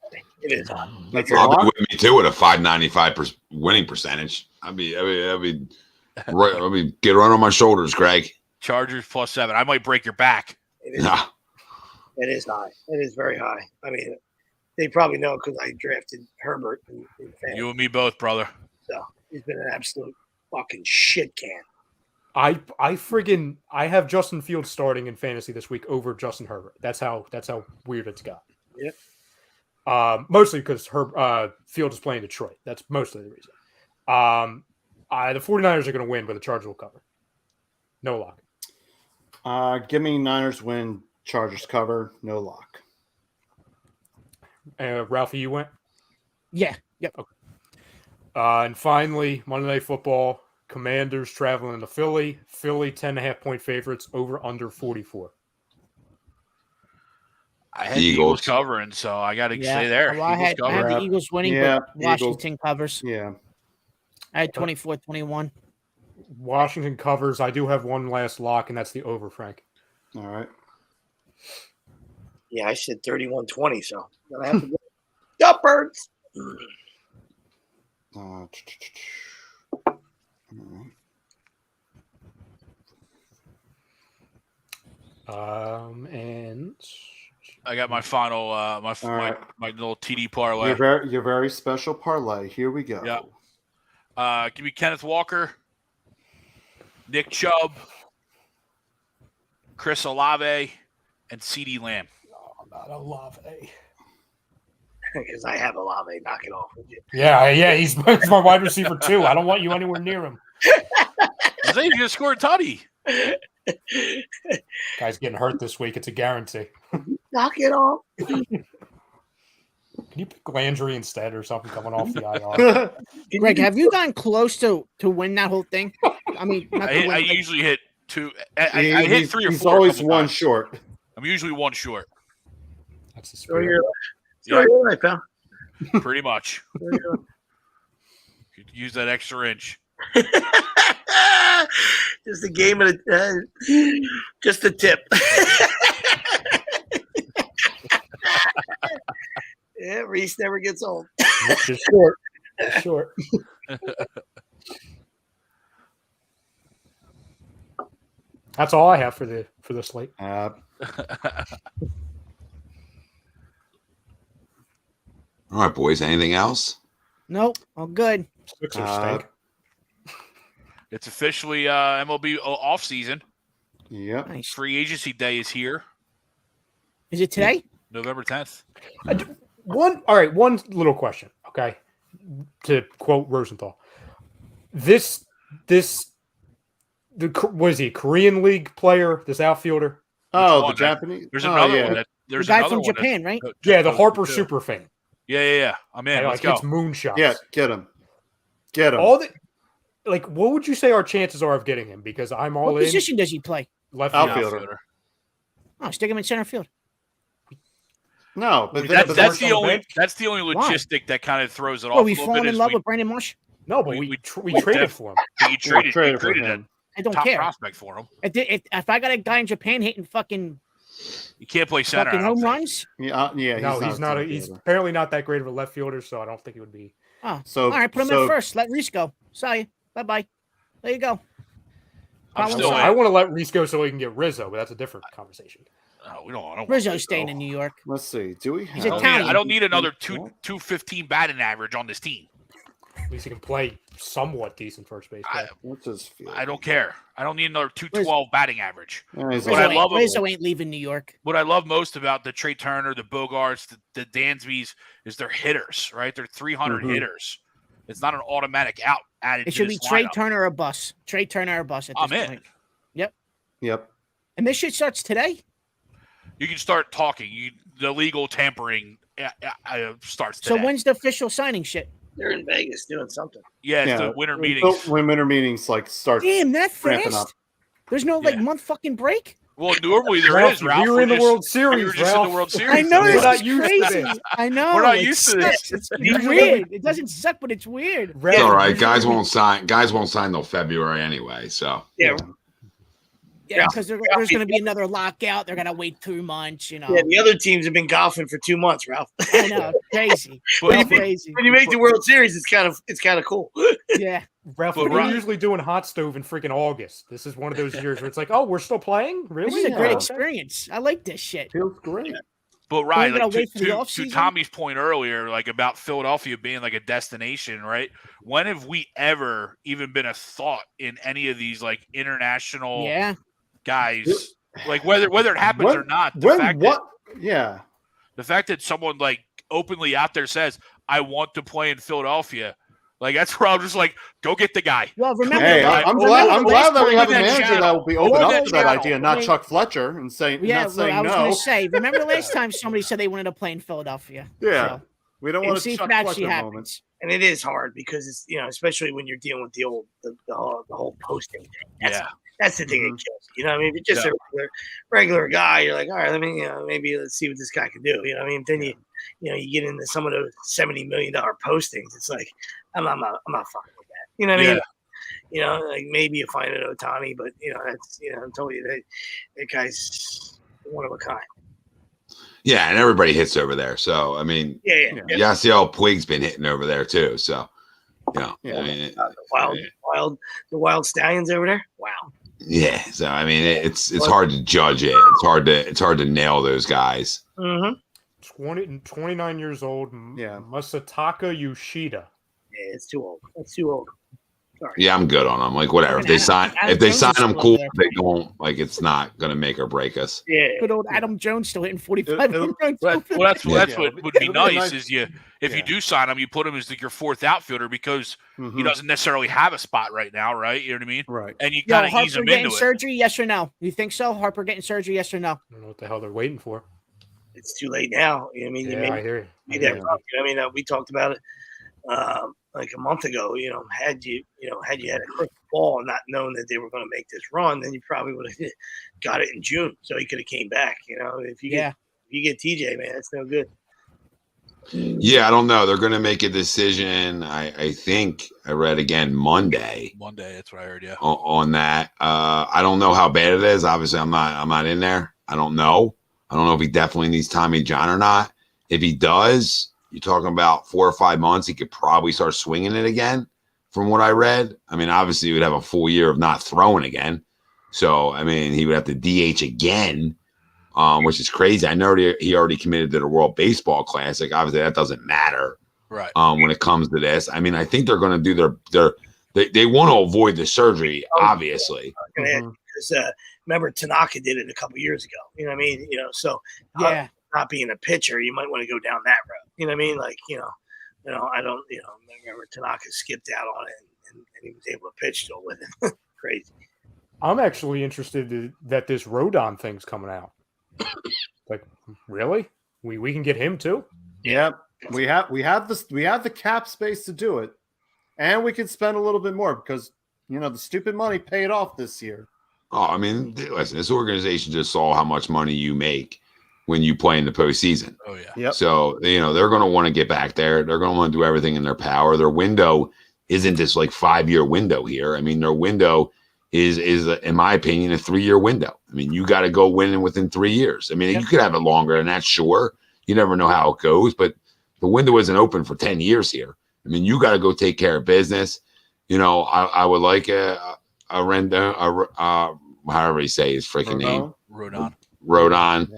It is. That's a I'll be lot. with me too with a 595 winning percentage. I'd be right. Get right on my shoulders, Greg. Chargers +7. I might break your back. It is. Nah. It is high. It is very high. I mean, they probably know because I drafted Herbert in fantasy. You and me both, brother. So he's been an absolute fucking shit can. I have Justin Fields starting in fantasy this week over Justin Herbert. That's how weird it's got. Yep. Mostly because Fields is playing Detroit. That's mostly the reason. The 49ers are going to win, but the Chargers will cover. No lock. Give me Niners win, Chargers cover, no lock. Ralphie, you went? Yeah. Yep. Okay. And finally, Monday Night Football. Commanders traveling to Philly. Philly 10.5-point favorites. Over under 44. I had the Eagles covering, so I got to stay there. Well, I had the Eagles winning, but Washington covers. Yeah. I had 24-21. Washington covers. I do have one last lock, and that's the over, Frank. All right. Yeah, I said 31-20, so I have to go. Yup, Birds. And I got my final, my little TD parlay. Your very special parlay. Here we go. Yeah. Give me Kenneth Walker, Nick Chubb, Chris Olave, and CeeDee Lamb. Oh, not Olave. Because I have Olave. Knock it off. Would you? Yeah, he's my wide receiver too. I don't want you anywhere near him. I think he's gonna score a tutty. Guy's getting hurt this week. It's a guarantee. Knock it off. Can you pick Landry instead or something coming off the IR? Greg, have you gotten close to win that whole thing? I mean, I usually hit two. I hit 3 or 4. He's always one short. I'm usually one short. That's the Story spirit. of your life, pal. Pretty much. Could use that extra inch. Just a game of just a tip. Yeah, Reese never gets old. Just short. Just short. That's all I have for the slate. All right, boys. Anything else? Nope, I'm good. Sixers stink. It's officially MLB off season. Yep. Nice. Free agency day is here, Is it today? November 10th. One little question, okay? To quote Rosenthal, what is he? Korean League player? This outfielder? Oh, the Japanese. There's another yeah. one. There's The guy another from one Japan, right? Yeah, the Harper super fan. Yeah. I'm in. Let's go. It's moonshots. Yeah, get him. Get him. All the what would you say our chances are of getting him? Because I'm all What in. position does he play? Left Outfielder. fielder. Oh, stick him in center field. No, but That's the on the only bench? that's the only Why? logistic that kind of throws it off. Oh, a we little fallen bit in is love with Brandon Marsh? No, but we traded for him. He traded for a him. I don't top care. prospect for him. If I got a guy in Japan hitting fucking You can't play center. I don't home think. runs, Yeah, No, he's not. a He's fielder. apparently not that great of a left fielder, so I don't think he would be. oh, So all right, put him in first. Let Reese go. Sorry, bye. There you go. I'm Problem still solved. I want to let Reese go so he can get Rizzo, but that's a different conversation. No, we don't. I don't Rizzo's staying in New York. Let's see. Do we He's have? Italian. I don't need another 215 batting average on this team. At least he can play somewhat decent first base. I don't care. I don't need another 212 batting average. Rizzo ain't leaving New York. What I love most about the Trey Turner, the Bogarts, the Dansbys is they're hitters, right? They're 300 hitters. It's not an automatic out added. It should be Trey Turner or bus. Trey Turner or bus at this point. Yep. And this shit starts today. You can start talking. The legal tampering starts today. So when's the official signing shit? They're in Vegas doing something. Yeah, it's the winter meetings. When winter meetings start. Damn, that ramping fast. up. There's no month fucking break. Well, normally there is, Ralph. We were in the World Series. We were just in the World Series. I know We're this not is used to crazy. this. I know. We're not used to this. It's weird. It doesn't suck, but it's weird. It's all right. Guys won't sign till February anyway. So Yeah, because there's going to be another lockout. They're going to wait 2 months. You know. Yeah, the other teams have been golfing for 2 months, Ralph. I know, crazy. Crazy. When you make the World Series, it's kind of cool. Yeah. Ralph, we're usually doing hot stove in freaking August. This is one of those years where it's like, oh, we're still playing? Really? This is a great experience. I like this shit. Feels great. But Ryan, We're gonna like, wait for the to offseason? Tommy's point earlier, like about Philadelphia being like a destination, right? When have we ever even been a thought in any of these like international guys? Like whether it happens or not, the fact that someone like openly out there says, "I want to play in Philadelphia." Like that's where I'm just like, go get the guy. Well, remember, I'm glad that we have a manager channel. that will be open up to that channel. idea, not Chuck Fletcher, and saying not saying I was no. going to say, remember the last time somebody said they wanted to play in Philadelphia? Yeah, So, we don't we'll want see to if Chuck it actually Fletcher happens. moment. And it is hard because it's especially when you're dealing with the whole posting thing. That's the thing that kills. You know what I mean? If you're just a regular guy, you're like, all right, maybe let's see what this guy can do. You know what I mean? Then you get into some of those $70 million postings. It's like, I'm not fucking with that. You know what I mean? Like maybe you find an Ohtani, but that's I'm telling you that guy's one of a kind. yeah, and everybody hits over there. So I mean, Yasiel Puig's been hitting over there too. So I mean, the wild stallions over there. Wow. Yeah, so I mean, it's hard to judge it. It's hard to nail those guys. 29 years old. Masataka Yoshida. Yeah, it's too old. It's too old. Sorry. Yeah, I'm good on them. Like whatever. If they sign them, cool. If they don't, like it's not gonna make or break us. Yeah. Good old Adam Jones still hitting 45. Well, that's what would be nice is if you do sign him, you put him as your fourth outfielder because he doesn't necessarily have a spot right now, right? You know what I mean? Right. And you kind of ease him getting into surgery, yes or no? You think so? Harper getting surgery, yes or no? I don't know what the hell they're waiting for. It's too late now. You know what I mean? I hear you. You know what I mean? We talked about it like a month ago. Had you had a crystal ball and not known that they were going to make this run, then you probably would have got it in June, so he could have came back. If you get TJ, man, that's no good. Yeah, I don't know. They're going to make a decision. I think I read again Monday. That's what I heard. Yeah. On that, I don't know how bad it is. Obviously, I'm not in there. I don't know if he definitely needs Tommy John or not. If he does, you're talking about 4 or 5 months. He could probably start swinging it again. From what I read, I mean, obviously, he would have a full year of not throwing again. So, I mean, he would have to DH again. Which is crazy. I know he already committed to the World Baseball Classic. Obviously, that doesn't matter, right? When it comes to this, I mean, I think they're going to do they want to avoid the surgery, obviously. Because remember, Tanaka did it a couple years ago. You know what I mean? So not being a pitcher, you might want to go down that road. You know what I mean? Like I don't. Remember Tanaka skipped out on it and he was able to pitch still with it. Crazy. I'm actually interested that this Rodon thing's coming out. Like, really? We can get him too? Yeah, we have the cap space to do it, and we can spend a little bit more because the stupid money paid off this year. Oh, I mean, listen, this organization just saw how much money you make when you play in the postseason. Oh yeah. Yep. So they're going to want to get back there. They're going to want to do everything in their power. Their window isn't this like 5-year window here. I mean, their window is in my opinion a 3-year window. I mean, you got to go winning within 3 years. I mean, you could have it longer than that, sure. You never know how it goes, but the window isn't open for 10 years here. I mean, you got to go take care of business. I would like a however you say his freaking name, Rodon. Rodon.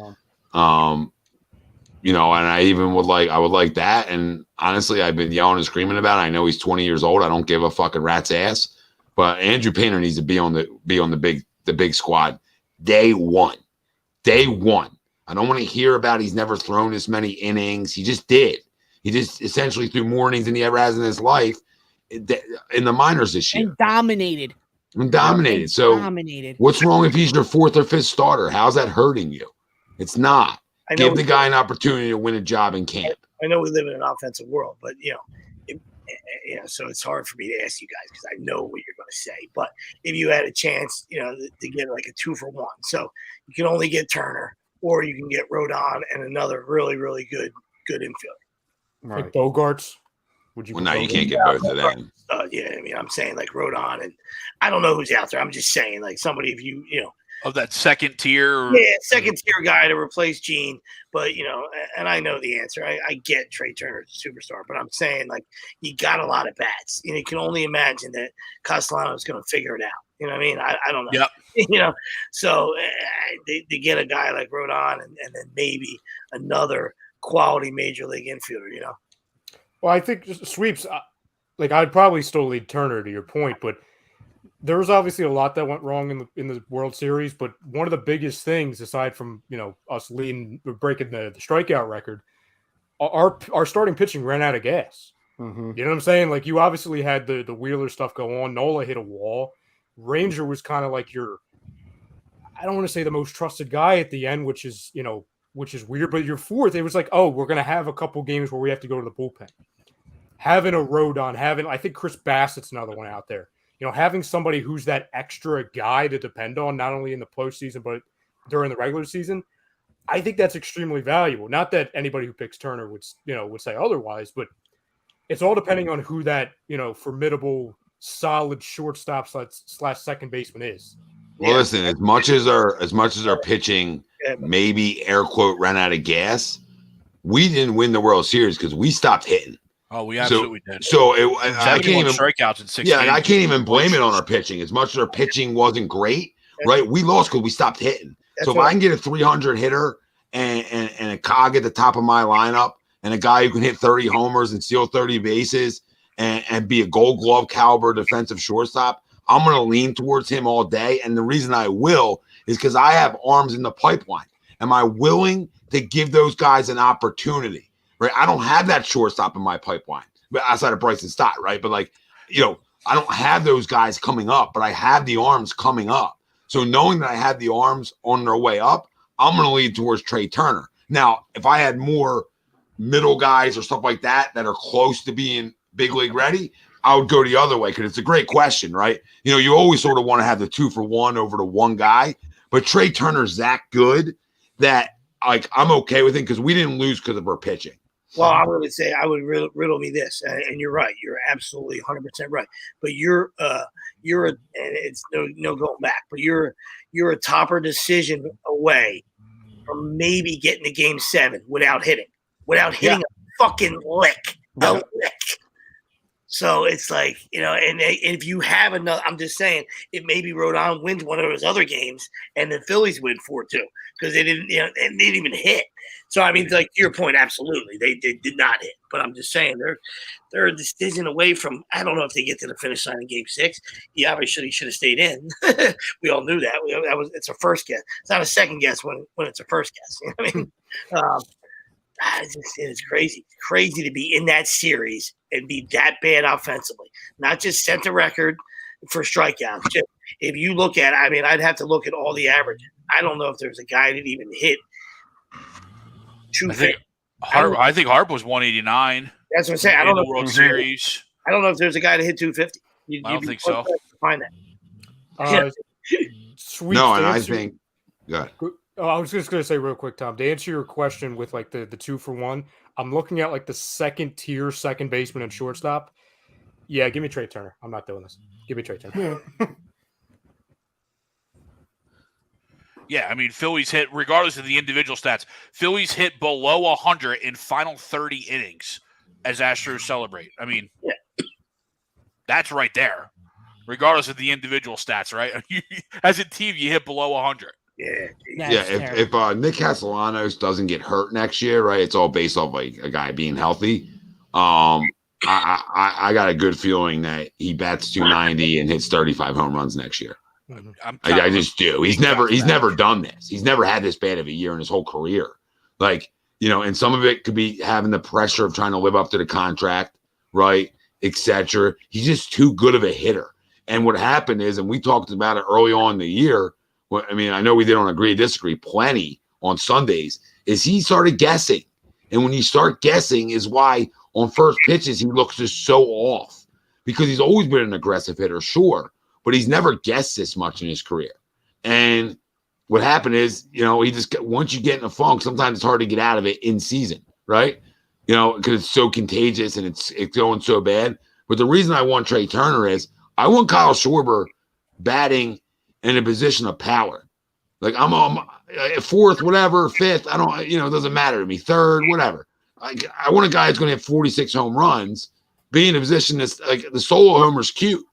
And I would like that. And honestly, I've been yelling and screaming about it. I know he's 20 years old. I don't give a fucking rat's ass. But Andrew Painter needs to be on the big squad day one. Day one. I don't want to hear about he's never thrown this many innings. He just did. He just essentially threw more innings than he ever has in his life in the minors this year. And dominated. So what's wrong if he's your fourth or fifth starter? How's that hurting you? It's not. Give the guy an opportunity to win a job in camp. I know we live in an offensive world, but so it's hard for me to ask you guys because I know what you're going to say. But if you had a chance, to get like a 2-for-1, so you can only get Turner, or you can get Rodon and another really, really good infielder. Right. Like Bogarts. Would you? Well, no, you can't get both of them. I'm saying like Rodon, and I don't know who's out there. I'm just saying like somebody if you of that second tier. Second tier guy to replace Gene. But, and I know the answer. I get Trey Turner's a superstar, but I'm saying, like, you got a lot of bats. You can only imagine that Castellano is going to figure it out. You know what I mean? I don't know. Yep. So they get a guy like Rodon and then maybe another quality major league infielder, Well, I think sweeps, I'd probably still lead Turner to your point, but there was obviously a lot that went wrong in the World Series, but one of the biggest things, aside from us breaking the strikeout record, our starting pitching ran out of gas. Mm-hmm. You know what I'm saying? Like, you obviously had the Wheeler stuff go on. Nola hit a wall. Ranger was kind of like I don't want to say the most trusted guy at the end, which is weird. But your fourth, it was like, oh, we're gonna have a couple games where we have to go to the bullpen. Having a Rodon, I think Chris Bassett's another one out there. Having somebody who's that extra guy to depend on, not only in the postseason, but during the regular season, I think that's extremely valuable. Not that anybody who picks Turner would say otherwise, but it's all depending on who that, formidable, solid shortstop / second baseman is. Well, listen, as much as our pitching maybe air quote ran out of gas, we didn't win the World Series because we stopped hitting. Oh, we absolutely did. So I can't even strikeouts in 6 games. I can't even blame it on our pitching. As much as our pitching wasn't great, right? We lost because we stopped hitting. So if I can get a 300 hitter and a cog at the top of my lineup and a guy who can hit 30 homers and steal 30 bases and be a Gold Glove caliber defensive shortstop, I'm going to lean towards him all day. And the reason I will is because I have arms in the pipeline. Am I willing to give those guys an opportunity? Right, I don't have that shortstop in my pipeline, but outside of Bryson Stott, right? But I don't have those guys coming up, but I have the arms coming up. So knowing that I have the arms on their way up, I'm going to lead towards Trey Turner. Now, if I had more middle guys or stuff like that are close to being big league ready, I would go the other way because it's a great question, right? You always sort of want to have the 2-for-1 over the one guy, but Trey Turner's that good that I'm okay with it because we didn't lose because of our pitching. Well, I would say riddle me this, and you're right. You're absolutely 100% right. But you're and it's no going back. But you're a topper decision away from maybe getting to Game 7 without hitting a fucking lick, a lick. So it's like, and if you have another, I'm just saying, it maybe Rodon wins one of those other games, and the Phillies win 4-2 because they didn't even hit. So I mean, like to your point, absolutely, they did not hit. But I'm just saying they're a decision away from. I don't know if they get to the finish line in Game 6. He obviously should have stayed in. We all knew that. It's a first guess. It's not a second guess when it's a first guess. You know what I mean? It's crazy. It's crazy to be in that series and be that bad offensively. Not just set the record for strikeouts. Just, if you look at it, I mean, I'd have to look at all the averages. I don't know if there's a guy that even hit 250. I think Harp was 189. That's what I'm saying. I don't know. World Series. I don't know if there's a guy that hit 250. I don't think so. Find that. Sweet. No, and I think. Good. Oh, I was just going to say real quick, Tom, to answer your question with like the 2-for-1, I'm looking at like the second tier second baseman and shortstop. Yeah, give me Trey Turner. I'm not doing this. Give me Trey Turner. Yeah, I mean, Phillies hit, regardless of the individual stats, Phillies hit below 100 in final 30 innings as Astros celebrate. I mean, that's right there, regardless of the individual stats, right? As a team, you hit below 100. Yeah. That's terrible. If Nick Castellanos doesn't get hurt next year, right? It's all based off like a guy being healthy. I got a good feeling that he bats 290 and hits 35 home runs next year. I just do. He's never done this. He's never had this bad of a year in his whole career. Like, and some of it could be having the pressure of trying to live up to the contract, right? Etc. He's just too good of a hitter. And what happened is, and we talked about it early on in the year. I mean, I know we didn't agree, disagree plenty on Sundays, is he started guessing. And when you start guessing is why on first pitches, he looks just so off because he's always been an aggressive hitter, sure, but he's never guessed this much in his career. And what happened is, he just, once you get in a funk, sometimes it's hard to get out of it in season, right? Because it's so contagious and it's going so bad. But the reason I want Trey Turner is I want Kyle Schwarber batting in a position of power. Like I'm fourth, whatever, fifth. I don't, it doesn't matter to me. Third, whatever. I want a guy that's going to have 46 home runs, be in a position that's like the solo homer's cute,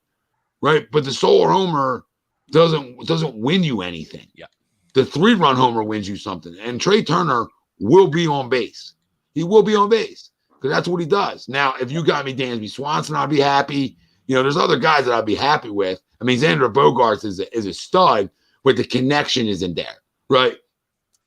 right? But the solo homer doesn't win you anything. Yeah. The 3-run homer wins you something. And Trey Turner will be on base. He will be on base because that's what he does. Now, if you got me Dansby Swanson, I'd be happy. There's other guys that I'd be happy with. I mean, Xander Bogaerts is a stud, but the connection isn't there, right?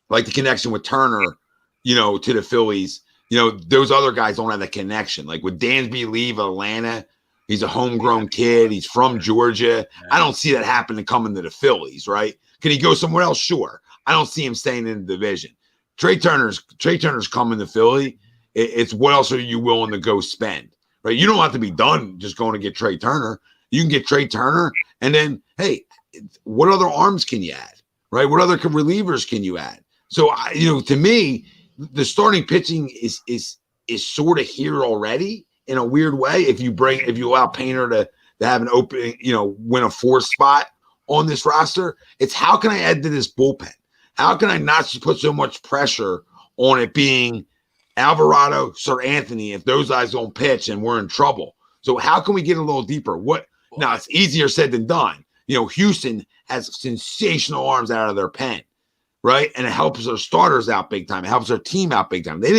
Like the connection with Turner, to the Phillies. Those other guys don't have the connection. Like with Dansby leave Atlanta, he's a homegrown kid. He's from Georgia. I don't see that happening coming to the Phillies, right? Can he go somewhere else? Sure. I don't see him staying in the division. Trey Turner's coming to Philly. It's what else are you willing to go spend, right? You don't have to be done just going to get Trey Turner. You can get Trey Turner, and then, hey, what other arms can you add, right? What other relievers can you add? So, to me, the starting pitching is sort of here already in a weird way. If you allow Painter to have an open, win a 4th spot on this roster, it's how can I add to this bullpen? How can I not put so much pressure on it being Alvarado, Sir Anthony, if those guys don't pitch and we're in trouble? So how can we get a little deeper? Now, it's easier said than done. Houston has sensational arms out of their pen, right? And it helps their starters out big time. It helps their team out big time. They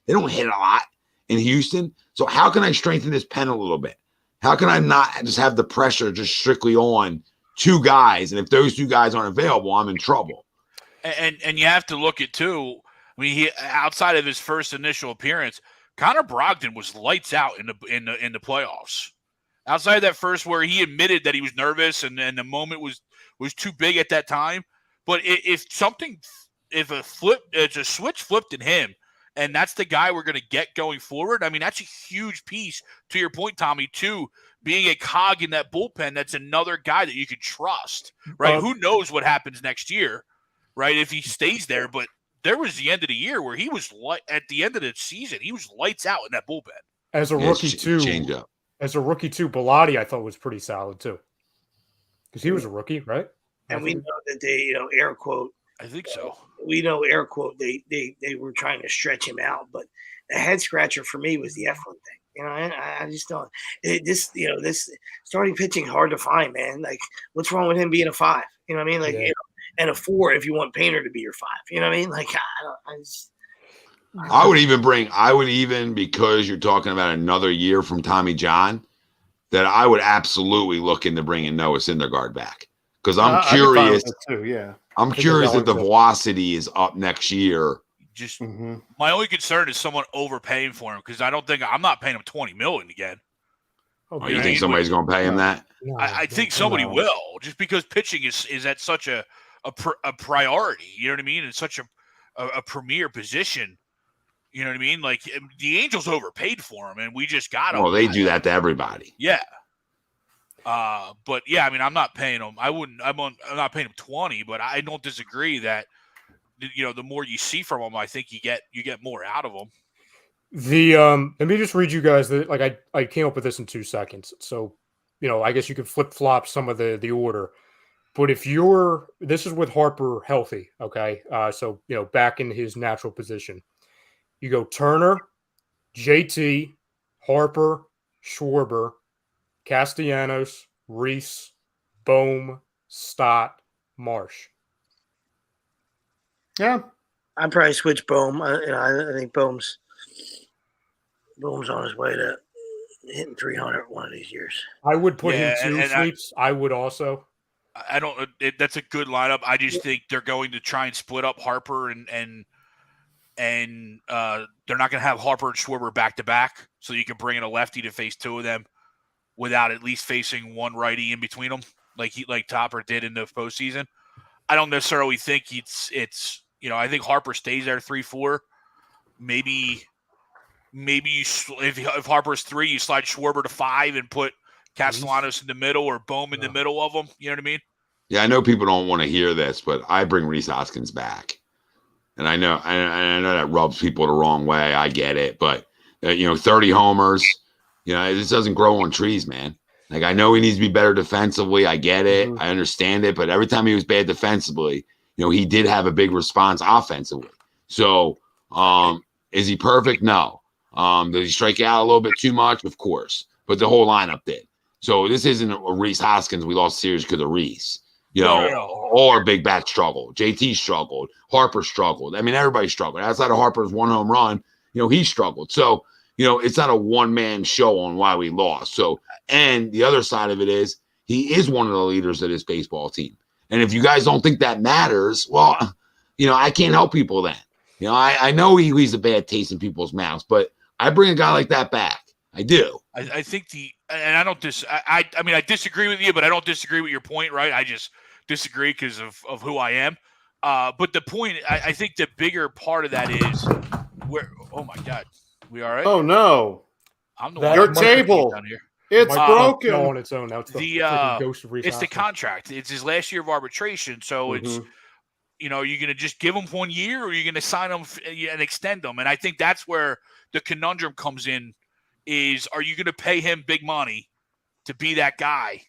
don't hit a lot in Houston. So how can I strengthen this pen a little bit? How can I not just have the pressure just strictly on 2 guys? And if those 2 guys aren't available, I'm in trouble. And you have to look at, too, I mean, he outside of his first initial appearance, Connor Brogdon was lights out in the playoffs. Outside of that first where he admitted that he was nervous and the moment was too big at that time. But if a switch flipped in him, and that's the guy we're going to get going forward, I mean, that's a huge piece, to your point, Tommy, to being a cog in that bullpen. That's another guy that you can trust, right? Who knows what happens next year, right, if he stays there. But there was the end of the year where he was at the end of the season, he was lights out in that bullpen. As a rookie, too. Change up. As a rookie, too, Bilotti, I thought, was pretty solid, too. Because he was a rookie, right? And we know that they, air quote. I think so. We know, air quote, they were trying to stretch him out. But the head scratcher for me was the Eflin thing. I just don't. This starting pitching hard to find, man. Like, what's wrong with him being a 5? You know what I mean? Like, and a 4 if you want Painter to be your 5. You know what I mean? Like, I would even, because you're talking about another year from Tommy John, that I would absolutely look into bringing Noah Syndergaard back. Because I'm curious. Too, yeah. I'm curious if the velocity is up next year. Just my only concern is someone overpaying for him, because I'm not paying him $20 million again. Oh, you think somebody's going to pay him that? I think somebody will, just because pitching is at such a priority. You know what I mean? It's such a premier position. You know what I mean? Like, the Angels overpaid for him, and we just got him. Well, they do that to everybody. Yeah. But yeah, I mean, I'm not paying him. I'm not paying him 20, but I don't disagree that, the more you see from him, I think you get more out of him. Let me just read you guys I came up with this in 2 seconds. So, I guess you could flip flop some of the order, but if this is with Harper healthy. Okay. So, back in his natural position, you go Turner, JT, Harper, Schwarber, Castellanos, Reese, Bohm, Stott, Marsh. Yeah. I'd probably switch Bohm. I think Bohm's on his way to hitting 300 one of these years. I would put him and sweeps. I would also. I don't. That's a good lineup. I just think they're going to try and split up Harper and they're not going to have Harper and Schwarber back to back, so you can bring in a lefty to face two of them without at least facing one righty in between them, like Topper did in the postseason. I don't necessarily think it's I think Harper stays there 3-4. Maybe if Harper's 3, you slide Schwarber to 5 and put Castellanos in the middle or Bohm in the middle of them. You know what I mean? Yeah, I know people don't want to hear this, but I bring Rhys Hoskins back. And I know that rubs people the wrong way. I get it. But, 30 homers, this doesn't grow on trees, man. Like, I know he needs to be better defensively. I get it. I understand it. But every time he was bad defensively, he did have a big response offensively. So, is he perfect? No. Does he strike out a little bit too much? Of course. But the whole lineup did. So this isn't a Rhys Hoskins. We lost series because of Rhys. All our big bats struggled. JT struggled. Harper struggled. I mean, everybody struggled. Outside of Harper's one home run, he struggled. So, it's not a one-man show on why we lost. So, and the other side of it is he is one of the leaders of this baseball team. And if you guys don't think that matters, well, I can't help people then. I know he's a bad taste in people's mouths, but I bring a guy like that back. I do. I think I don't I disagree with you, but I don't disagree with your point, right? I just disagree because of who I am. But the point, I think the bigger part of that is where, oh my God, we all right? Oh no. I'm the Your table. Down here. It's broken on its own. Now it's the ghost of Rhys it's the Hoskins. contract. It's his last year of arbitration. So it's, you're going to just give him 1 year or you're going to sign him and extend him. And I think that's where the conundrum comes in is, are you going to pay him big money to be that guy?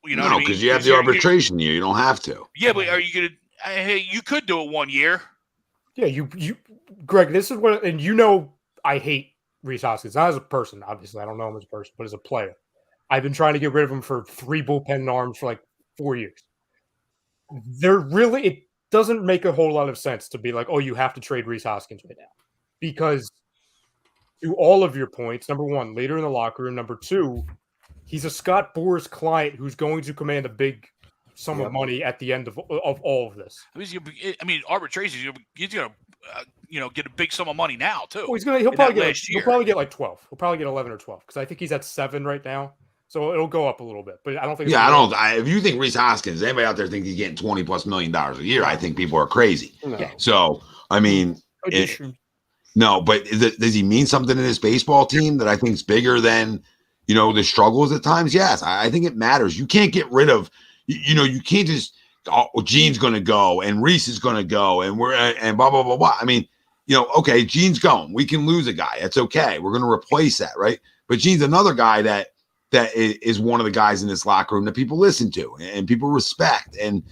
No, because you have the arbitration year. You don't have to. Yeah, but are you going to hey, you could do it 1 year. Yeah, you Greg, this is what, and I hate Rhys Hoskins, not as a person, obviously. I don't know him as a person, but as a player. I've been trying to get rid of him for 3 bullpen arms for like 4 years. It doesn't make a whole lot of sense to be like, oh, you have to trade Rhys Hoskins right now. Because to all of your points, number one, later in the locker room, number two, he's a Scott Boras client who's going to command a big sum of money at the end of all of this. Arbitration, he's going to, get a big sum of money now too. Well, he'll probably get like 12. He'll probably get 11 or 12 because I think he's at 7 right now. So it'll go up a little bit, but I don't think. If you think Rhys Hoskins, anybody out there thinks he's getting $20+ million a year, I think people are crazy. No. So I mean, no, but does he mean something to this baseball team that I think is bigger than the struggles at times? Yes, I think it matters. You can't get rid of. You can't just Gene's going to go and Rhys is going to go and and blah blah blah blah. I mean, okay, Gene's going. We can lose a guy. That's okay. We're going to replace that, right? But Gene's another guy that is one of the guys in this locker room that people listen to and people respect, and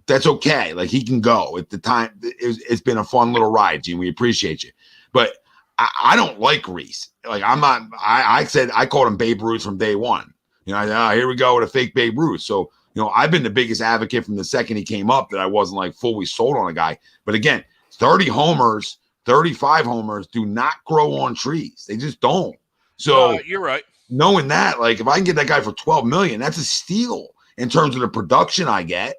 that's okay. Like, he can go. At the time, it's been a fun little ride, Gene. We appreciate you, but I don't like Rhys. Like, I'm not. I called him Babe Ruth from day one. Here we go with a fake Babe Ruth. So, I've been the biggest advocate from the second he came up that I wasn't like fully sold on a guy. But again, 30 homers, 35 homers do not grow on trees. They just don't. So you're right. Knowing that, like, if I can get that guy for $12 million, that's a steal in terms of the production I get.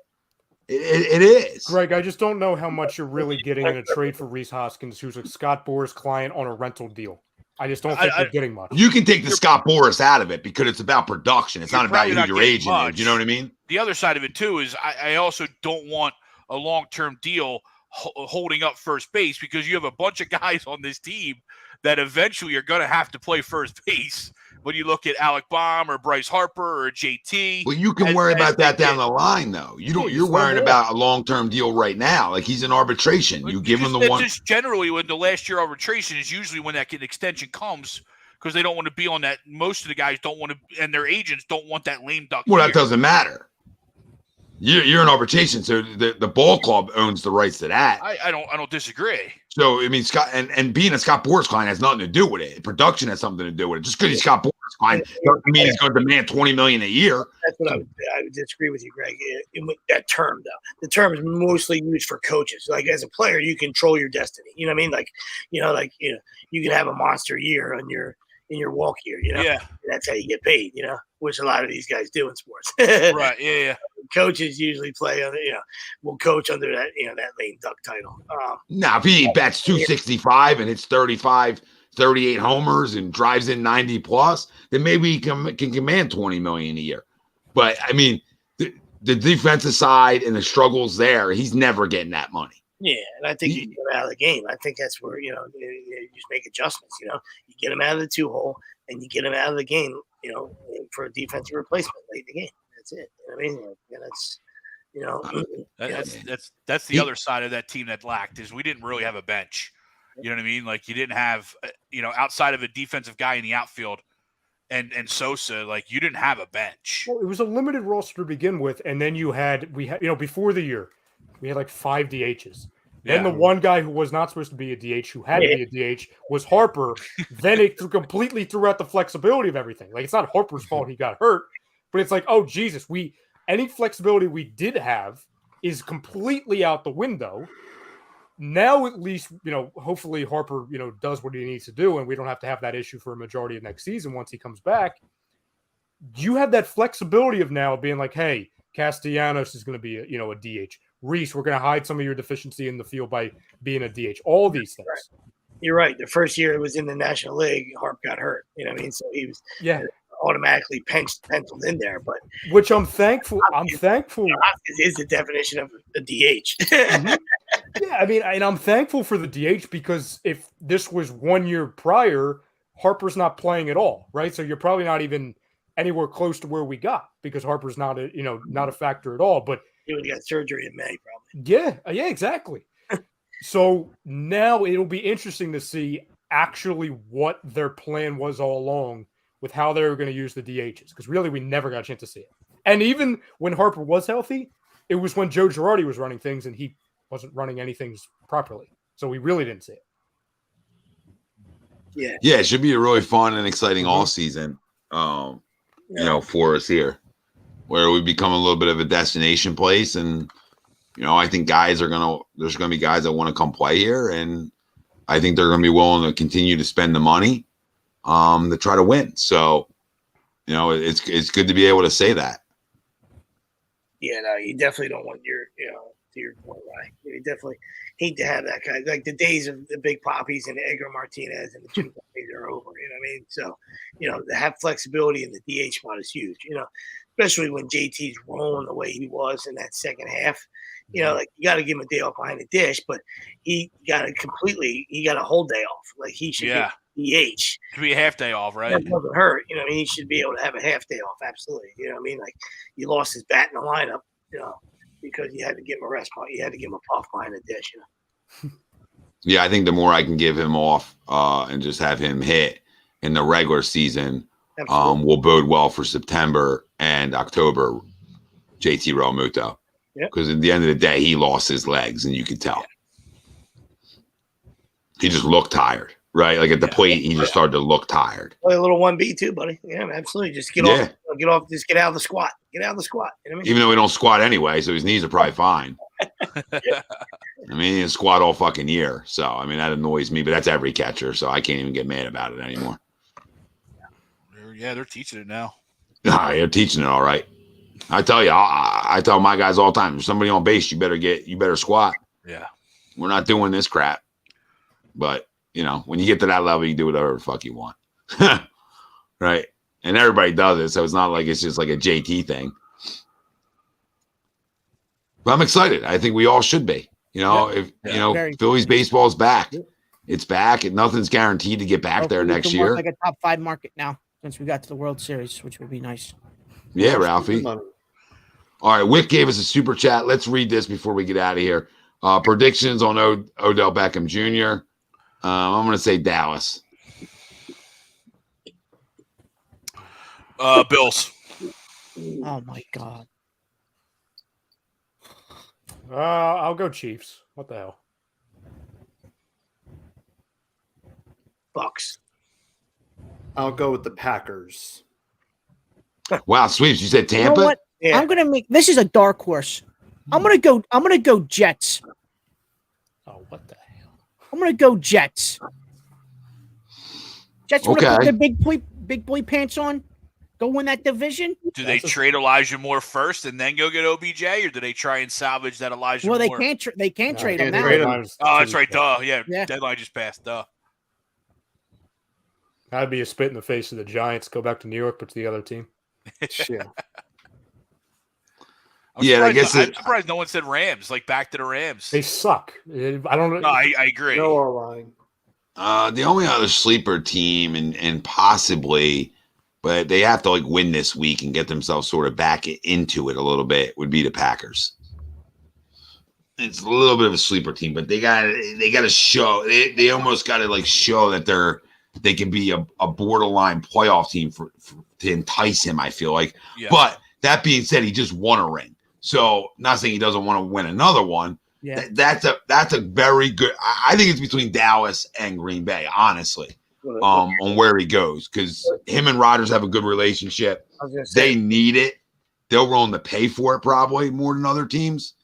It is. Greg, I just don't know how much you're really getting in a trade for Rhys Hoskins, who's a Scott Boras client on a rental deal. I just don't think you're getting much. You can take the Scott Boras out of it because it's about production. It's not about who your agent is. You know what I mean? The other side of it, too, is I also don't want a long-term deal holding up first base, because you have a bunch of guys on this team that eventually are going to have to play first base. When you look at Alec Baum or Bryce Harper or JT. Well, you can worry about that down the line, though. You're worrying about a long-term deal right now. Like, he's in arbitration. You give him the one. Just generally, when the last year arbitration is usually when that extension comes, because they don't want to be on that. Most of the guys don't want to, and their agents don't want that lame duck. Well, that doesn't matter. You're in arbitration, so the ball club owns the rights to that. I don't disagree. So, I mean, Scott and being a Scott Boras client has nothing to do with it. Production has something to do with it. Just because he's Scott Boras It's fine. Doesn't mean he's going to demand $20 million a year. That's what I would disagree with you, Greg. That term, though, the term is mostly used for coaches. Like as a player, you control your destiny. You know what I mean? You can have a monster year in your walk year. Yeah. That's how you get paid. Which a lot of these guys do in sports. Right. Yeah. Coaches usually play on will coach under that that lame duck title. Now, if he bats 265 and hits 38 homers and drives in 90 plus, then maybe he can command $20 million a year. But I mean, the defensive side and the struggles there, he's never getting that money. Yeah, and I think you get him out of the game. I think that's where you just make adjustments. You get him out of the 2-hole and you get him out of the game. For a defensive replacement late in the game. That's it. That's the other side of that team that lacked is we didn't really have a bench. You know what I mean? Like you didn't have, outside of a defensive guy in the outfield and Sosa, like you didn't have a bench. Well, it was a limited roster to begin with, and then we had before the year, we had like 5 DHs. Then the one guy who was not supposed to be a DH, who had to be a DH, was Harper. Then it completely threw out the flexibility of everything. Like it's not Harper's fault he got hurt, but it's like, oh Jesus, any flexibility we did have is completely out the window. Now at least, hopefully Harper, does what he needs to do, and we don't have to have that issue for a majority of next season once he comes back. You have that flexibility of now being like, hey, Castellanos is going to be a DH. Reese, we're going to hide some of your deficiency in the field by being a DH. All these things. You're right. The first year it was in the National League, Harp got hurt. You know what I mean? So he was automatically penciled in there. But which I'm thankful. I'm thankful. Is the definition of a DH. Mm-hmm. Yeah, I mean, and I'm thankful for the DH because if this was 1 year prior, Harper's not playing at all, right? So you're probably not even anywhere close to where we got because Harper's not a factor at all. But he would have got surgery in May, probably. Yeah, exactly. So now it'll be interesting to see actually what their plan was all along with how they were going to use the DHs, because really we never got a chance to see it. And even when Harper was healthy, it was when Joe Girardi was running things and he wasn't running anything properly. So we really didn't see it. Yeah, it should be a really fun and exciting all season, for us here, where we become a little bit of a destination place. And, I think there's going to be guys that want to come play here. And I think they're going to be willing to continue to spend the money to try to win. So, it's good to be able to say that. Yeah, no, you definitely don't want to your point, right? You definitely hate to have that guy. Like the days of the Big Poppies and Edgar Martinez and the Jim Poppies are over. You know what I mean? So, to have flexibility in the DH spot is huge. Especially when JT's rolling the way he was in that second half. Like you got to give him a day off behind the dish, but he got a whole day off. Like he should be DH. Should be a half day off, right? That doesn't hurt. He should be able to have a half day off. Absolutely. You know what I mean? Like you lost his bat in the lineup, because you had to give him a rest. You had to give him a puff behind the dish. Yeah, I think the more I can give him off and just have him hit in the regular season will bode well for September and October, JT Realmuto. Because at the end of the day, he lost his legs, and you could tell. He just looked tired, right? Like at the plate, he just started to look tired. Play a little 1B too, buddy. Yeah, absolutely. Just get off. Just get out of the squat. Get out of the squat. You know what I mean? Even though we don't squat anyway, so his knees are probably fine. I mean, he didn't squat all fucking year. So, I mean, that annoys me, but that's every catcher, so I can't even get mad about it anymore. Yeah, they're teaching it now. They're teaching it all right. I tell you, I tell my guys all the time, if somebody on base, you better squat. Yeah. We're not doing this crap. But, when you get to that level, you do whatever the fuck you want. Right? And everybody does it, so it's not like it's just like a JT thing. But I'm excited. I think we all should be. Phillies baseball is back. It's back, and nothing's guaranteed to get back there next year. Like a top 5 market now since we got to the World Series, which would be nice. Yeah, Ralphie. All right, Wick gave us a super chat. Let's read this before we get out of here. Predictions on Odell Beckham Jr. I'm going to say Dallas. Bills. Oh, my God. I'll go Chiefs. What the hell? Bucks. I'll go with the Packers. Wow, Sweeps, you said Tampa? You know what? Yeah. I'm gonna make this is a dark horse. I'm gonna go Jets. Oh, what the hell? I'm gonna go Jets. Jets want to Okay. put their big boy pants on. Go win that division. Do they trade Elijah Moore first and then go get OBJ, or do they try and salvage that Elijah Well, Moore? they can't trade him can't now. trade him. Oh, that's right. Duh. Yeah. Deadline just passed. Duh. That'd be a spit in the face of the Giants. Go back to New York, but to the other team. Yeah. I'm surprised no one said Rams. Like back to the Rams. They suck. I don't know. No, I agree. No O-line. The only other sleeper team and possibly, but they have to like win this week and get themselves sort of back into it a little bit would be the Packers. It's a little bit of a sleeper team, but they got to show they almost got to like show that they can be a borderline playoff team to entice him. I feel like, Yeah. But that being said, he just won a ring, so not saying he doesn't want to win another one. Yeah. That's a very good. I think it's between Dallas and Green Bay, honestly, on where he goes, because him and Rodgers have a good relationship. They need it. They're willing to pay for it probably more than other teams.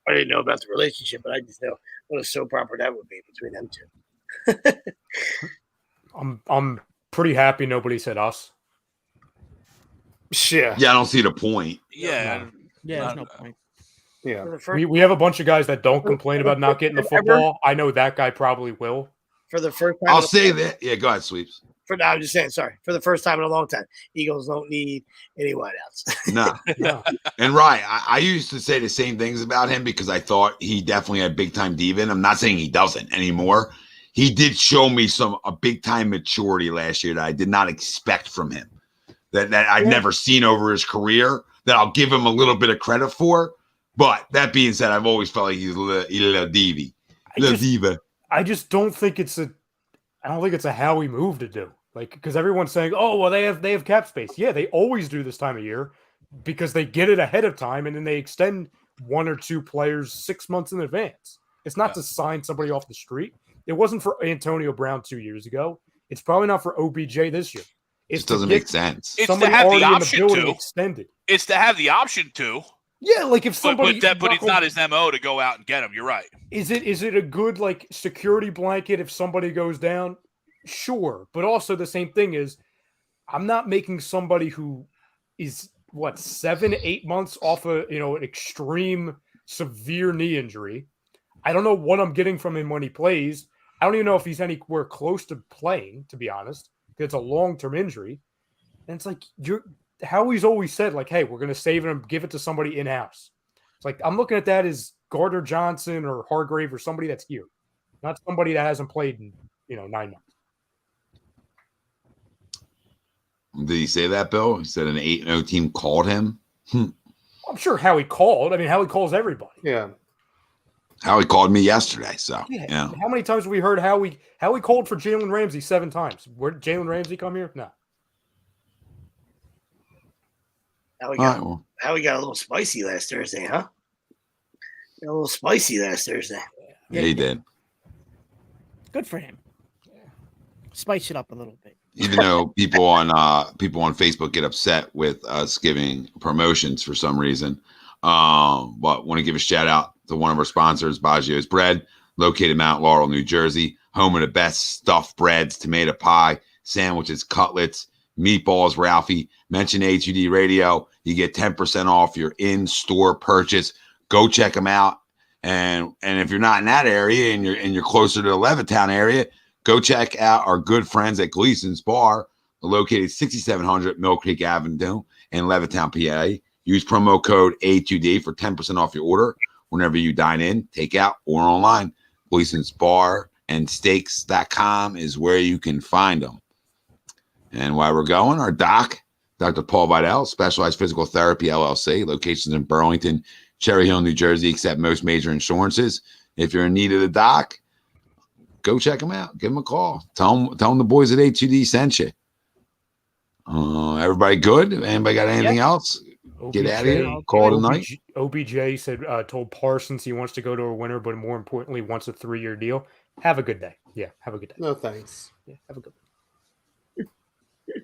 I didn't know about the relationship, but I just know what a soap opera that would be between them two. I'm pretty happy nobody said us. Yeah. Yeah, I don't see the point. Yeah. Yeah, there's no point. Yeah. For the first, We have a bunch of guys that don't complain about not getting the football. I know that guy probably will. for the first time, I'll say that. Yeah, go ahead, Sweeps. I'm just saying, sorry. For the first time in a long time, Eagles don't need any wideouts. No. No. And Ryan, I used to say the same things about him because I thought he definitely had big time diva in him. I'm not saying he doesn't anymore. He did show me a big time maturity last year that I did not expect from him. That I've never seen over his career. That I'll give him a little bit of credit for. But that being said, I've always felt like he's a little diva. I just don't think it's a Howie move to do. Like, because everyone's saying, oh, well, they have cap space. Yeah, they always do this time of year because they get it ahead of time and then they extend one or two players 6 months in advance. It's not to sign somebody off the street. It wasn't for Antonio Brown 2 years ago. It's probably not for OBJ this year. It just doesn't make sense. It's to Somebody have the already in the option building to. extended. It's to have the option to. Yeah, like if somebody, But it's not his MO to go out and get him. You're right. Is it a good like security blanket if somebody goes down? Sure, but also the same thing is, I'm not making somebody who is 7-8 months off an extreme severe knee injury. I don't know what I'm getting from him when he plays. I don't even know if he's anywhere close to playing, to be honest, because it's a long-term injury. And it's like Howie's always said, like, hey, we're going to save him, give it to somebody in-house. It's like, I'm looking at that as Gardner Johnson or Hargrave or somebody that's here, not somebody that hasn't played in 9 months. Did he say that, Bill? He said an 8-0 team called him. I'm sure Howie called. I mean, Howie calls everybody. Yeah. Howie called me yesterday. So, yeah. How many times have we heard Howie called for Jalen Ramsey 7 times? Where did Jalen Ramsey come here? No. Howie got a little spicy last Thursday, huh? Got a little spicy last Thursday. Yeah, he did. Good for him. Spice it up a little bit. Even though people on Facebook get upset with us giving promotions for some reason. But want to give a shout out to one of our sponsors, Baggio's Bread, located in Mount Laurel, New Jersey, home of the best stuffed breads, tomato pie, sandwiches, cutlets, meatballs. Ralphie, mention HUD Radio. You get 10% off your in-store purchase. Go check them out. And if you're not in that area and you're closer to the Levittown area, go check out our good friends at Gleason's Bar, located 6700 Mill Creek Avenue in Levittown, PA. Use promo code A2D for 10% off your order whenever you dine in, take out, or online. Gleason's Bar and Steaks.com is where you can find them. And while we're going, our doc, Dr. Paul Vidal, Specialized Physical Therapy, LLC, locations in Burlington, Cherry Hill, New Jersey, accept most major insurances. If you're in need of the doc, go check them out. Give them a call. Tell them the boys at HUD sent you. Everybody good? Anybody got anything else? Get out of here. Call it a night. OBJ said, told Parsons he wants to go to a winner, but more importantly, wants a 3-year deal. Have a good day. Yeah, have a good day. No thanks. Yeah, have a good day.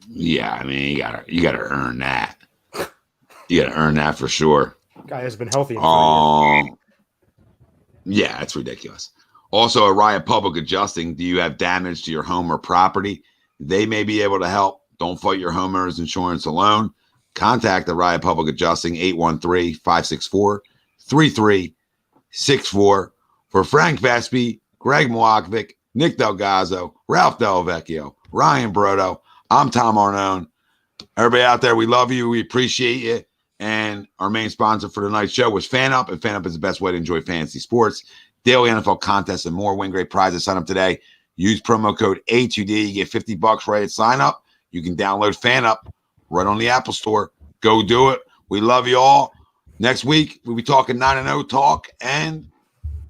Yeah, I mean, you gotta earn that. You gotta earn that for sure. Guy has been healthy in 3 years. Yeah, that's ridiculous. Also, Araya Public Adjusting. Do you have damage to your home or property? They may be able to help. Don't fight your homeowner's insurance alone. Contact Araya Public Adjusting 813-564-3364 for Frank Vespi, Greg Mwakvik, Nick Delgazzo, Ralph Delvecchio, Ryan Brodo. I'm Tom Arnone. Everybody out there, we love you. We appreciate you. And our main sponsor for tonight's show was FanUp, and FanUp is the best way to enjoy fantasy sports. Daily NFL contests and more. Win great prizes. Sign up today. Use promo code A2D. You get $50 right at sign up. You can download FanUp right on the Apple Store. Go do it. We love you all. Next week, we'll be talking 9-0 talk. And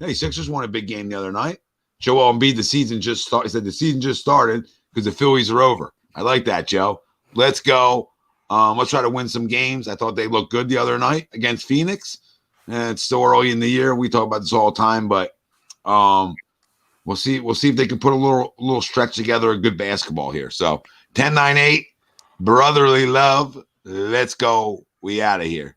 hey, Sixers won a big game the other night. Joel Embiid, the season just started. He said the season just started because the Phillies are over. I like that, Joe. Let's go. Let's try to win some games. I thought they looked good the other night against Phoenix. And it's still early in the year. We talk about this all the time, but we'll see. We'll see if they can put a little stretch together of good basketball here. So 10-9-8, brotherly love. Let's go. We out of here.